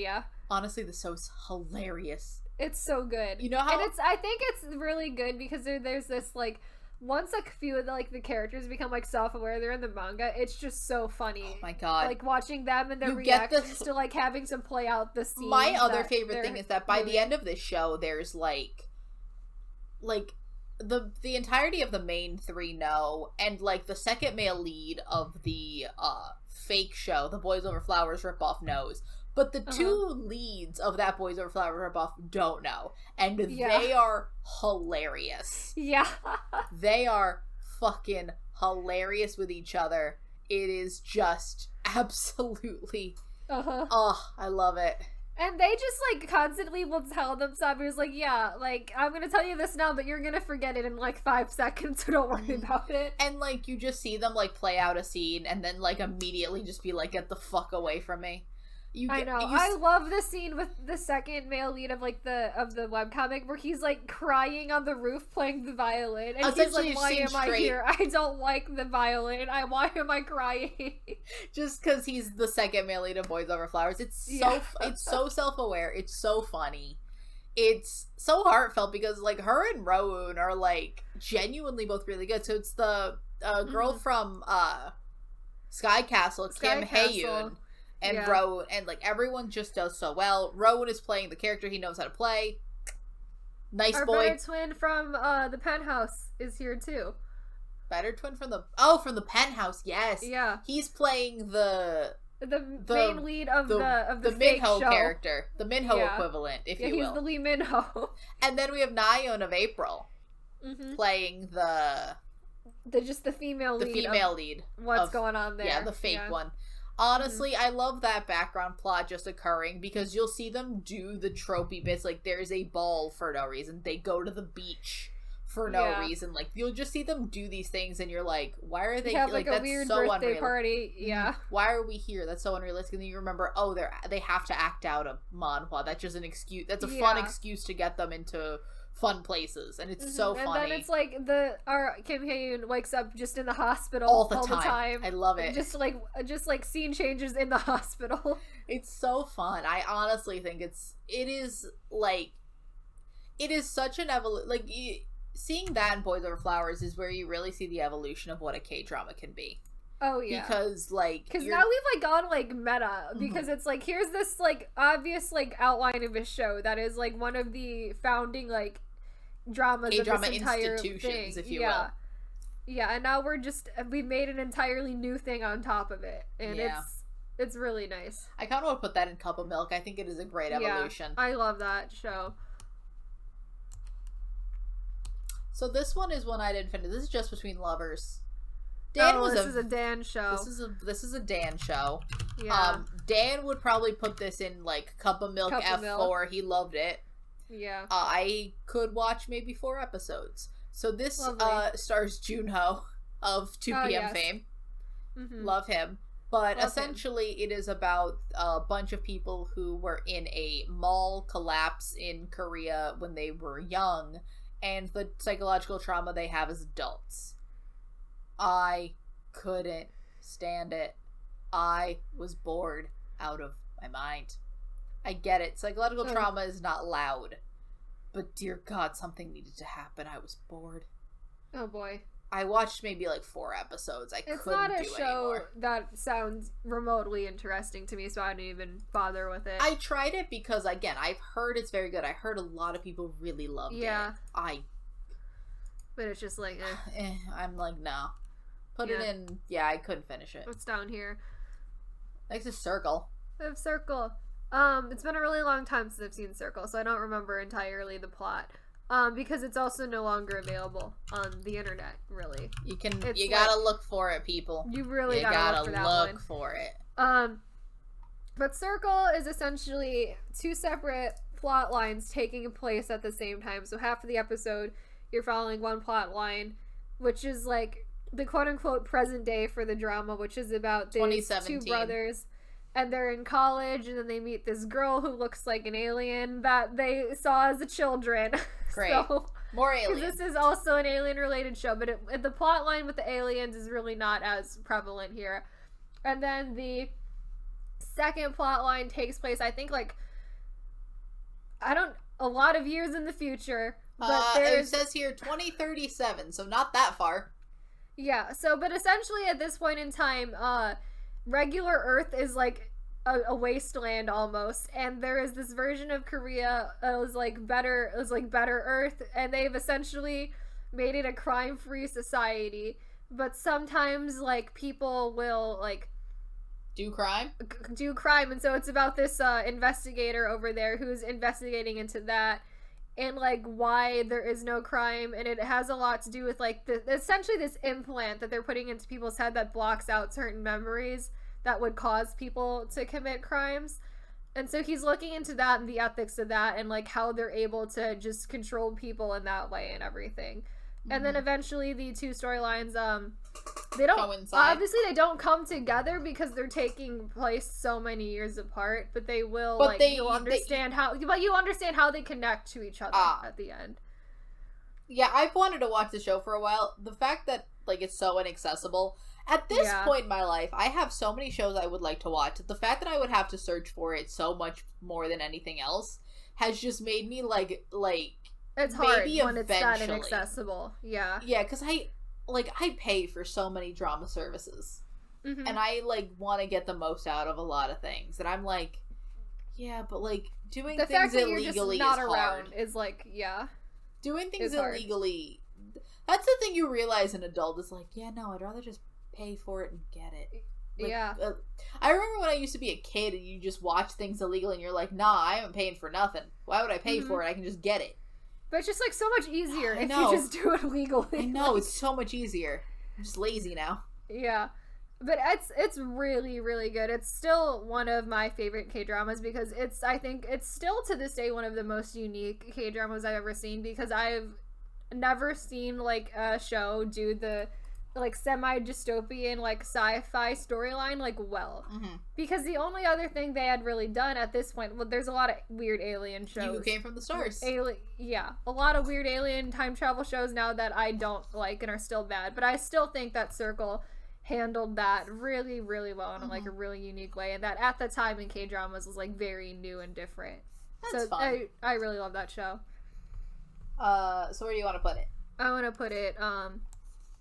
Honestly, this show's hilarious. It's so good. You know how... And I think it's really good because there's this, like, once a few of the characters become, like, self-aware, they're in the manga, it's just so funny. Oh my God. Like, watching them and their reactions to, like, having to play out the scene. My other favorite thing is that by the end of this show, there's, like, the entirety of the main 3 know, and, like, the second male lead of the fake show, the Boys Over Flowers ripoff, knows, But the two leads of That Boys Over Flower ripoff don't know. And they are hilarious. Yeah. They are fucking hilarious with each other. It is just absolutely... Oh, I love it. And they just, like, constantly will tell themselves, like, yeah, like, I'm gonna tell you this now, but you're gonna forget it in, like, 5 seconds, so don't worry about it. And, like, you just see them, like, play out a scene, and then, like, immediately just be like, get the fuck away from me. I know. I love the scene with the second male lead of like the webcomic where he's like crying on the roof playing the violin, and he's like, "Why am I here? I don't like the violin. Why am I crying?" Just because he's the second male lead of Boys Over Flowers. It's so self-aware. It's so funny. It's so heartfelt because like her and Rowoon are like genuinely both really good. So it's the girl from Sky Castle, Kim Hae-yoon. And Rowoon, and like everyone just does so well. Rowoon is playing the character he knows how to play. Nice Our boy. better twin from the Penthouse is here too. Better twin from the Penthouse. Yes. Yeah. He's playing the main lead of the Minho show. character, the Minho equivalent, if you will. He's the Lee Minho. And then we have Nayeon of April playing the female lead. The female lead. What's going on there? Yeah, the fake one. Honestly, I love that background plot just occurring because you'll see them do the tropey bits. Like, there's a ball for no reason. They go to the beach for no reason. Like, you'll just see them do these things and you're like, why are they... have like a that's weird so birthday party. Yeah. Why are we here? That's so unrealistic. And then you remember, they have to act out a manhwa. That's just an excuse. That's a fun excuse to get them into fun places, and it's so funny. And then it's like our Kim Hae-yoon wakes up just in the hospital all the time. I love it. Just like scene changes in the hospital. It's so fun. I honestly think it is such an evolution. Like seeing that in Boys Over Flowers is where you really see the evolution of what a K-drama can be. Oh yeah, because now we've like gone like meta because it's like here's this like obvious like outline of a show that is like one of the founding like dramas K-drama of this entire institutions, thing. if you will. Yeah, and now we've made an entirely new thing on top of it, and it's really nice. I kind of want to put that in Cup of Milk. I think it is a great evolution. I love that show. So this one is one I didn't finish. This is Just Between Lovers. This is a Dan show. This is a Dan show. Yeah. Dan would probably put this in like Cup of Milk F4. He loved it. Yeah. I could watch maybe 4 episodes. So this stars Junho of 2 PM fame. Mm-hmm. Love him. But essentially it is about a bunch of people who were in a mall collapse in Korea when they were young and the psychological trauma they have as adults. I couldn't stand it. I was bored out of my mind. I get it. Psychological trauma is not loud. But dear God, something needed to happen. I was bored. Oh boy. I watched maybe like 4 episodes. It's not a show that sounds remotely interesting to me, so I didn't even bother with it. I tried it because, again, I've heard it's very good. I heard a lot of people really loved it. But it's just like, I'm like, no. Put it in. Yeah, I couldn't finish it. What's down here? Next is Circle. I have Circle. It's been a really long time since I've seen Circle, so I don't remember entirely the plot. Because it's also no longer available on the internet, really. You gotta look for it, people. You really gotta look for that one. For it. But Circle is essentially 2 separate plot lines taking place at the same time. So half of the episode, you're following one plot line, which is like the quote-unquote present day for the drama, which is about these 2 brothers, and they're in college, and then they meet this girl who looks like an alien that they saw as a children. Great. So, more aliens. This is also an alien-related show, but the plot line with the aliens is really not as prevalent here. And then the second plot line takes place, I think, like, a lot of years in the future. But it says here 2037, so not that far. Yeah, but essentially at this point in time, regular Earth is like a wasteland almost, and there is this version of Korea that was like better Earth, and they've essentially made it a crime-free society. But sometimes like people will like do crime. And so it's about this investigator over there who's investigating into that and like why there is no crime, and it has a lot to do with like essentially this implant that they're putting into people's head that blocks out certain memories that would cause people to commit crimes. And so he's looking into that and the ethics of that and like how they're able to just control people in that way and everything. And then eventually the two storylines, they don't coincide. Obviously they don't come together because they're taking place so many years apart, but they will. But you'll understand how they connect to each other at the end. Yeah, I've wanted to watch the show for a while. The fact that like it's so inaccessible at this point in my life, I have so many shows I would like to watch. The fact that I would have to search for it so much more than anything else has just made me like. It's hard when it's that inaccessible. Yeah. Yeah, because I pay for so many drama services. Mm-hmm. And I, like, want to get the most out of a lot of things. And I'm like, yeah, but, like, doing things illegally is hard. The fact that you're just not around is, like, yeah. Doing things illegally, that's the thing you realize an adult is like, yeah, no, I'd rather just pay for it and get it. Like, yeah. I remember when I used to be a kid and you just watch things illegally and you're like, nah, I haven't paid for nothing. Why would I pay for it? I can just get it. But it's just, like, so much easier if you just do it legally. I know, it's so much easier. I'm just lazy now. Yeah. But it's really, really good. It's still one of my favorite K-dramas because I think it's still to this day one of the most unique K-dramas I've ever seen because I've never seen, like, a show do the, like, semi-dystopian, like, sci-fi storyline, like, well. Mm-hmm. Because the only other thing they had really done at this point, well, there's a lot of weird alien shows. You Came from the Stars. Yeah. A lot of weird alien time travel shows now that I don't like and are still bad. But I still think that Circle handled that really, really well in, like, a really unique way. And that at the time in K-dramas was, like, very new and different. That's fun. I really love that show. So where do you want to put it? I want to put it,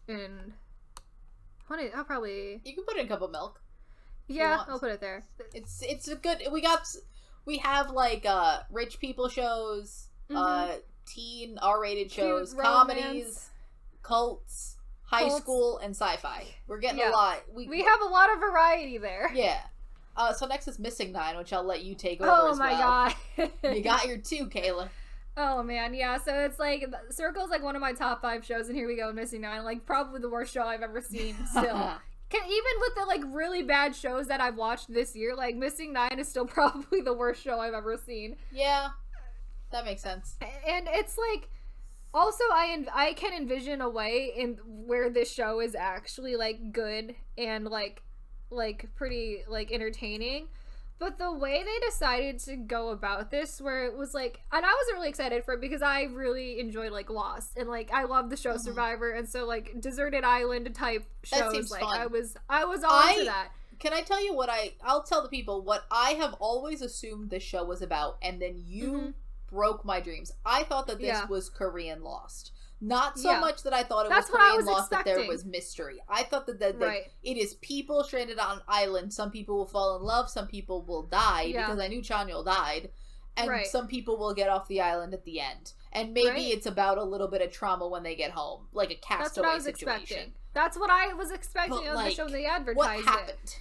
in... I'll probably... You can put in Cup of Milk. Yeah, I'll put it there. It's a good... We have, like, rich people shows, teen R-rated shows, comedies, cults, high school, and sci-fi. We're getting a lot. We have a lot of variety there. Yeah. So next is Missing 9, which I'll let you take over as well. Oh my god. You got your 2, Kayla. Oh man, yeah, so it's like, Circle's like one of my top 5 shows, and here we go, Missing 9, like probably the worst show I've ever seen still. Even with the like really bad shows that I've watched this year, like Missing 9 is still probably the worst show I've ever seen. Yeah, that makes sense. And it's like, also I can envision a way in where this show is actually like good and like pretty like entertaining. But the way they decided to go about this, where it was like, and I was really excited for it because I really enjoyed like Lost and like I love the show Survivor, and so like Deserted Island type shows, like fun. I was all into that. Can I tell you what I'll tell the people what I have always assumed this show was about, and then you broke my dreams. I thought that this was Korean Lost. Not so much that I thought it was Korean Lost, that there was mystery. I thought that it is people stranded on an island. Some people will fall in love. Some people will die, because I knew Chanyeol died. And some people will get off the island at the end. And maybe it's about a little bit of trauma when they get home. Like a castaway situation. That's what I was expecting of the show when they advertised what happened? It.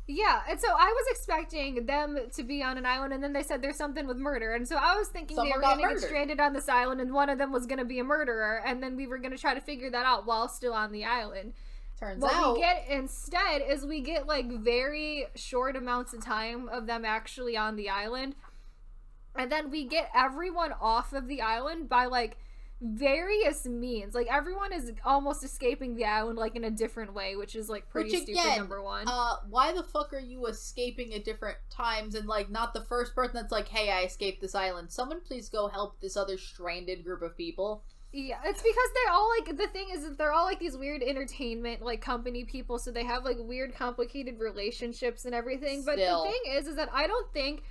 Yeah, and so I was expecting them to be on an island, and then they said there's something with murder, and so I was thinking they were going to get stranded on this island, and one of them was going to be a murderer, and then we were going to try to figure that out while still on the island. Turns out what we get instead is we get like very short amounts of time of them actually on the island, and then we get everyone off of the island by like various means. Like everyone is almost escaping the island like in a different way, which is like pretty stupid. Number one, why the fuck are you escaping at different times and like not the first person that's like, hey, I escaped this island, someone please go help this other stranded group of people? Yeah, it's because they're all like, the thing is that they're all like these weird entertainment like company people, so they have like weird complicated relationships and everything. But the thing is that I don't think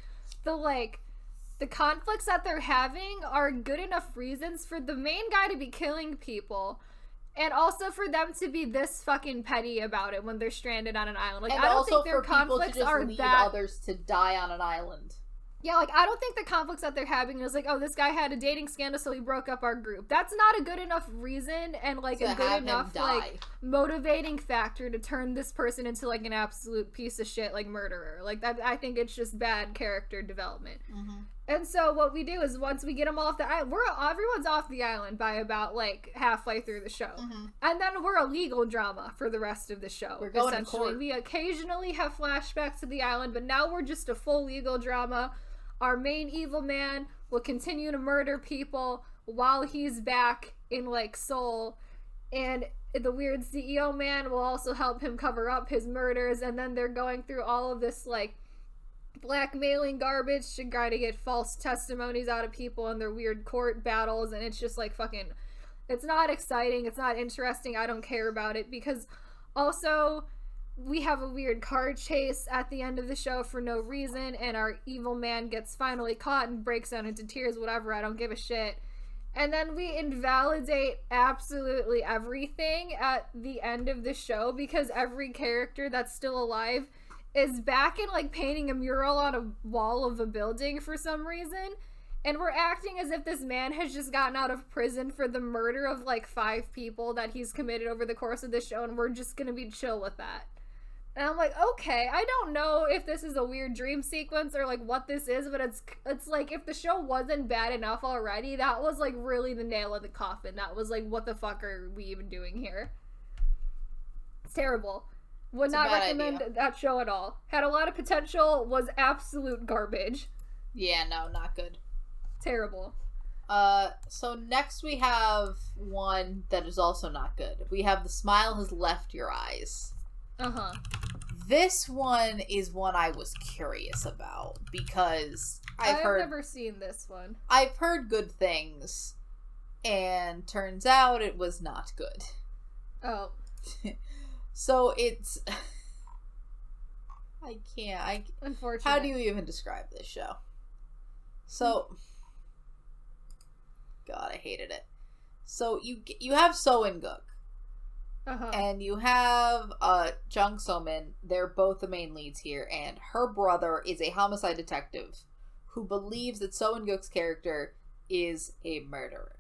the conflicts that they're having are good enough reasons for the main guy to be killing people, and also for them to be this fucking petty about it when they're stranded on an island. Like, and I don't also think their for people conflicts to just are leave that others to die on an island. Yeah, like, I don't think the conflicts that they're having is like, oh, this guy had a dating scandal, so he broke up our group. That's not a good enough reason and, like, a good enough, like, motivating factor to turn this person into, like, an absolute piece of shit, like, murderer. Like, that, I think it's just bad character development. Mm-hmm. And so what we do is once we get them off the island, everyone's off the island by about, like, halfway through the show. Mm-hmm. And then we're a legal drama for the rest of the show. We're going to court. We occasionally have flashbacks to the island, but now we're just a full legal drama. Our main evil man will continue to murder people while he's back in, like, Seoul. And the weird CEO man will also help him cover up his murders. And then they're going through all of this, like, blackmailing garbage to try to get false testimonies out of people in their weird court battles. And it's just, like, fucking... It's not exciting. It's not interesting. I don't care about it. Because also... we have a weird car chase at the end of the show for no reason, and our evil man gets finally caught and breaks down into tears, whatever, I don't give a shit. And then we invalidate absolutely everything at the end of the show because every character that's still alive is back in, like, painting a mural on a wall of a building for some reason. And we're acting as if this man has just gotten out of prison for the murder of, like, 5 people that he's committed over the course of the show, and we're just gonna be chill with that. And I'm like, okay, I don't know if this is a weird dream sequence or, like, what this is, but it's like, if the show wasn't bad enough already, that was, like, really the nail in the coffin. That was, like, what the fuck are we even doing here? It's terrible. Would not recommend that show at all. Had a lot of potential, was absolute garbage. Yeah, no, not good. Terrible. So next we have one that is also not good. We have The Smile Has Left Your Eyes. Uh-huh. This one is one I was curious about because I've never seen this one. I've heard good things, and turns out it was not good. Oh. So it's... I can't. Unfortunately. How do you even describe this show? So... God, I hated it. So you have So In-guk. Uh-huh. And you have Jung So-min. They're both the main leads here, and her brother is a homicide detective who believes that So In-guk's character is a murderer.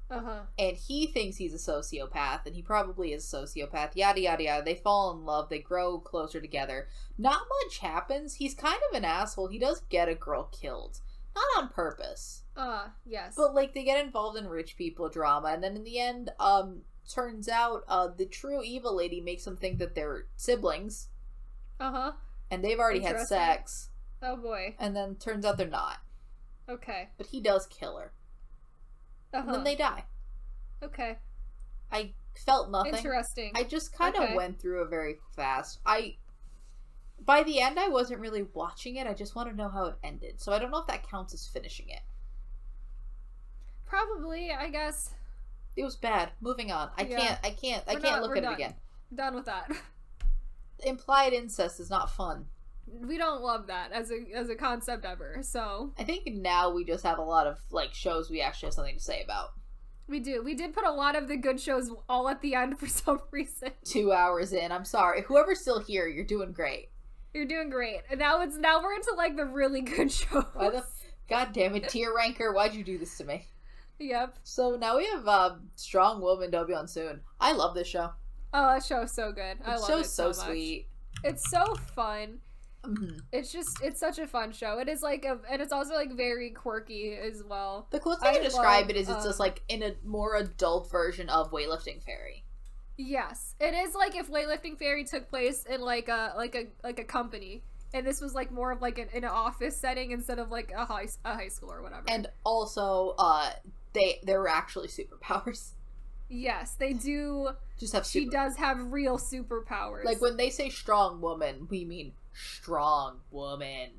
Uh-huh. And he thinks he's a sociopath, and he probably is a sociopath, yada yada yada. They fall in love, they grow closer together. Not much happens. He's kind of an asshole. He does get a girl killed. Not on purpose. Yes. But, like, they get involved in rich people drama, and then in the end, turns out the true evil lady makes them think that they're siblings. Uh-huh. And they've already had sex. Oh boy. And then turns out they're not. Okay. But he does kill her. Uh-huh. And then they die. Okay. I felt nothing. Interesting. I just kind of went through it very fast. By the end, I wasn't really watching it. I just want to know how it ended. So I don't know if that counts as finishing it. Probably, I guess. It was bad. Moving on. I can't look at it again. Done with that. Implied incest is not fun. We don't love that as a concept ever, so. I think now we just have a lot of, like, shows we actually have something to say about. We do. We did put a lot of the good shows all at the end for some reason. 2 hours in. I'm sorry. Whoever's still here, you're doing great. You're doing great. And now we're into, like, the really good shows. God damn it, tier ranker, why'd you do this to me? Yep. So now we have Strong Woman Dobyeon Soon. I love this show. Oh, that show's so good. I love it so much. Sweet. It's so fun. Mm-hmm. It's such a fun show. It is like and it's also like very quirky as well. The closest I can describe it is it's just like in a more adult version of Weightlifting Fairy. Yes, it is like if Weightlifting Fairy took place in like a company, and this was like more of like in an office setting instead of like a high school or whatever. And also, there were actually superpowers. Yes, they do. She does have real superpowers. Like when they say strong woman, we mean strong woman.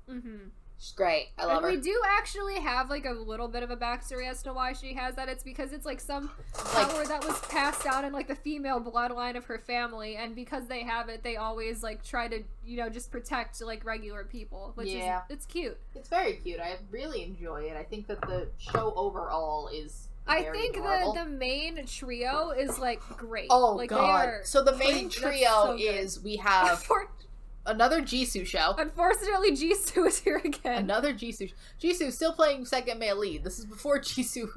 Mm-hmm. She's great. I love her. And we do actually have like a little bit of a backstory as to why she has that. It's because it's like some power that was passed down in like the female bloodline of her family, and because they have it, they always like try to just protect like regular people, which is it's cute. It's very cute. I really enjoy it. I think that the show overall is. I think the main trio is like great. Oh like, god! So the main trio is we have another Jisoo show. Unfortunately, Jisoo is here again. Another Jisoo. Jisoo still playing second male lead. This is before Jisoo.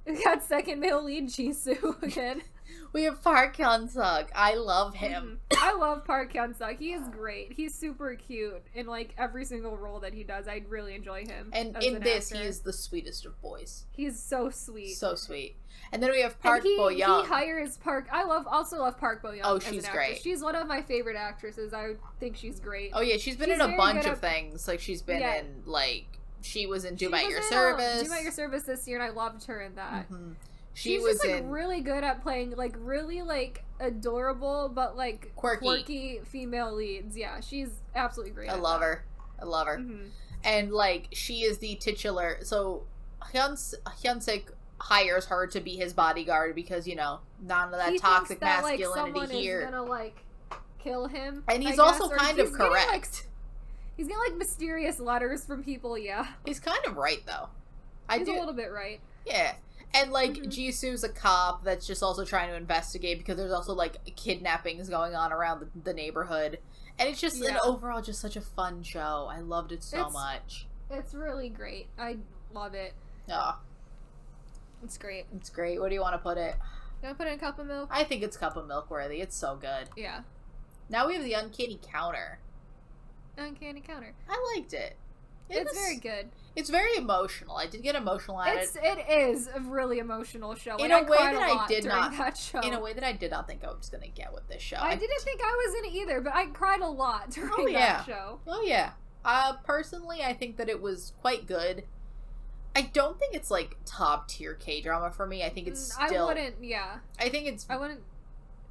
We got second male lead Jisoo again. We have Park Hyun-suk. I love him. I love Park Hyun-suk. He is great. He's super cute in like every single role that he does. I really enjoy him. And in this, he is the sweetest of boys. He's so sweet. So sweet. And then we have Park Bo-young. He hires Park. I also love Park Bo-young. Oh, she's great. She's one of my favorite actresses. I think she's great. Oh yeah, she's been in a bunch of things. Like she's been in like she was in Do About Your Service. Do About Your Service this year, and I loved her in that. Mm-hmm. She's just like really good at playing like really like adorable but like quirky female leads. Yeah, she's absolutely great. I love her. Mm-hmm. And like she is the titular. So Hyun-sik hires her to be his bodyguard because none of that toxic masculinity like, here. Is gonna like kill him, and he's also kind of correct. He's getting like mysterious letters from people. Yeah, he's kind of right though. He's a little bit right. Yeah. And, like, Jisoo's a cop that's just also trying to investigate because there's also, like, kidnappings going on around the neighborhood. And it's just, overall, just such a fun show. I loved it so much. It's really great. I love it. Oh. It's great. It's great. Where do you want to put it? Can I put it in a cup of milk? I think it's cup of milk worthy. It's so good. Yeah. Now we have the Uncanny Counter. Uncanny Counter. I liked it. It's very good. It's very emotional. I did get emotional at it. It is a really emotional show. In a way that I did not think I was going to get with this show. I didn't think I was in it either, but I cried a lot during that show. Oh yeah. Personally, I think that it was quite good. I don't think it's like top tier K-drama for me. I think it's still. I wouldn't.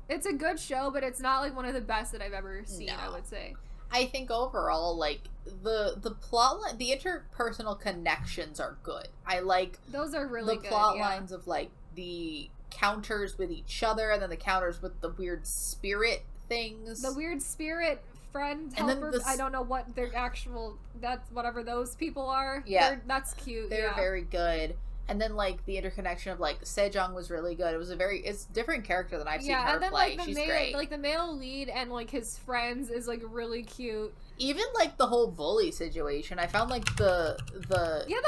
It's a good show, but it's not like one of the best that I've ever seen. No. I would say. I think overall, like, the plot line, the interpersonal connections are good. I like those are really good. The plot lines of, like, the counters with each other and then the counters with the weird spirit things. The weird spirit friend helper. I don't know what their actual, that's whatever those people are. Yeah. That's cute. They're very good. And then, like, the interconnection of, like, Sejong was really good. It was it's a different character than I've seen her play. Like, she's great. Like, the male lead and, like, his friends is, like, really cute. Even, like, the whole bully situation. I found, like, the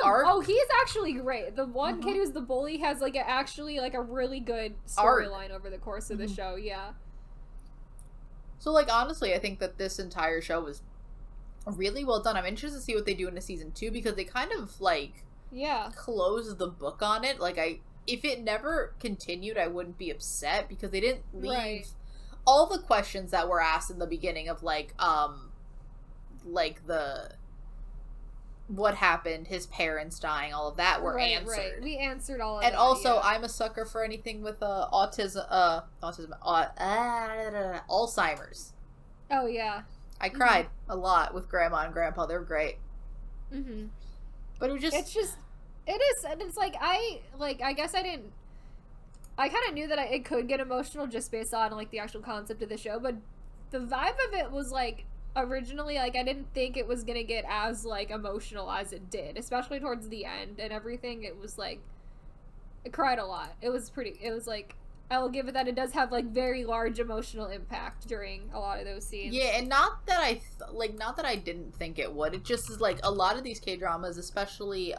arc. Oh, he's actually great. The one kid who's the bully has, like, a really good storyline over the course of the show. Yeah. So, like, honestly, I think that this entire show was really well done. I'm interested to see what they do into season 2 because they kind of, like... close the book on it. Like, if it never continued, I wouldn't be upset because they didn't leave all the questions that were asked in the beginning of like the what happened, his parents dying, all of that were answered. Right. We answered all of and that. And also, I'm a sucker for anything with Alzheimer's. Oh yeah. I cried a lot with Grandma and Grandpa. They're great. Mm-hmm. But it is, and it's like, I guess I kind of knew that it could get emotional just based on, like, the actual concept of the show, but the vibe of it was, like, originally, like, I didn't think it was gonna get as, like, emotional as it did, especially towards the end and everything. It was, like, I cried a lot. It was, like, I will give it that it does have, like, very large emotional impact during a lot of those scenes. Yeah, and not that I didn't think it would. It just is, like, a lot of these K-dramas, especially,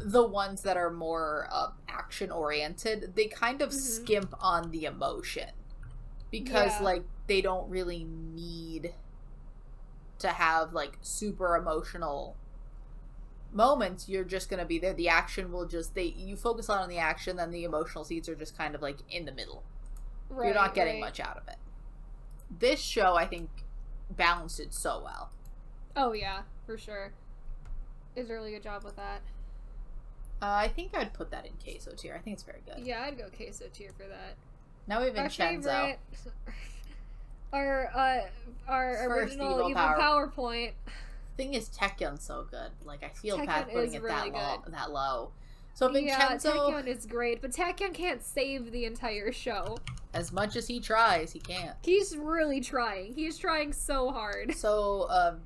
the ones that are more, action-oriented, they kind of skimp on the emotion. Because, like, they don't really need to have, like, super emotional moments. You're just gonna be there. The action will just you focus on the action, then the emotional scenes are just kind of like in the middle. You're not getting much out of it. This show, I think, balanced it so well. Oh yeah, for sure. Did a really good job with that. I think I'd put that in queso tier. I think it's very good. Yeah, I'd go queso tier for that. Now we have Vincenzo. Our original evil PowerPoint. Thing is, Taecyeon's so good. Like, I feel bad putting it really that low. So Vincenzo, Taecyeon is great, but Taecyeon can't save the entire show. As much as he tries, he can't. He's really trying. He's trying so hard. So,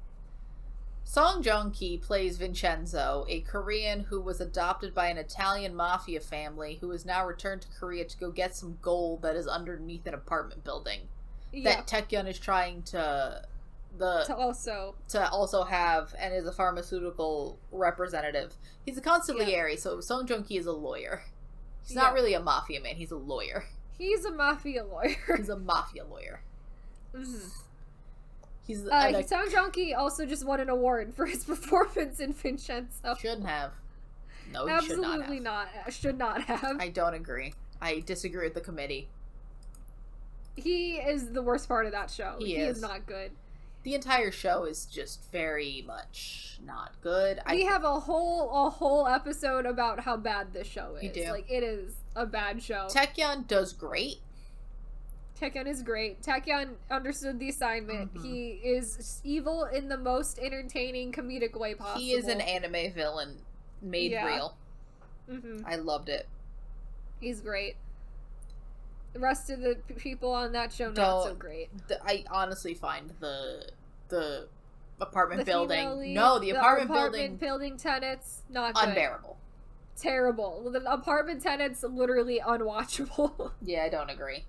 Song Joong-ki plays Vincenzo, a Korean who was adopted by an Italian mafia family who has now returned to Korea to go get some gold that is underneath an apartment building. that Taecyeon is trying to also have, and is a pharmaceutical representative. He's a consigliere, so Song Joong-ki is a lawyer. He's not really a mafia man, he's a lawyer. He's a mafia lawyer. He's a mafia lawyer. Song Joong-ki also just won an award for his performance in Vincenzo. Shouldn't have. No, he Absolutely should not have. I don't agree. I disagree with the committee. He is the worst part of that show. He is not good. The entire show is just very much not good. We have a whole episode about how bad this show is. We do. Like, it is a bad show. Taecyeon does great. Taecyeon is great. Taecyeon understood the assignment. He is evil in the most entertaining, comedic way possible. He is an anime villain made real. I loved it. He's great. The rest of the people on that show not so great. I honestly find the apartment building. Lead, the apartment building tenants not good. Unbearable. Terrible. The apartment tenants literally unwatchable. Yeah, I don't agree.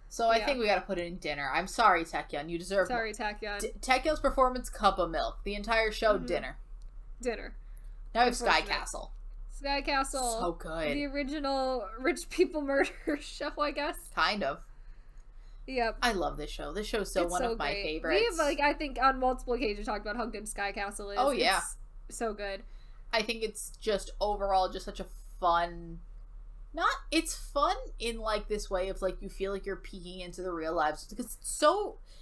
So I think we gotta put it in dinner. I'm sorry, Taecyeon. You deserve. Sorry, Taecyeon. Taecyeon's performance, cup of milk. The entire show, dinner. Dinner. Now we have Sky Castle. Sky Castle. So good. The original rich people murder show, I guess. Kind of. Yep. I love this show. This show's one of my favorites. We have, I think, on multiple occasions talked about how good Sky Castle is. Oh, yeah. It's so good. I think it's just overall just such a fun... It's fun in, like, this way of, like, you feel like you're peeking into the real lives. Because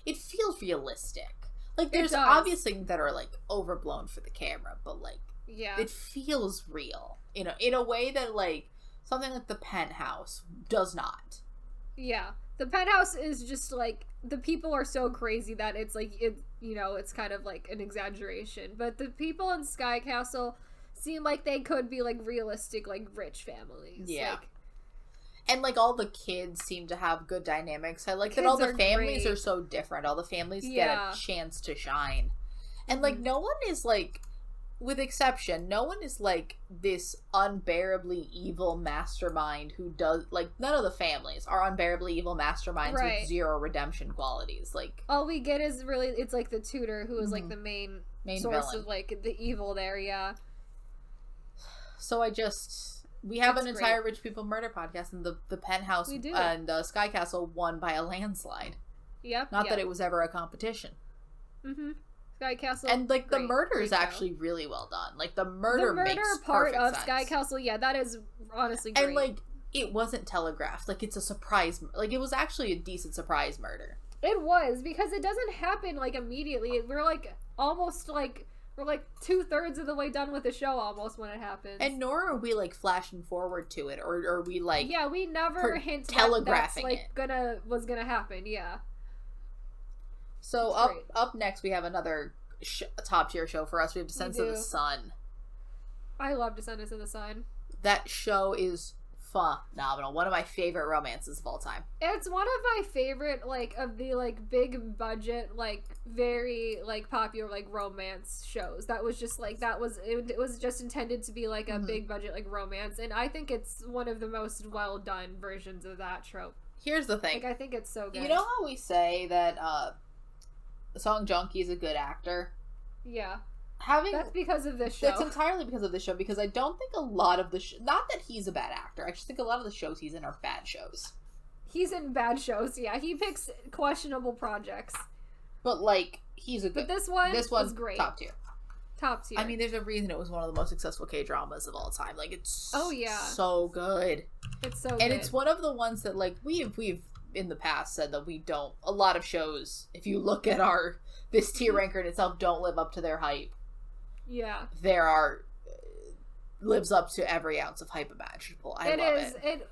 it feels realistic. Like, there's obvious things that are, like, overblown for the camera. But, like, it feels real. In a way that, like, something like The Penthouse does not. Yeah. The Penthouse is just, like, the people are so crazy that it's, like, it's kind of, like, an exaggeration. But the people in Sky Castle seem like they could be, like, realistic, like, rich families. Yeah. Like, and, like, all the kids seem to have good dynamics. I like that all the families are so different. All the families get a chance to shine. And, like, no one is, like... With exception, no one is, like, this unbearably evil mastermind who does... Like, none of the families are unbearably evil masterminds with zero redemption qualities. Like... All we get is really... It's, like, the tutor who is, like, the main source villain of, like, the evil there, yeah. So we have an entire Rich People Murder podcast, and the Penthouse and Sky Castle won by a landslide. Yep. Not that it was ever a competition. Sky Castle. And, like, the murder is actually really well done. Like, the murder makes part of sense. Sky Castle, that is honestly great. And, like, it wasn't telegraphed. Like, it's a surprise. Like, it was actually a decent surprise murder. It was, because it doesn't happen, like, immediately. We're, like, almost, like... We're, like, 2/3 of the way done with the show, almost, when it happens. And nor are we, like, flashing forward to it, or are we, like... Yeah, we never hint telegraphing that's, like, was gonna happen, yeah. So, up next, we have another top-tier show for us. We have Descendants of the Sun. I love Descendants of the Sun. That show is phenomenal. One of my favorite romances of all time. It's one of my favorite, like, of the, like, big budget, like, very, like, popular, like, romance shows. That was just, like, it was just intended to be, like, a big budget, like, romance. And I think it's one of the most well-done versions of that trope. Here's the thing. Like, I think it's so good. You know how we say that, Song Joong-ki is a good actor? Yeah. That's because of this show. That's entirely because of this show, because I don't think a lot of the... not that he's a bad actor, I just think a lot of the shows he's in are bad shows. He's in bad shows, yeah. He picks questionable projects. But, like, he's a good... But this one's great. Top tier. Top tier. I mean, there's a reason it was one of the most successful K-dramas of all time. Like, it's so good. It's so good. And it's one of the ones that, like, we've in the past said that we don't... A lot of shows, if you look at this tier ranker in itself, don't live up to their hype. Yeah. Lives up to every ounce of hype imaginable. I love it.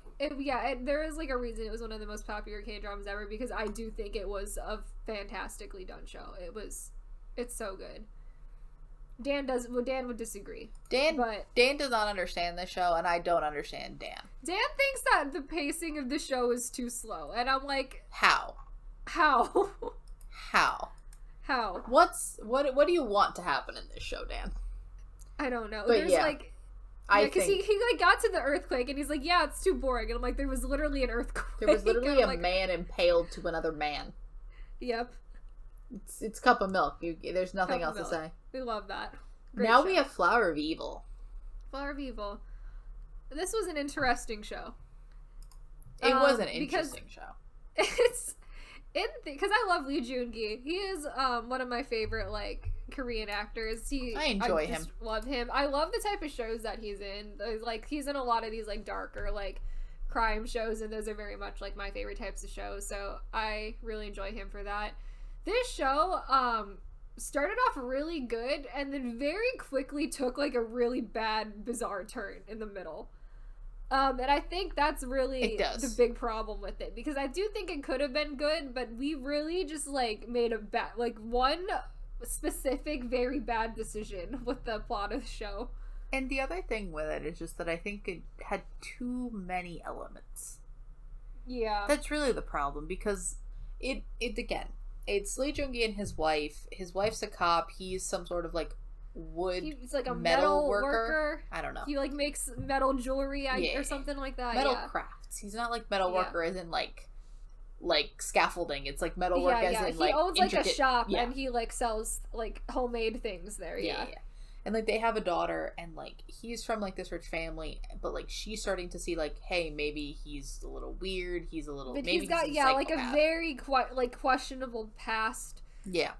There is, like, a reason it was one of the most popular K-dramas ever, because I do think it was a fantastically done show. It's so good. Dan would disagree. Dan does not understand this show, and I don't understand Dan. Dan thinks that the pacing of the show is too slow, and I'm like, how? What do you want to happen in this show, Dan? I don't know. But There's because he like got to the earthquake and he's like, yeah, it's too boring, and I'm like, there was literally an earthquake. There was literally a man impaled to another man. Yep. It's cup of milk. There's nothing else to say. We love that. Great now show. we have Flower of Evil. Flower of Evil. This was an interesting show. It was an interesting show. It's because I love Lee Joon-gi. He is one of my favorite like Korean actors. I enjoy him. Love him. I love the type of shows that he's in. Like he's in a lot of these like darker like crime shows, and those are very much like my favorite types of shows. So I really enjoy him for that. This show started off really good and then very quickly took like a really bad, bizarre turn in the middle. And I think that's really the big problem with it, because I do think it could have been good, but we really just like made a bad, like one specific very bad decision with the plot of the show. And the other thing with it is just that I think it had too many elements. Yeah. That's really the problem, because it again, it's Lee Joon-gi and his wife. His wife's a cop. He's some sort of like he's like a metal worker. I don't know. He like makes metal jewelry or something like that. Metal crafts. He's not like metal worker as in like scaffolding. It's like metal work as in like he owns intricate, like a shop and he like sells like homemade things there. Yeah. And like they have a daughter, and like he's from like this rich family, but like she's starting to see like, hey, maybe he's a little weird. He's a little. But maybe he's got like a very questionable past. Yeah.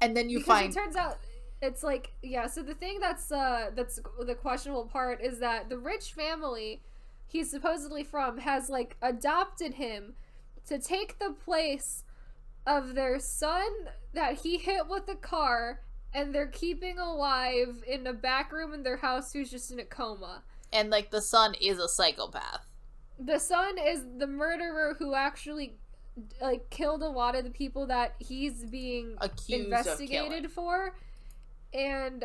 And then because it turns out it's like so the thing that's the questionable part is that the rich family he's supposedly from has like adopted him to take the place of their son that he hit with a car and they're keeping alive in a back room in their house, who's just in a coma. And like the son is a psychopath. The son is the murderer who actually like killed a lot of the people that he's being accused investigated for. And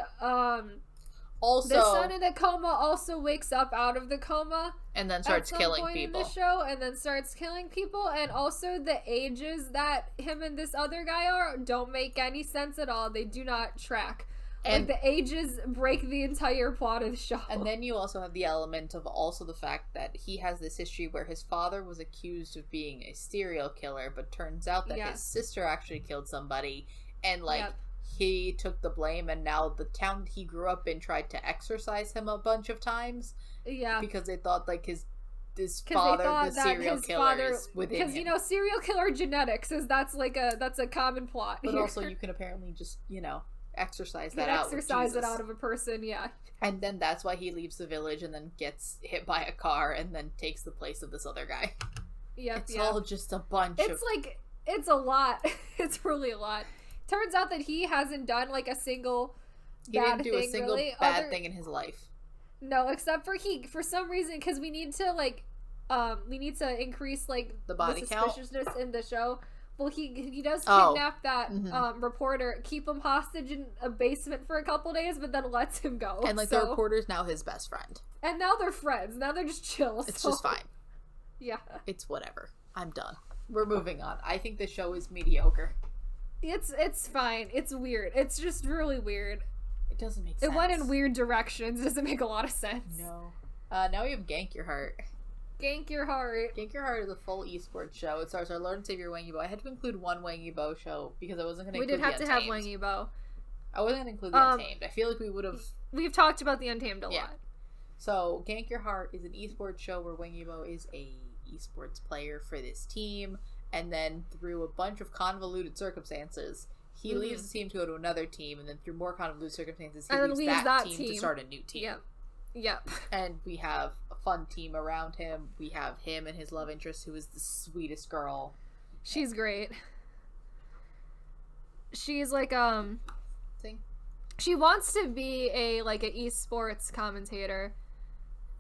also the son in the coma also wakes up out of the coma and then starts killing people in the show, and then starts killing people. And also the ages that him and this other guy are don't make any sense at all. They do not track. And like the ages break the entire plot of the show. And then you also have the element of also the fact that he has this history where his father was accused of being a serial killer, but turns out that his sister actually killed somebody, and like he took the blame, and now the town he grew up in tried to exorcise him a bunch of times. Yeah. Because they thought like his father, the serial killer, is within him. Because, you know, serial killer genetics that's a common plot. But also you can apparently just, exercise that out. Exercise it out of a person, yeah. And then that's why he leaves the village and then gets hit by a car and then takes the place of this other guy. It's all just a bunch of... It's a lot. It's really a lot. Turns out that he hasn't done like a single bad thing. He didn't do a single bad thing in his life. No, except for some reason, because we need to increase like the body suspiciousness count in the show. Well, he does kidnap that reporter, keep him hostage in a basement for a couple days, but then lets him go. And like the reporter's now his best friend. And now they're friends. Now they're just chill. It's just fine. Yeah. It's whatever. I'm done. We're moving on. I think the show is mediocre. It's fine. It's weird. It's just really weird. It doesn't make sense. It went in weird directions. It doesn't make a lot of sense. No. Now we have Gank Your Heart. Gank Your Heart. Gank Your Heart is a full esports show. It stars our Lord and Savior Wang Yibo. I had to include one Wang Yibo show because I wasn't going to include the Untamed. We did have to have Wang Yibo. I wasn't going to include the Untamed. I feel like we would have... We've talked about the Untamed a lot. So, Gank Your Heart is an esports show where Wang Yibo is a esports player for this team, and then through a bunch of convoluted circumstances, he leaves the team to go to another team, and then through more convoluted circumstances, he leaves that team to start a new team. Yep. And we have a fun team around him. We have him and his love interest, who is the sweetest girl. She's great. She's like, she wants to be an esports commentator.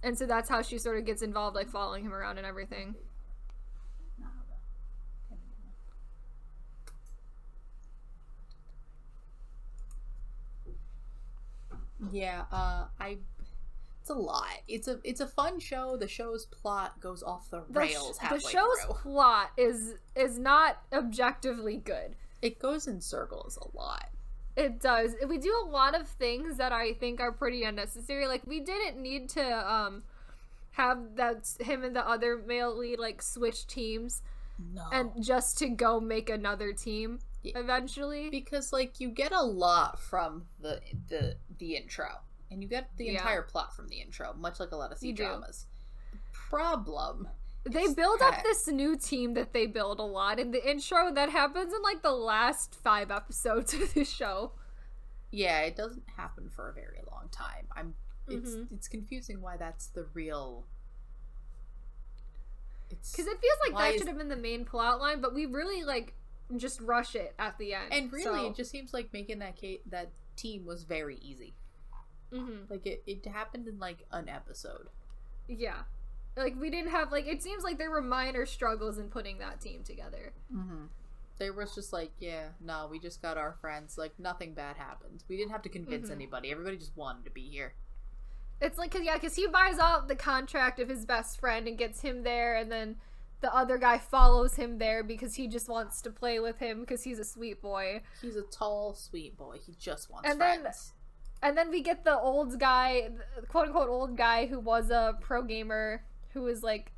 And so that's how she sort of gets involved, like following him around and everything. Yeah, it's a lot. It's a fun show. The show's plot goes off the rails halfway through. The show's plot is not objectively good. It goes in circles a lot. It does. We do a lot of things that I think are pretty unnecessary. Like, we didn't need to have that him and the other male lead like switch teams. No. And just to go make another team eventually. Because, like, you get a lot from the intro. And you get the entire plot from the intro, much like a lot of C-dramas. The problem... They build up this new team that they build a lot in the intro that happens in, like, the last 5 episodes of the show. Yeah, it doesn't happen for a very long time. It's confusing why that's the real... Because it feels like that should have been the main plot line, but we really, like, just rush it at the end. And really, it just seems like making that team was very easy. Like, it happened in, like, an episode. Yeah. Like, we didn't have, like, it seems like there were minor struggles in putting that team together. There was just like, no, we just got our friends. Like, nothing bad happened. We didn't have to convince anybody. Everybody just wanted to be here. It's like, because he buys out the contract of his best friend and gets him there, and then the other guy follows him there because he just wants to play with him because he's a sweet boy. He's a tall, sweet boy. He just wants friends. And then we get the old guy, the quote-unquote old guy who was a pro gamer, who is, like,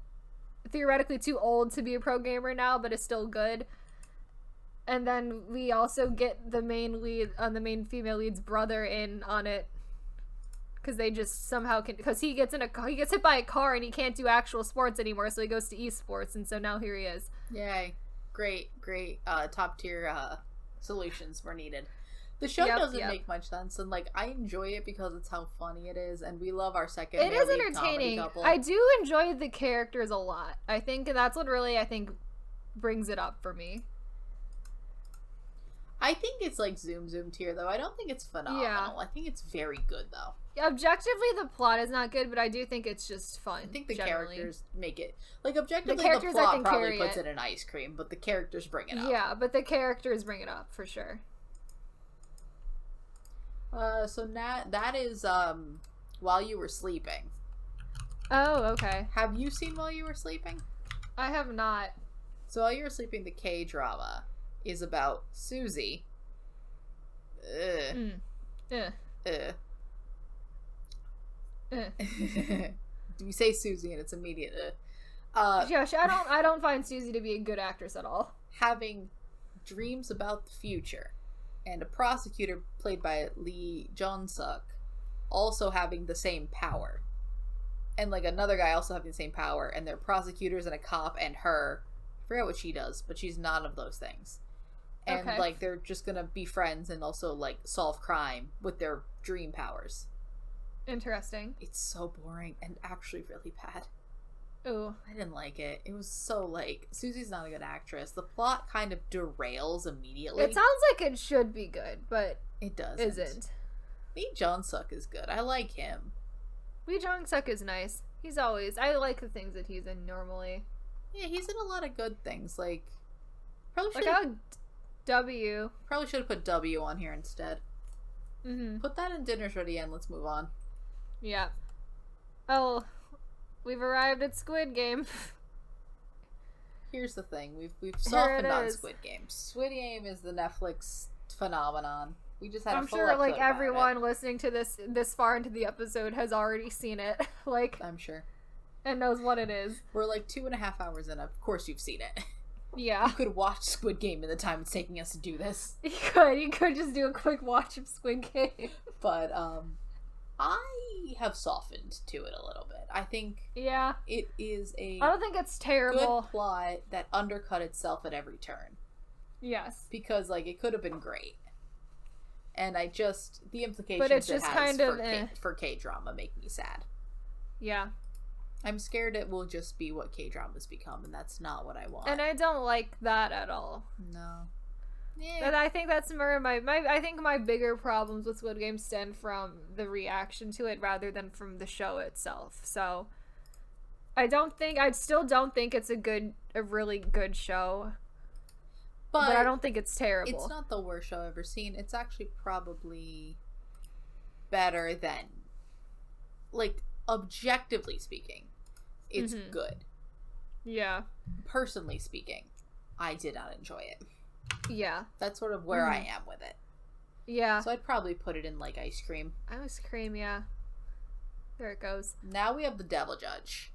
theoretically too old to be a pro gamer now, but is still good. And then we also get the main lead, the main female lead's brother in on it. Because they just somehow can, because he gets hit by a car and he can't do actual sports anymore, so he goes to esports, and so now here he is. Yay. Great, top tier solutions were needed. The show doesn't make much sense, and, like, I enjoy it because it's how funny it is, and we love our second It is entertaining. I do enjoy the characters a lot. I think that's what really, brings it up for me. I think it's, like, Zoom tier, though. I don't think it's phenomenal. Yeah. I think it's very good, though. Objectively, the plot is not good, but I do think it's just fun. I think the characters make it... Like, objectively, the plot probably puts it in ice cream, but the characters bring it up. Yeah, but the characters bring it up, for sure. So that is, While You Were Sleeping. Oh, okay. Have you seen While You Were Sleeping? I have not. So While You Were Sleeping, the K-drama, is about Susie. Do you say Susie and it's immediate? Josh, I don't find Susie to be a good actress at all. Having dreams about the future, and a prosecutor played by Lee Jong-suk also having the same power, and, like, another guy also having the same power, and they're prosecutors and a cop, and her, I forget what she does, but she's none of those things. And, like, they're just gonna be friends and also, like, solve crime with their dream powers. Interesting. It's so boring and actually really bad. Ooh. I didn't like it. It was so, like, Susie's not a good actress. The plot kind of derails immediately. It sounds like it should be good, but it doesn't. Isn't. Lee Jong-suk is good. I like him. Lee Jong-suk is nice. He's always... I like the things that he's in normally. Yeah, he's in a lot of good things. Like, probably should have put W on here instead. Put that in Dinner's Ready and let's move on. Yeah. Oh, we've arrived at Squid Game. Here's the thing. We've softened on Squid Game. Squid Game is the Netflix phenomenon. We just had a full episode like, everyone listening to this far into the episode has already seen it. Like, I'm sure. And knows what it is. We're, like, 2.5 hours in. Of course you've seen it. Yeah. You could watch Squid Game in the time it's taking us to do this. You could just do a quick watch of Squid Game. But, I have softened to it a little bit. I think it is I don't think it's terrible. Good plot that undercut itself at every turn. Yes. Because, like, it could have been great. And the implications but it's just for K-drama make me sad. Yeah. I'm scared it will just be what K-dramas become, and that's not what I want. And I don't like that at all. No. Yeah. But I think that's more I think my bigger problems with Squid Game stem from the reaction to it rather than from the show itself. So I still don't think it's a really good show. But I don't think it's terrible. It's not the worst show I've ever seen. It's actually probably better than, like, objectively speaking, it's good. Yeah. Personally speaking, I did not enjoy it. Yeah. That's sort of where I am with it. Yeah. So I'd probably put it in, like, ice cream. Ice cream, yeah. There it goes. Now we have The Devil Judge.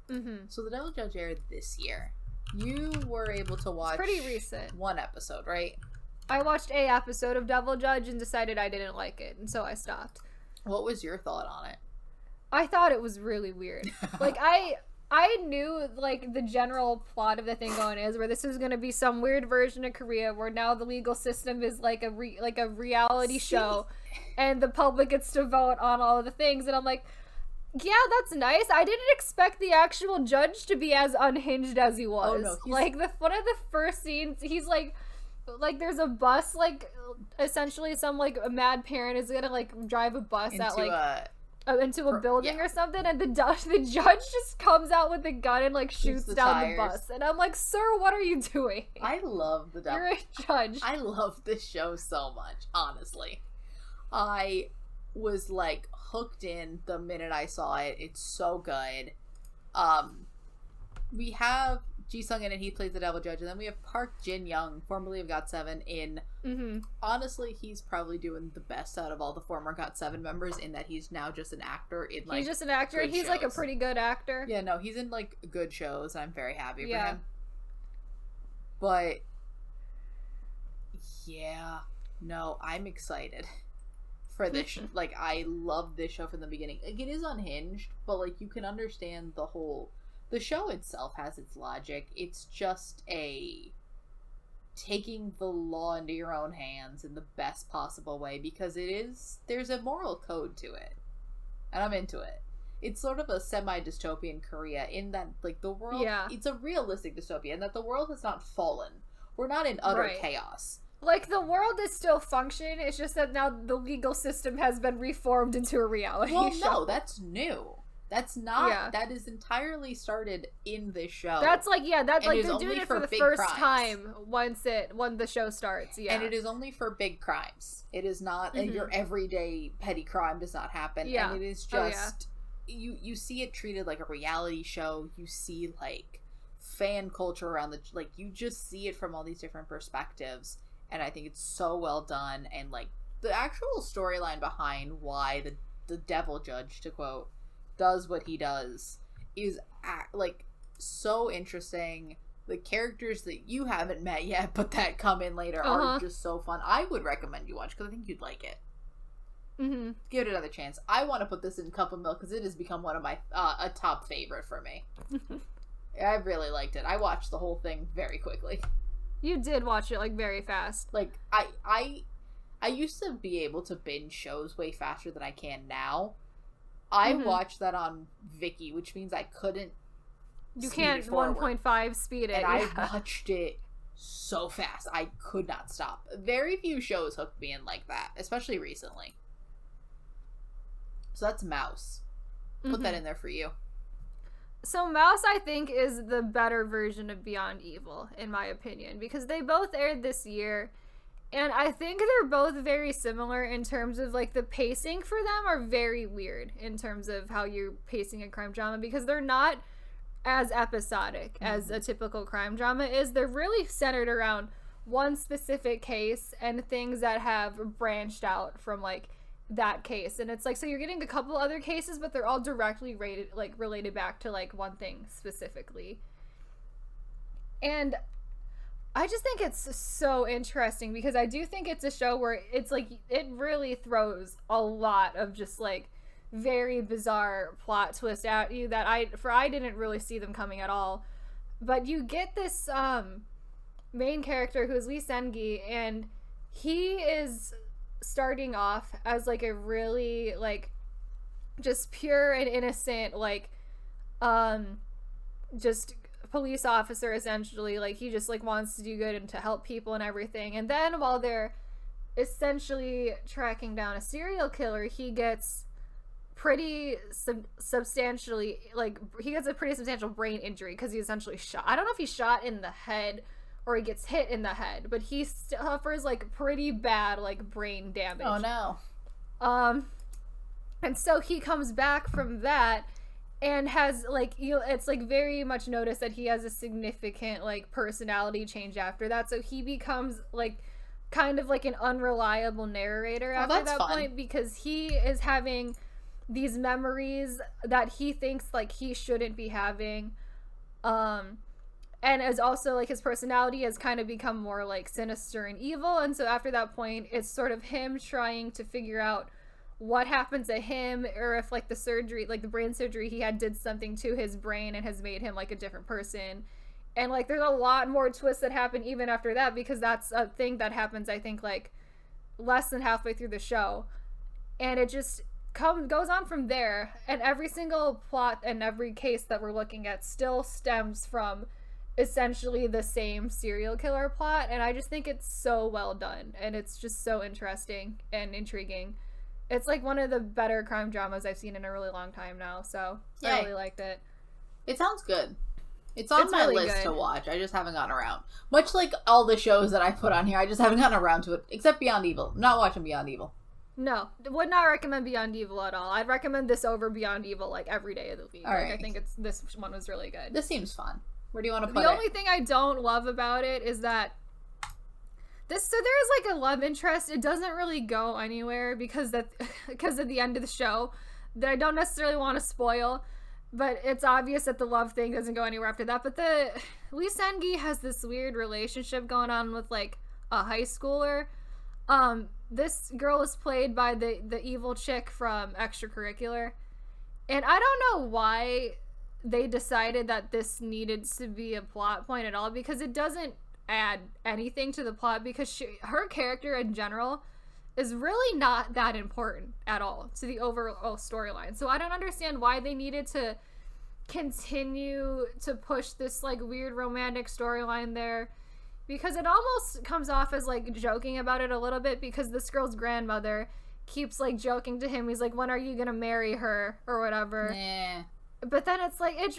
So The Devil Judge aired this year. You were able to watch pretty recent. one episode, right? I watched a episode of Devil Judge and decided I didn't like it, and so I stopped. What was your thought on it? I thought it was really weird. Like, I knew, like, the general plot of the thing going is where this is going to be some weird version of Korea where now the legal system is like a reality show and the public gets to vote on all of the things, and I'm like, yeah, that's nice. I didn't expect the actual judge to be as unhinged as he was. Oh, no, like, one of the first scenes, he's like there's a bus, like, essentially some, like, a mad parent is gonna, like, drive a bus into a building or something, and the judge just comes out with a gun and, like, shoots down the bus, and I'm like, sir, what are you doing? I love the Devil. You're a judge. I love this show so much, honestly. I was, like, hooked in the minute I saw it. It's so good. We have Ji Sung in it, he plays the Devil Judge, and then we have Park Jin Young, formerly of GOT7, in honestly, he's probably doing the best out of all the former GOT7 members in that he's now just an actor in, like, he's just an actor, and he's shows. Like a pretty good actor. Yeah, no, he's in, like, good shows, and I'm very happy for him. But yeah, no, I'm excited for this like, I love this show from the beginning. Like, it is unhinged, but, like, you can understand the show itself has its logic. It's just taking the law into your own hands in the best possible way, because there's a moral code to it, and I'm into it. It's sort of a semi-dystopian Korea in that, like, the world, it's a realistic dystopia in that the world has not fallen. We're not in utter chaos. Like, the world is still functioning, it's just that now the legal system has been reformed into a reality show. No, that's new. That's not, that is entirely started in this show. That's like, that's like, they're doing it for the first time when the show starts, And it is only for big crimes. It is not, your everyday petty crime does not happen. And it is just, you see it treated like a reality show. You see, like, fan culture around like, you just see it from all these different perspectives. And I think it's so well done. And, like, the actual storyline behind why the Devil Judge, to quote, does what he does is, like, so interesting. The characters that you haven't met yet but that come in later are just so fun. I would recommend you watch because I think you'd like it. Give it another chance. I want to put this in Cup of Milk because it has become one of my a top favorite for me. I really liked it. I watched the whole thing very quickly. You did watch it, like, very fast. Like, I used to be able to binge shows way faster than I can now. I watched that on Viki, which means I couldn't. You can't 1.5 speed it. And I watched it so fast. I could not stop. Very few shows hooked me in like that, especially recently. So that's Mouse. Put that in there for you. So Mouse, I think, is the better version of Beyond Evil, in my opinion, because they both aired this year. And I think they're both very similar in terms of, like, the pacing for them are very weird in terms of how you're pacing a crime drama, because they're not as episodic as a typical crime drama is. They're really centered around one specific case and things that have branched out from, like, that case. And it's like, so you're getting a couple other cases, but they're all directly related back to, like, one thing specifically. And I just think it's so interesting because I do think it's a show where it's like, it really throws a lot of just, like, very bizarre plot twist at you that I didn't really see them coming at all. But you get this main character who is Lee Seung-gi, and he is starting off as, like, a really, like, just pure and innocent, like, just police officer, essentially. Like, he just, like, wants to do good and to help people and everything. And then while they're essentially tracking down a serial killer, he gets pretty substantially, like, he gets a pretty substantial brain injury because he essentially shot. I don't know if he's shot in the head or he gets hit in the head, but he suffers, like, pretty bad, like, brain damage. Oh no. And so he comes back from that and has, like, it's, like, very much noticed that he has a significant, like, personality change after that. So he becomes, like, kind of like an unreliable narrator after that point, because he is having these memories that he thinks, like, he shouldn't be having. And as also, like, his personality has kind of become more, like, sinister and evil. And so after that point, it's sort of him trying to figure out what happened to him, or if, like, the surgery, like, the brain surgery he had did something to his brain and has made him, like, a different person. And, like, there's a lot more twists that happen even after that, because that's a thing that happens, I think, like, less than halfway through the show. And it just goes on from there. And every single plot and every case that we're looking at still stems from essentially the same serial killer plot, and I just think it's so well done, and it's just so interesting and intriguing. It's like one of the better crime dramas I've seen in a really long time now, so yay. I really liked it. It sounds good. It's on my really list to watch. I just haven't gotten around. Much like all the shows that I put on here, I just haven't gotten around to it, except Beyond Evil. I'm not watching Beyond Evil. No, would not recommend Beyond Evil at all. I'd recommend this over Beyond Evil, like, every day of the week. All right. I think this one was really good. This seems fun. Where do you want to put it? The only thing I don't love about it is that there's like a love interest. It doesn't really go anywhere because at the end of the show that I don't necessarily want to spoil, but it's obvious that the love thing doesn't go anywhere after that. But Lee Sen-gi has this weird relationship going on with, like, a high schooler. This girl is played by the evil chick from Extracurricular, and I don't know why they decided that this needed to be a plot point at all, because it doesn't add anything to the plot, because her character in general is really not that important at all to the overall storyline. So I don't understand why they needed to continue to push this, like, weird romantic storyline there, because it almost comes off as, like, joking about it a little bit, because this girl's grandmother keeps, like, joking to him. He's like, when are you gonna marry her or whatever. Nah. But then it's like, it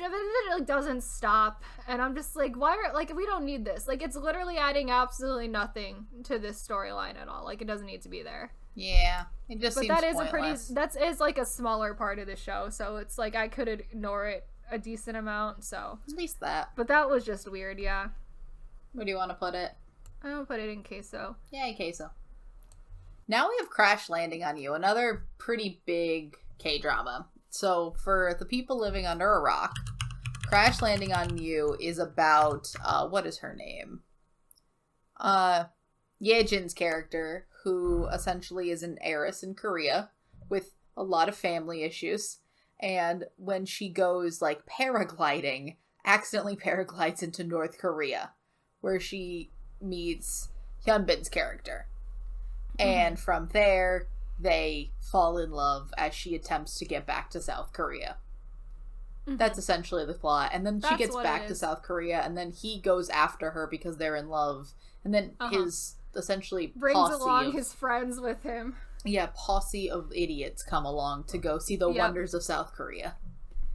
like, doesn't stop. And I'm just like, why are, like, we don't need this. Like, it's literally adding absolutely nothing to this storyline at all. Like, it doesn't need to be there. Yeah. It just seems pointless. That is like a smaller part of the show. So it's like, I could ignore it a decent amount. So at least that. But that was just weird, yeah. Where do you want to put it? I'm gonna put it in queso. Yay, queso. Now we have Crash Landing on You, another pretty big K-drama. So, for the people living under a rock, Crash Landing on You is about, what is her name? Yejin's character, who essentially is an heiress in Korea with a lot of family issues. And when she goes, like, paragliding, accidentally paraglides into North Korea, where she meets Hyunbin's character. And from there, they fall in love as she attempts to get back to South Korea. That's essentially the plot. And then she gets back to South Korea, and then he goes after her because they're in love. And then his, essentially, brings along his friends with him. Yeah, posse of idiots come along to go see the wonders of South Korea.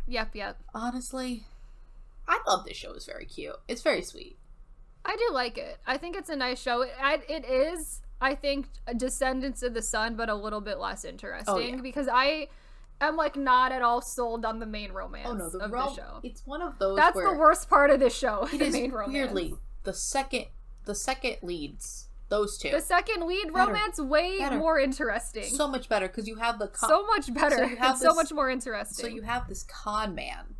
Yep. Honestly, I thought this show was very cute. It's very sweet. I do like it. I think it's a nice show. It is, I think, Descendants of the Sun, but a little bit less interesting, because I am, like, not at all sold on the main romance of the show. It's one of those That's the worst part of this show, the main romance. Weirdly, the second leads, those two. The second lead romance, way more interesting. So much better, because you have the... so much better. So much more interesting. So you have this con man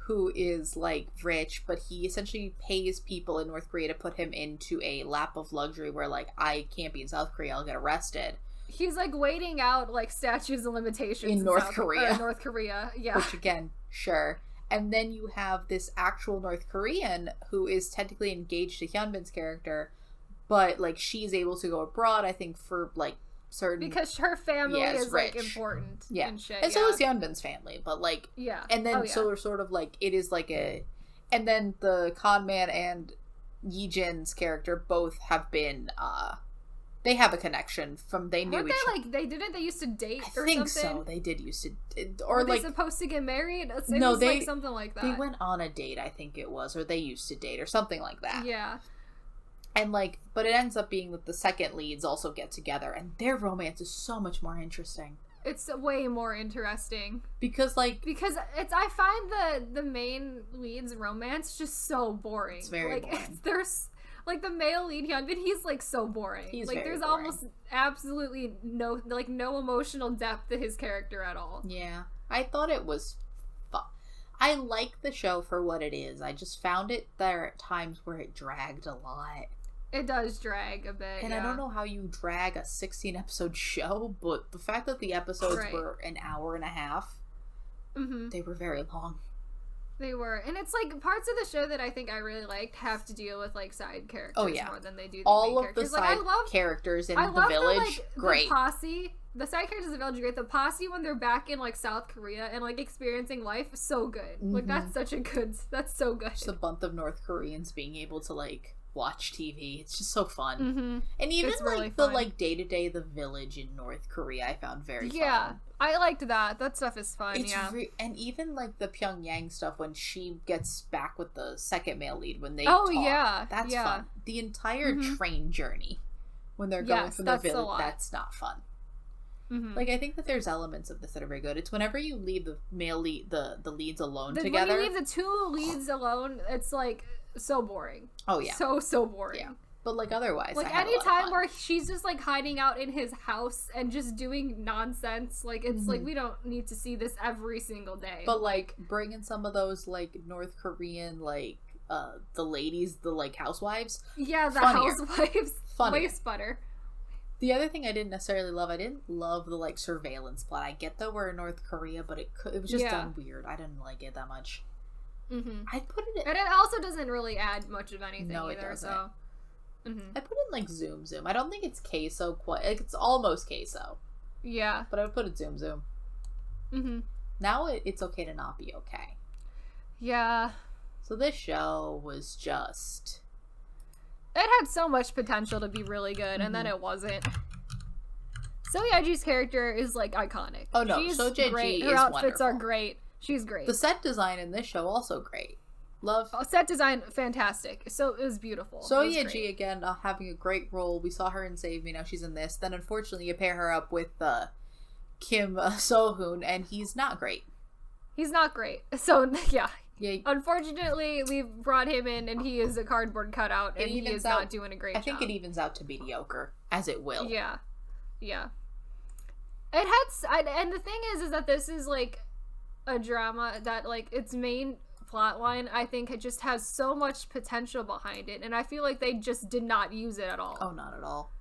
who is, like, rich, but he essentially pays people in North Korea to put him into a lap of luxury where, like, I can't be in South Korea, I'll get arrested. He's, like, waiting out, like, statutes of limitations in North Korea. North Korea, yeah. Which, again, sure. And then you have this actual North Korean who is technically engaged to Hyunbin's character, but, like, she's able to go abroad, I think, for, like, certain... Because her family is rich. Like, important and shit. And so is Hyunbin's family, but, like... Yeah. And then, so we're sort of, like, it is, like, a... And then the con man and Yejin's character both have been, they have a connection from... They knew each other. Like, they used to date or something? I think so. They did used to... Or, were like... they supposed to get married? It was like, something like that. They went on a date, I think it was. Or they used to date, or something like that. Yeah. And, like, but it ends up being that the second leads also get together, and their romance is so much more interesting. It's way more interesting. Because I find the main lead's romance just so boring. It's very boring. There's, like, the male lead, Hyunbin, he's, like, so boring. He's like, very there's boring. almost absolutely no emotional depth to his character at all. Yeah. I thought it was I like the show for what it is. I just found it there at times where it dragged a lot. It does drag a bit, and I don't know how you drag a 16-episode show, but the fact that the episodes were an hour and a half, they were very long. They were. And it's like parts of the show that I think I really liked have to deal with like side characters more than they do the all main of characters. The side characters in the village, great. The posse, the side characters in the village, great. The posse when they're back in like South Korea and like experiencing life, so good. Like that's so good. Just a bunch of North Koreans being able to like watch TV. It's just so fun. And even it's really the like day-to-day the village in North Korea I found very fun. Yeah, I liked that stuff is fun. It's and even like the Pyongyang stuff when she gets back with the second male lead when they talk, that's fun. The entire train journey when they're going from the village, that's not fun. Like I think that there's elements of this that are very good. It's whenever you leave the male lead the leads alone together. When you leave the two leads alone, it's like so boring. Oh yeah. So boring. Yeah. But like otherwise, like any time where she's just like hiding out in his house and just doing nonsense, like it's like we don't need to see this every single day. But like bringing some of those like North Korean like the ladies, the like housewives. Yeah, the housewives. Way better. The other thing I didn't necessarily love, I didn't love the like surveillance plot. I get that we're in North Korea, but it was just done weird. I didn't like it that much. I'd put it in, and it also doesn't really add much of anything either. It doesn't. So I put in like Zoom. I don't think it's queso quite. Like, it's almost queso. Yeah, but I would put it Zoom. Now it's okay to not be okay. Yeah. So this show was just. It had so much potential to be really good, and then it wasn't. So Yeji's character is like iconic. Oh no, she's So great. Her outfits are great. She's great. The set design in this show also great. Love. Set design in So it was beautiful. So Yeji again having a great role. We saw her in Save Me. Now she's in this. Then unfortunately you pair her up with Kim So-hoon, and he's not great. He's not great. So yeah. Unfortunately, we brought him in, and he is a cardboard cutout, and he is not doing a great job. I think it evens out to mediocre, as it will. Yeah. It had, and the thing is that this is like a drama that like its main plot line I think it just has so much potential behind it, and I feel like they just did not use it at all. Oh, not at all.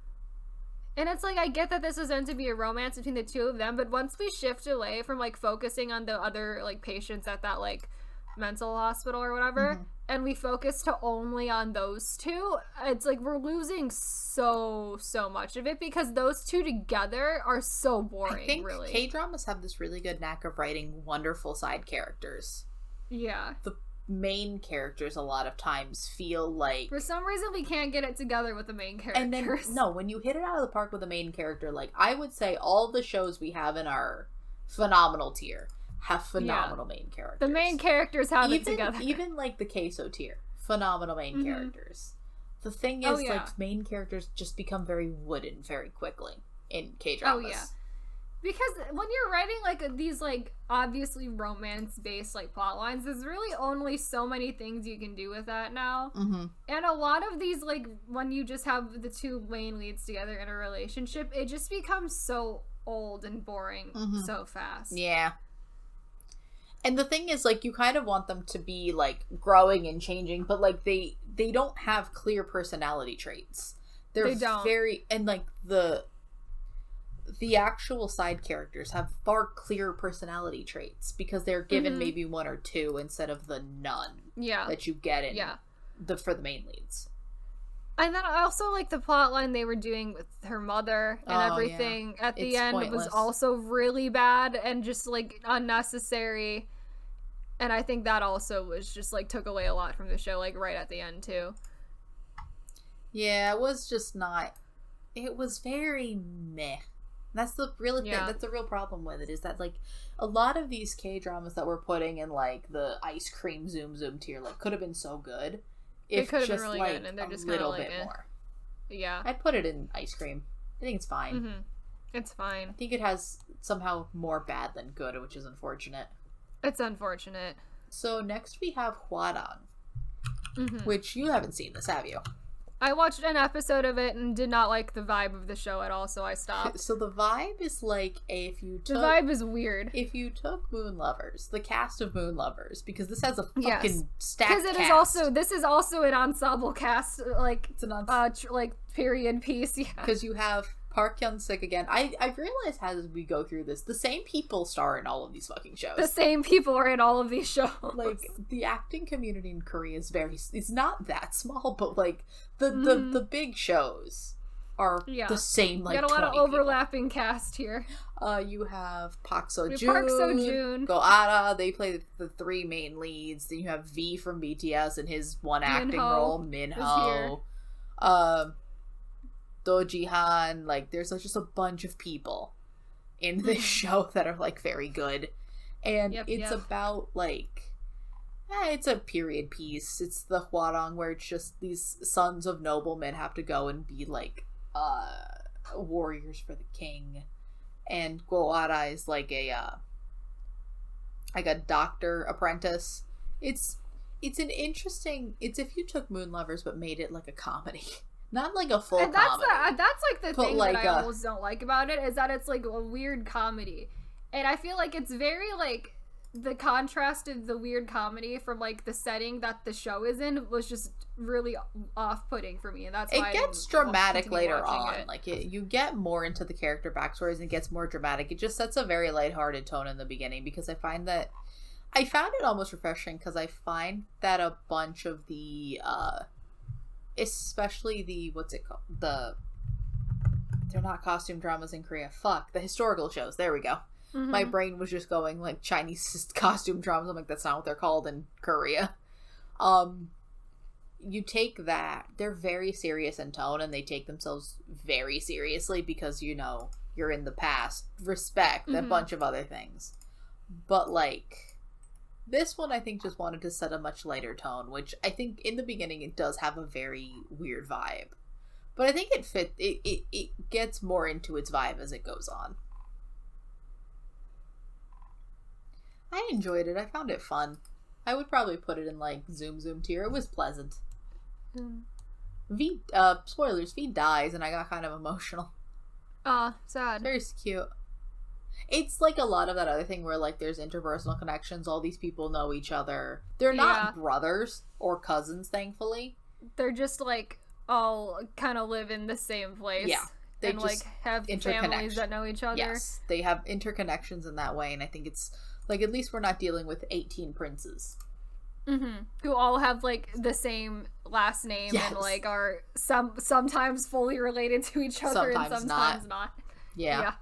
And it's like I get that this is meant to be a romance between the two of them, but once we shift away from like focusing on the other like patients at that like mental hospital or whatever, and we focus to only on those two, it's like we're losing so much of it because those two together are so boring. I think really K-dramas have this really good knack of writing wonderful side characters. Yeah, the main characters a lot of times feel like for some reason we can't get it together with the main characters. And then when you hit it out of the park with the main character, like I would say all the shows we have in our phenomenal tier have phenomenal main characters. The main characters have it together. Even like the queso tier, phenomenal main characters. The thing is, like main characters just become very wooden very quickly in K-dramas. Oh yeah, because when you're writing like these like obviously romance based like plot lines, there's really only so many things you can do with that now. And a lot of these like when you just have the two main leads together in a relationship, it just becomes so old and boring so fast. Yeah. And the thing is, like, you kind of want them to be, like, growing and changing, but, like, they don't have clear personality traits. They don't. And, like, the actual side characters have far clearer personality traits because they're given maybe one or two instead of the none that you get in for the main leads. And then also, like, the plot line they were doing with her mother and everything at the end was also really bad and just, like, unnecessary. And I think that also was just, like, took away a lot from the show, like, right at the end, too. Yeah, it was just not... It was very meh. That's the real thing. That's the real problem with it, is that, like, a lot of these K-dramas that we're putting in, like, the ice cream zoom tier, like, could have been so good. It could have been really good, and they're just a little bit more. Yeah. I'd put it in ice cream. I think it's fine. It's fine. I think it has somehow more bad than good, which is unfortunate. It's unfortunate. So next we have Hwarang, which you haven't seen this, have you? I watched an episode of it and did not like the vibe of the show at all, so I stopped. So the vibe is like the vibe is weird. If you took Moon Lovers, the cast of Moon Lovers, because this has a fucking stacked cast. Because this is also an ensemble cast, like it's an like period piece. Yeah. Because you have Park Hyun-sik again. I realized as we go through this, the same people star in all of these fucking shows. The same people are in all of these shows. Like, the acting community in Korea is it's not that small, but like the big shows are the same. Like, you got a lot of overlapping cast here. You have Park Seo-joon, Go Ara. They play the three main leads. Then you have V from BTS and his one acting role, Minho. Do Jihan. Like, there's just a bunch of people in this show that are like very good, and it's about like. It's a period piece. It's the Hwarang, where it's just these sons of noblemen have to go and be like warriors for the king, and Goara is like a doctor apprentice. It's an interesting. It's if you took Moon Lovers but made it like a comedy, not like a full comedy. That's like the thing like that I almost don't like about it, is that it's like a weird comedy, and I feel like it's very like. The contrast of the weird comedy from like the setting that the show is in was just really off-putting for me, and that's why it gets dramatic later on. Like you get more into the character backstories and it gets more dramatic. It just sets a very lighthearted tone in the beginning, because I found it almost refreshing, because I find that a bunch of the especially the they're not costume dramas in Korea. The historical shows. There we go. Mm-hmm. My brain was just going like Chinese costume dramas. I'm like, that's not what they're called in Korea. You take that, they're very serious in tone, and they take themselves very seriously because, you're in the past. Respect, a bunch of other things. But like, this one I think just wanted to set a much lighter tone, which I think in the beginning it does have a very weird vibe. But I think it gets more into its vibe as it goes on. I enjoyed it. I found it fun. I would probably put it in like Zoom tier. It was pleasant. Spoilers, V dies, and I got kind of emotional. Sad. Very cute. It's like a lot of that other thing where like there's interpersonal connections. All these people know each other. They're not brothers or cousins, thankfully. They're just like all kind of live in the same place. Yeah. They just like have families that know each other. Yes, they have interconnections in that way, and I think it's like, at least we're not dealing with 18 princes. Mm-hmm. Who all have, like, the same last name and, like, are sometimes fully related to each other and sometimes not. Yeah.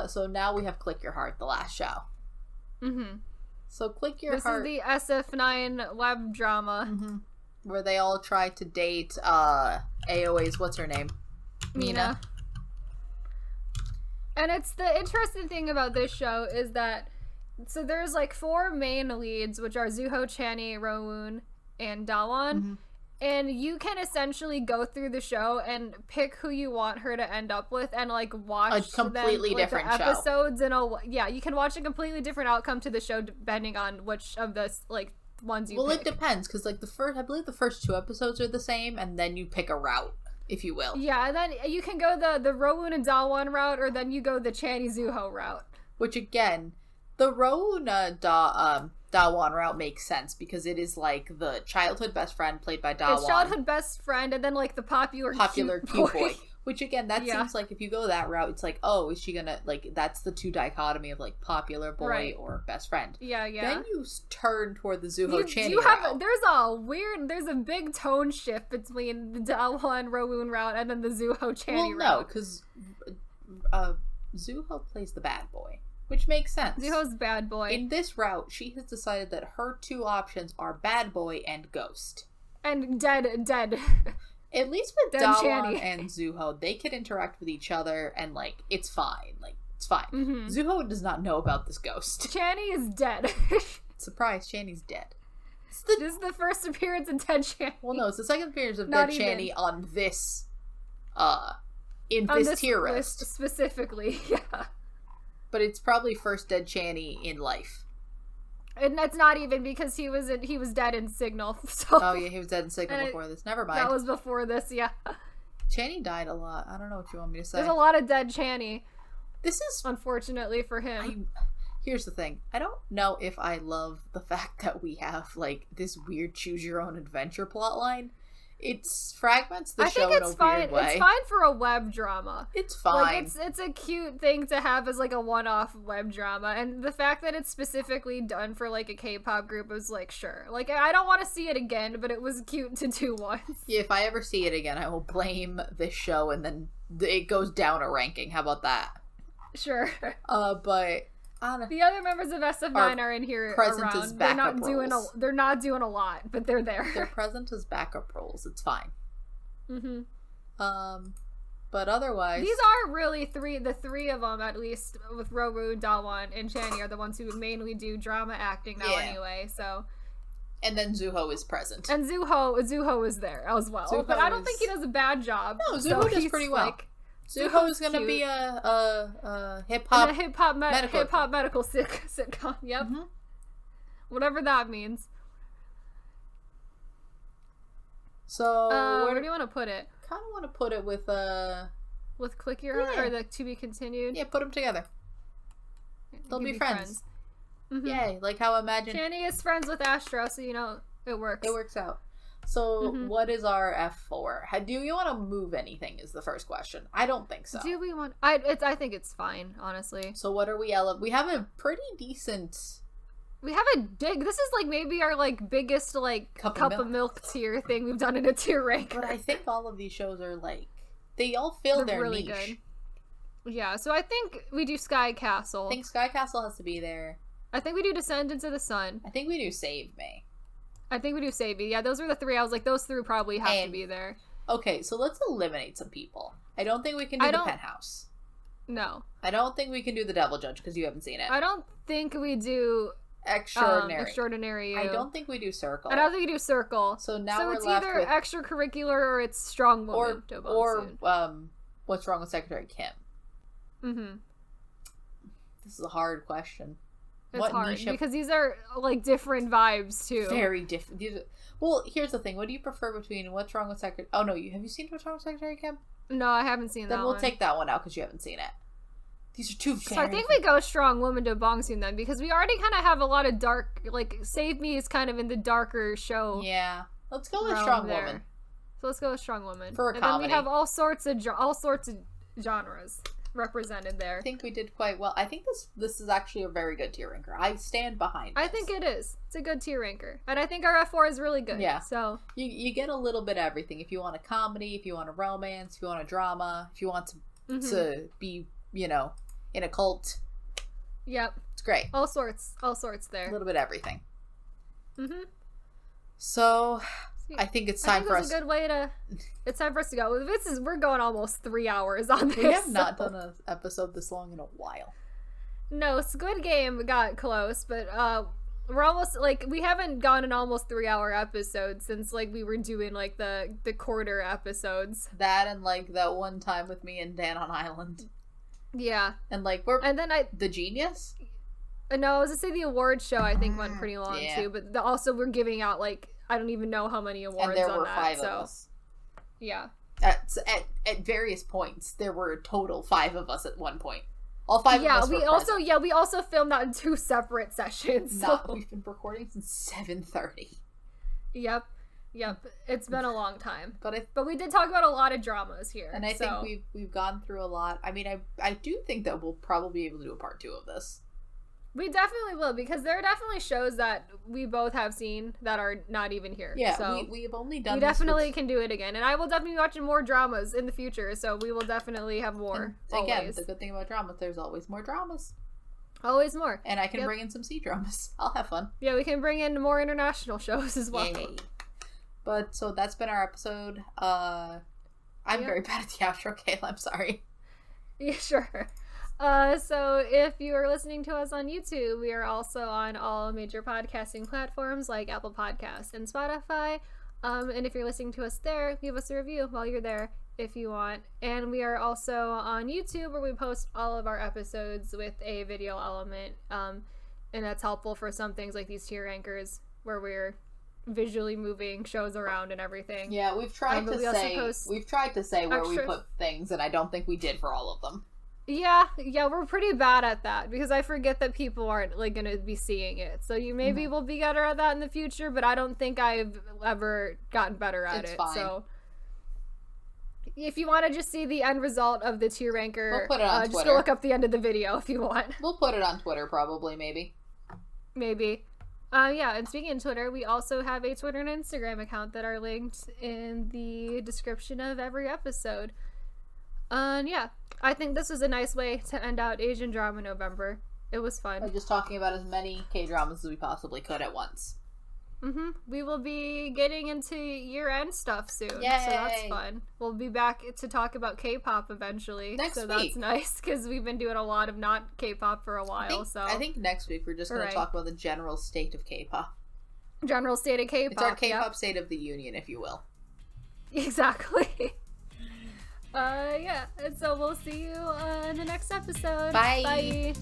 So now we have Click Your Heart, the last show. Mm-hmm. So Click Your Heart... This is the SF9 web drama. Where they all try to date AOA's, what's her name? Mina. And it's the interesting thing about this show is that so there's like 4 main leads, which are Zuho, Channy, Rowoon, and Dawon. And you can essentially go through the show and pick who you want her to end up with, and like watch a completely different the episodes show. You can watch a completely different outcome to the show depending on which of the like ones you pick. It depends, because like I believe the first 2 episodes are the same, and then you pick a route, if you will. Yeah, and then you can go the Rowoon and Dawon route, or then you go the Channy Zuho route. Which again, the Rowoon Dawon route makes sense, because it is like the childhood best friend played by Dawon. It's childhood best friend, and then like the popular cute boy. Which again, that seems like if you go that route, it's like, oh, is she gonna like? That's the 2 dichotomy of like popular boy or best friend. Yeah. Then you turn toward the Zuho Channy route. There's a big tone shift between the Dawon Rowoon route and then the Zuho Channy route. No, because Zuho plays the bad boy. Which makes sense. Zuho's bad boy. In this route, she has decided that her 2 options are bad boy and ghost. And dead. At least with Dawon and Zuho, they can interact with each other, and like it's fine. Zuho does not know about this ghost. Channy is dead. Surprise, Channy's dead. This is the first appearance of dead Channy. Well, no, it's the second appearance of dead Channy on this in this tier list specifically. Yeah. But it's probably first dead Channy in life. And that's not even because he was dead in Signal. So. Oh yeah, he was dead in Signal before this. Never mind. That was before this, yeah. Channy died a lot. I don't know what you want me to say. There's a lot of dead Channy. This is unfortunately for him. Here's the thing. I don't know if I love the fact that we have like this weird choose your own adventure plotline. It's fragments the show in a weird way. It's fine for a web drama. It's fine. Like, it's a cute thing to have as like a one-off web drama, and the fact that it's specifically done for like a K-pop group is like, sure. Like, I don't want to see it again, but it was cute to do once. Yeah, if I ever see it again, I will blame this show, and then it goes down a ranking. How about that? Sure. But the other members of SF9 are in here around. They're not doing a lot, but they're there. They're present as backup roles. It's fine. Mm-hmm. But otherwise, these are really the three of them, at least with Rowu, Dawon, and Channy, are the ones who mainly do drama acting now anyway. So. And then Zuho is present. And Zuho is there as well. But I don't think he does a bad job. No, Zuho does pretty well. Zuho is gonna be a hip-hop medical sitcom. Yep. Mm-hmm. Whatever that means. So where do you want to put it? Kind of want to put it with Click Your Heart or the To Be Continued. Yeah, put them together. They'll be friends. Mm-hmm. Yay! Like how Imagine. Channy is friends with Astro, so it works. It works out. So, what is our F4? Do you want to move anything is the first question. I don't think so. Do we want... I think it's fine, honestly. So, what are we... We have a pretty decent... We have a big... This is, like, maybe our, like, biggest, like, cup of milk tier thing we've done in a tier rank. But I think all of these shows are, like... They all fill their really niche. Good. Yeah, so I think we do Sky Castle. I think Sky Castle has to be there. I think we do Descend into the Sun. I think we do Save Me. I think we do Save Me. Yeah, those were the three. I was like, those three probably have to be there. Okay, so let's eliminate some people. I don't think we can do the Penthouse. No. I don't think we can do the Devil Judge because you haven't seen it. I don't think we do Extraordinary You. I don't think we do Circle. I don't think we do Circle. So now we're it's left either with extracurricular or it's Strong Woman. Or What's Wrong with Secretary Kim? Mm-hmm. This is a hard question. It's hard because these are like different vibes too. Very different. Well, here's the thing. What do you prefer between What's Wrong with Secretary? Oh no, have you seen What's Wrong with Secretary Kim? No, I haven't seen that. Then we'll take that one out because you haven't seen it. These are two. So I think we go Strong Woman to Bongsoon then because we already kind of have a lot of dark. Like Save Me is kind of in the darker show. Yeah, let's go with Strong Woman. So let's go with Strong Woman for a comedy. And then we have all sorts of genres represented there. I think we did quite well. I think this is actually a very good tier ranker. I stand behind this. I think it is. It's a good tier ranker. And I think our F4 is really good. Yeah. So you get a little bit of everything. If you want a comedy, if you want a romance, if you want a drama, if you want to be, in a cult. Yep. It's great. All sorts there. A little bit of everything. Mm-hmm. So I think it's time for us. A good way to. It's time for us to go. We're going almost 3 hours on this. We have not done an episode this long in a while. No, Squid Game got close, but we're almost like we haven't gone an almost 3 hour episode since like we were doing like the quarter episodes. That and like that one time with me and Dan on Island. Yeah, and like the Genius. No, I was gonna say the award show. I think went pretty long too, but also we're giving out like. I don't even know how many awards and there were on that. 5 of us. Yeah. At various points, there were a total 5 of us at one point. All 5 of us were present. We also filmed that in 2 separate sessions. So. We've been recording since 7:30. Yep. It's been a long time. But we did talk about a lot of dramas here. And I think we've gone through a lot. I mean, I do think that we'll probably be able to do a part 2 of this. We definitely will, because there are definitely shows that we both have seen that are not even here. Yeah, so we've only done. We definitely can do it again, and I will definitely be watching more dramas in the future. So we will definitely have more. And again, the good thing about dramas, there's always more dramas. Always more. And I can bring in some C dramas. I'll have fun. Yeah, we can bring in more international shows as well. Yay. But so that's been our episode. I'm very bad at the outro, Kayla. I'm sorry. Yeah, sure. So if you are listening to us on YouTube, we are also on all major podcasting platforms like Apple Podcasts and Spotify. And if you're listening to us there, give us a review while you're there if you want. And we are also on YouTube where we post all of our episodes with a video element. and that's helpful for some things like these tier rankers where we're visually moving shows around and everything. Yeah, we've tried to say where we put things, and I don't think we did for all of them. Yeah, we're pretty bad at that because I forget that people aren't like gonna be seeing it. So you maybe will be better at that in the future, but I don't think I've ever gotten better at it. Fine. So if you want to just see the end result of the tier ranker, we'll put it on Twitter. Just go look up the end of the video if you want. We'll put it on Twitter, probably, maybe. Yeah, and speaking of Twitter, we also have a Twitter and Instagram account that are linked in the description of every episode. Yeah, I think this was a nice way to end out Asian Drama November. It was fun. By just talking about as many K-dramas as we possibly could at once. We will be getting into year-end stuff soon. Yay! So that's fun. We'll be back to talk about K-pop eventually. Next week. That's nice because we've been doing a lot of not K-pop for a while. I think next week we're just going to talk about the general state of K-pop. General state of K-pop. It's our K-pop state of the union, if you will. Exactly. And so we'll see you in the next episode. Bye. Bye.